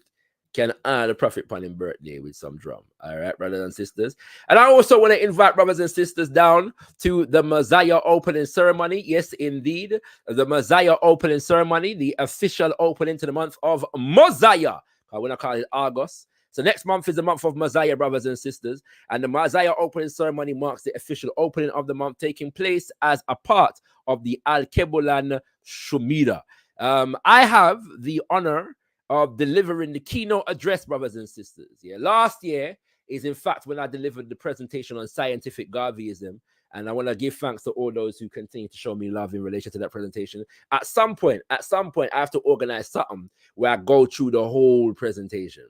can honor the prophet upon his birthday with some drum. All right, brothers and sisters. And I also want to invite brothers and sisters down to the Messiah opening ceremony. Yes, indeed. The Messiah opening ceremony, the official opening to the month of Messiah. I want to call it August. So next month is the month of Messiah, brothers and sisters. And the Messiah opening ceremony marks the official opening of the month, taking place as a part of the Al-Kebulan Shumida. I have the honor of delivering the keynote address, brothers and sisters. Yeah, last year is in fact when I delivered the presentation on scientific Garveyism, and I want to give thanks to all those who continue to show me love in relation to that presentation. At some point, I have to organize something where I go through the whole presentation.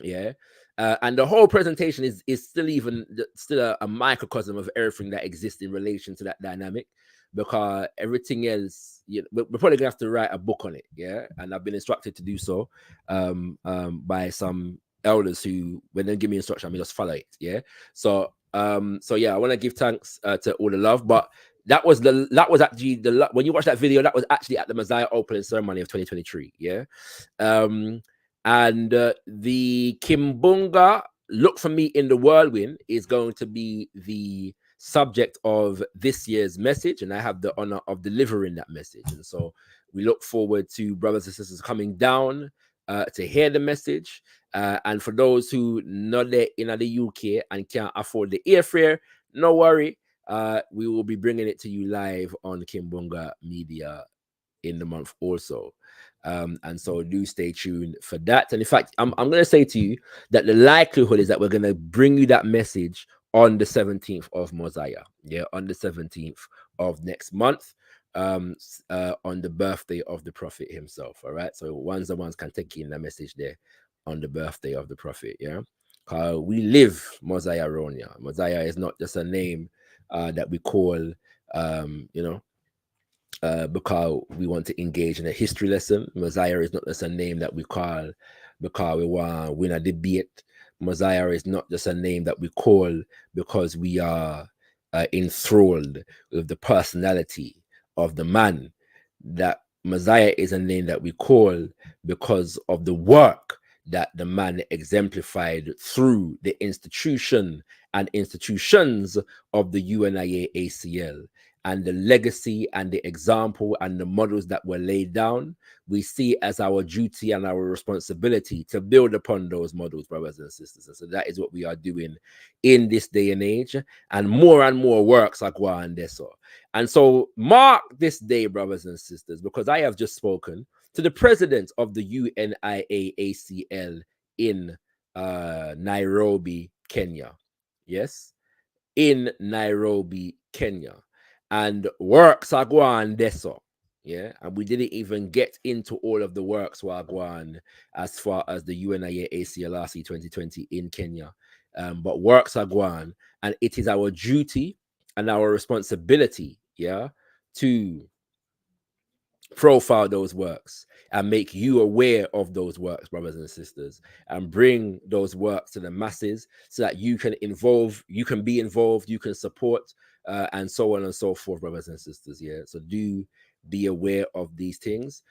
Yeah, and the whole presentation is still a microcosm of everything that exists in relation to that dynamic, because everything else, you know, we're probably gonna have to write a book on it. Yeah, and I've been instructed to do so by some elders who, when they give me instruction, I mean just follow it. Yeah, so yeah, I want to give thanks to all the love, but that was actually when you watch that video, that was actually at the Messiah opening ceremony of 2023. Yeah. And the Kimbunga Look For Me in the Whirlwind is going to be the subject of this year's message, and I have the honor of delivering that message. And so we look forward to brothers and sisters coming down to hear the message. And for those who not there in the UK and can't afford the airfare, no worry. We will be bringing it to you live on Kimbunga Media in the month also. And so do stay tuned for that. And in fact, I'm going to say to you that the likelihood is that we're going to bring you that message on the 17th of Mosiah. Yeah, on the 17th of next month, on the birthday of the prophet himself. All right. So ones can take in the message there on the birthday of the prophet. Yeah. We live Mosiah Ronia. Mosiah is not just a name that we call, you know, because we want to engage in a history lesson. Messiah is not just a name that we call because we want to win a debate. Messiah is not just a name that we call because we are enthralled with the personality of the man. That Messiah is a name that we call because of the work that the man exemplified through the institution and institutions of the UNIA ACL, and the legacy and the example and the models that were laid down. We see as our duty and our responsibility to build upon those models, brothers and sisters. And so that is what we are doing in this day and age, and more works are going on. And so mark this day, brothers and sisters, because I have just spoken to the president of the UNIA ACL in Nairobi, Kenya. Yes, in Nairobi, Kenya. And works are going deso. Yeah, and we didn't even get into all of the works were going as far as the UNIA ACLRC 2020 in Kenya. But works are going, and it is our duty and our responsibility, yeah, to profile those works and make you aware of those works, brothers and sisters, and bring those works to the masses so that you can be involved, you can support, and so on and so forth, brothers and sisters. Yeah, so do be aware of these things.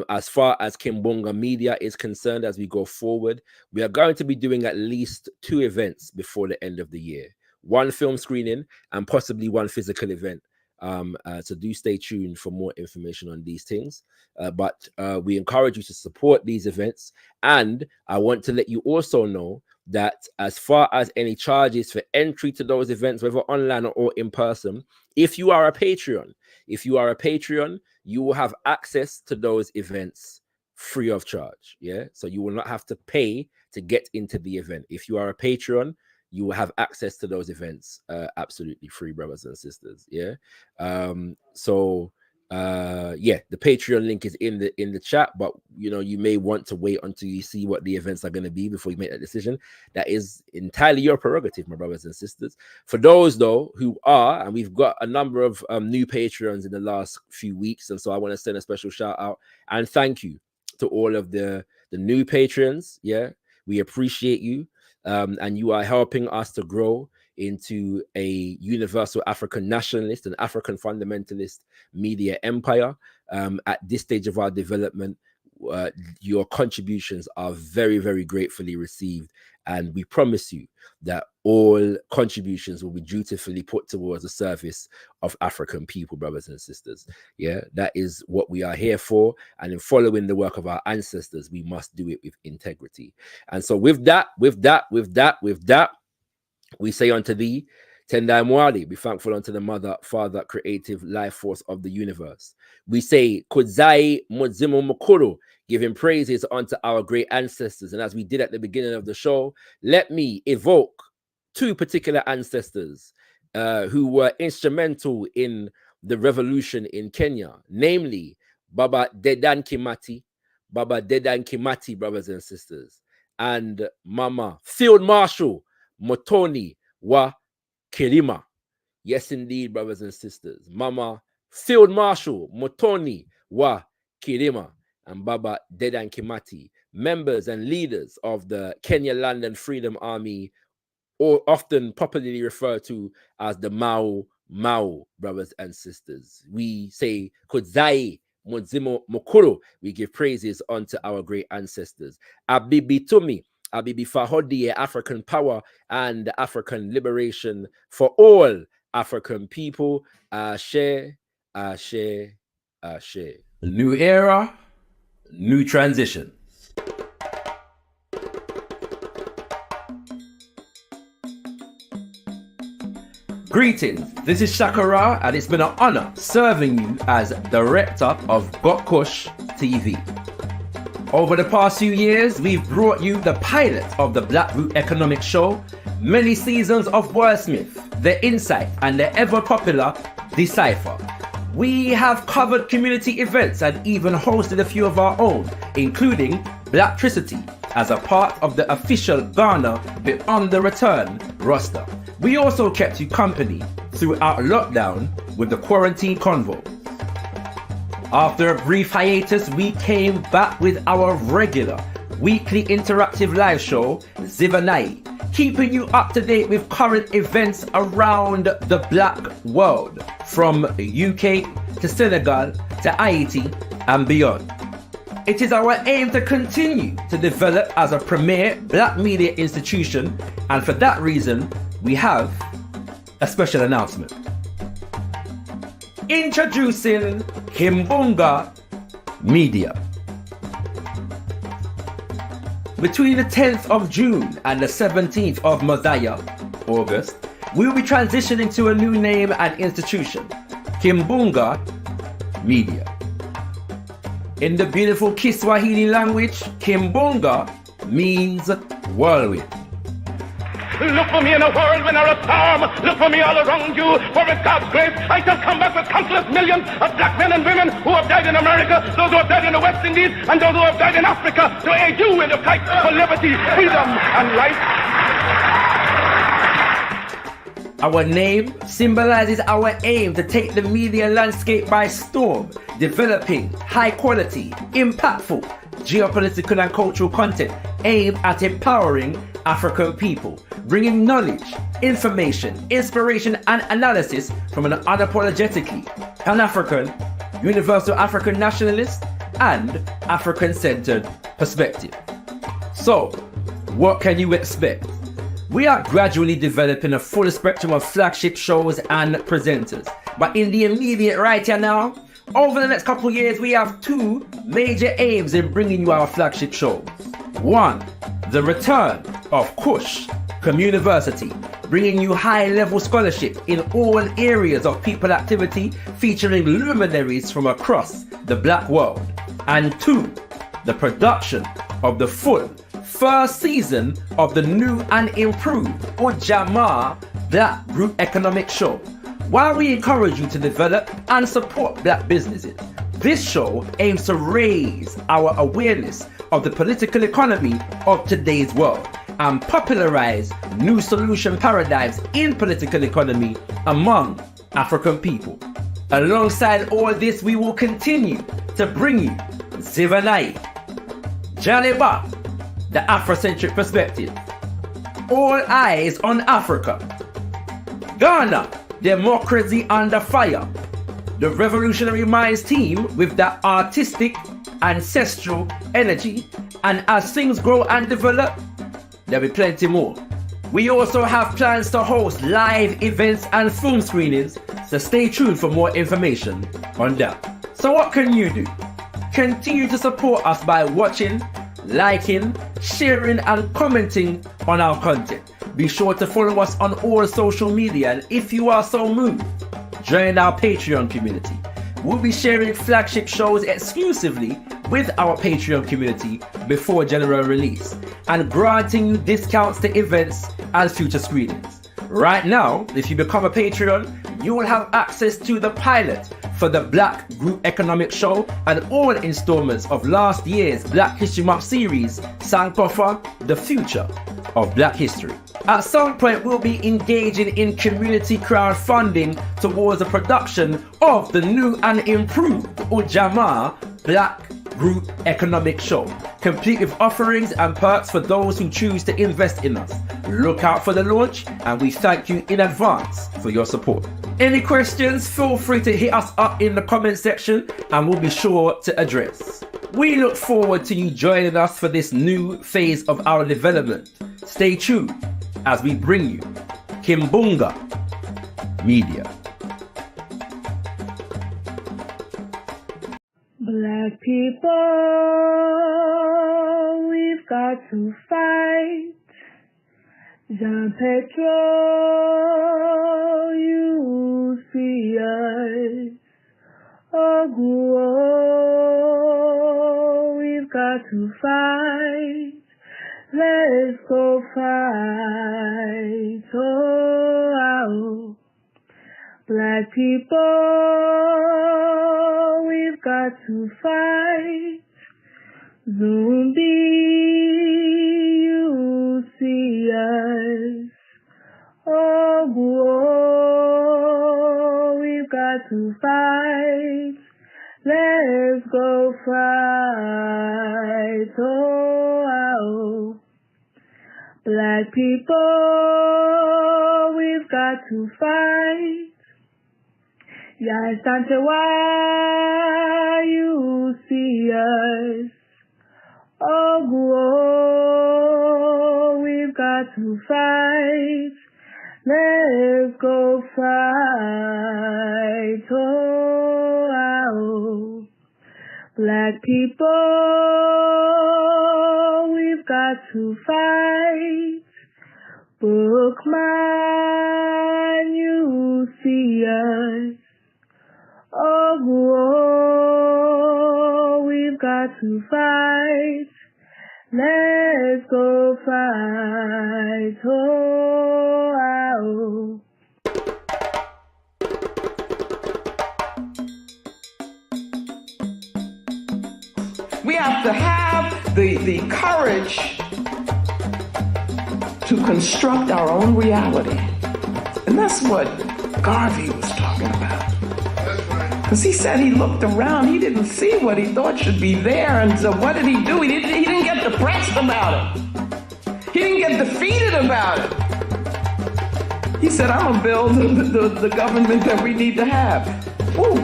As far as Kimbunga Media is concerned, as we go forward, we are going to be doing at least 2 events before the end of the year. 1 film screening and possibly 1 physical event. So do stay tuned for more information on these things. But we encourage you to support these events. And I want to let you also know that as far as any charges for entry to those events, whether online or in person, if you are a Patreon, you will have access to those events free of charge. Yeah, so you will not have to pay to get into the event. If you are a Patreon, you will have access to those events absolutely free, brothers and sisters. Yeah. Yeah, the Patreon link is in the chat, but you may want to wait until you see what the events are going to be before you make that decision. That is entirely your prerogative, my brothers and sisters. For those though who are, and we've got a number of new Patreons in the last few weeks, and so I want to send a special shout out and thank you to all of the new patrons. Yeah, we appreciate you, and you are helping us to grow into a universal African nationalist and African fundamentalist media empire. At this stage of our development, your contributions are very, very gratefully received, and we promise you that all contributions will be dutifully put towards the service of African people, brothers and sisters. Yeah, that is what we are here for, and in following the work of our ancestors, we must do it with integrity. And so with that, we say unto thee, Tendai Mwali, be thankful unto the Mother, Father, creative life force of the universe. We say, Kudzai Mudzimu Mukuru, giving praises unto our great ancestors. And as we did at the beginning of the show, let me evoke two particular ancestors who were instrumental in the revolution in Kenya, namely Baba Dedan Kimathi, brothers and sisters, and Mama Field Marshal Motoni wa Kima. Yes, indeed, brothers and sisters. Mama Field Marshal Motoni wa Kima and Baba Dedan Kimathi, members and leaders of the Kenya Land and Freedom Army, or often popularly referred to as the Mau Mau, brothers and sisters. We say Kudzai Mudzimu Mukuru. We give praises unto our great ancestors. Abibi Tumi, Abibi Fahodi, African power and African liberation for all African people. Ashe, Ashe, Ashe. New era, new transition. Greetings, this is Shakara, and it's been an honor serving you as director of gotkushTV. Over the past few years, we've brought you the pilot of the Black Root Economic Show, many seasons of Wordsmith, The Insight, and the ever-popular Decipher. We have covered community events and even hosted a few of our own, including Blacktricity, as a part of the official Ghana Beyond the Return roster. We also kept you company throughout lockdown with the Quarantine Convo. After a brief hiatus, we came back with our regular weekly interactive live show, Zivanai, keeping you up to date with current events around the Black world, from UK to Senegal to Haiti and beyond. It is our aim to continue to develop as a premier Black media institution, and for that reason, we have a special announcement. Introducing Kimbunga Media. Between the 10th of June and the 17th of Mosiah, August, we will be transitioning to a new name and institution, Kimbunga Media. In the beautiful Kiswahili language, Kimbunga means whirlwind. Look for me in a whirlwind or a storm. Look for me all around you. For with God's grace, I shall come back with countless millions of black men and women who have died in America, those who have died in the West Indies, and those who have died in Africa, to aid you in the fight for liberty, freedom, and life. Our name symbolizes our aim to take the media landscape by storm, developing high quality, impactful, geopolitical and cultural content aimed at empowering African people, bringing knowledge, information, inspiration and analysis from an unapologetically Pan-African, universal African nationalist and African-centered perspective. So, what can you expect? We are gradually developing a full spectrum of flagship shows and presenters, but in the immediate right here now, over the next couple of years, we have two major aims in bringing you our flagship shows. One, the return of Kush Communiversity, bringing you high-level scholarship in all areas of people activity featuring luminaries from across the black world. And 2, the production of the full first season of the new and improved Ujamaa Black Group Economic Show. While we encourage you to develop and support black businesses, this show aims to raise our awareness of the political economy of today's world and popularize new solution paradigms in political economy among African people. Alongside all this, we will continue to bring you Zivanai, Jaliba, the Afrocentric perspective, All Eyes on Africa, Ghana, Democracy Under Fire, the Revolutionary Minds team with that artistic, ancestral energy, and as things grow and develop, there'll be plenty more. We also have plans to host live events and film screenings, so stay tuned for more information on that. So what can you do? Continue to support us by watching, liking, sharing and commenting on our content. Be sure to follow us on all social media, and if you are so moved, join our Patreon community. We'll be sharing flagship shows exclusively with our Patreon community before general release and granting you discounts to events and future screenings. Right now, if you become a Patreon, you will have access to the pilot for the Black Group Economic Show and all installments of last year's Black History Month series, Sankofa, The Future of Black History. At some point, we'll be engaging in community crowdfunding towards the production of the new and improved Ujamaa Black Group Economic Show, complete with offerings and perks for those who choose to invest in us. Look out for the launch, and we thank you in advance for your support. Any questions, feel free to hit us up in the comment section and we'll be sure to address. We look forward to you joining us for this new phase of our development. Stay tuned as we bring you Kimbunga Media. Black people, we've got to fight. Jean Petro, you see us. Oguo, we've got to fight. Let's go fight. Oh, black people, we've got to fight. Zumbi, you see us. Oh, we've got to fight. Let's go fight. Oh, black people, we've got to fight. Yes, Santa, why you see us? Oh, we've got to fight. Let's go fight. Oh, black people, we've got to fight. Bookman, you see us. Oh, we've got to fight. Let's go fight. Oh, we have to have the courage to construct our own reality. And that's what Garvey was talking about. Because he said he looked around, he didn't see what he thought should be there, and so what did he do? He didn't get depressed about it. He didn't get defeated about it. He said, I'm going to build the government that we need to have. Ooh,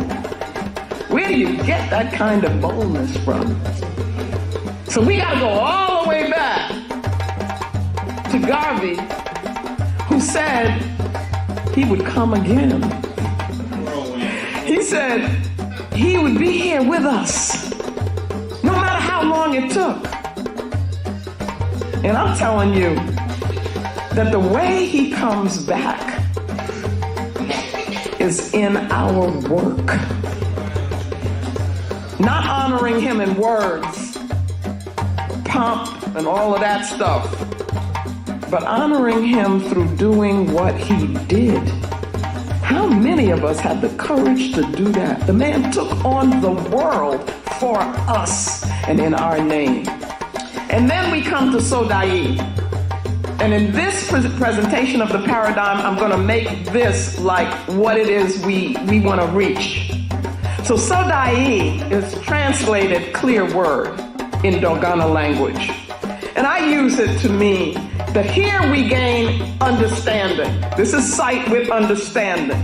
where do you get that kind of boldness from? So we got to go all the way back to Garvey, who said he would come again. He said he would be here with us, no matter how long it took. And I'm telling you, that the way he comes back is in our work. Not honoring him in words, pomp, and all of that stuff, but honoring him through doing what he did. How many of us have the courage to do that? The man took on the world for us and in our name. And then we come to Sodai. And in this presentation of the paradigm, I'm going to make this like what it is we want to reach. So Sodai is translated clear word in Dogana language. And I use it to mean that here we gain understanding. This is sight with understanding.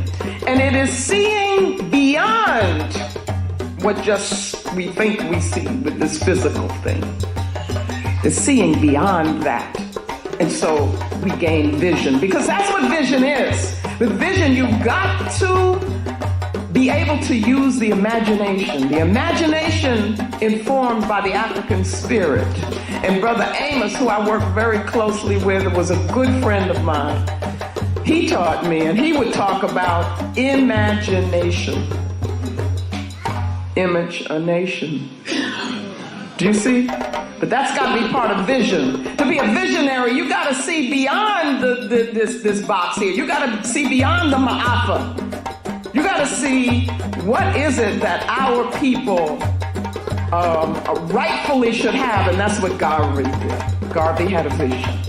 And it is seeing beyond what just we think we see with this physical thing. It's seeing beyond that. And so we gain vision, because that's what vision is. With vision, you've got to be able to use the imagination. The imagination informed by the African spirit. And Brother Amos, who I work very closely with, was a good friend of mine. He taught me, and he would talk about imagination. Image a nation. Do you see? But that's got to be part of vision. To be a visionary, you got to see beyond this box here. You got to see beyond the ma'afa. You got to see what is it that our people rightfully should have, and that's what Garvey did. Garvey had a vision.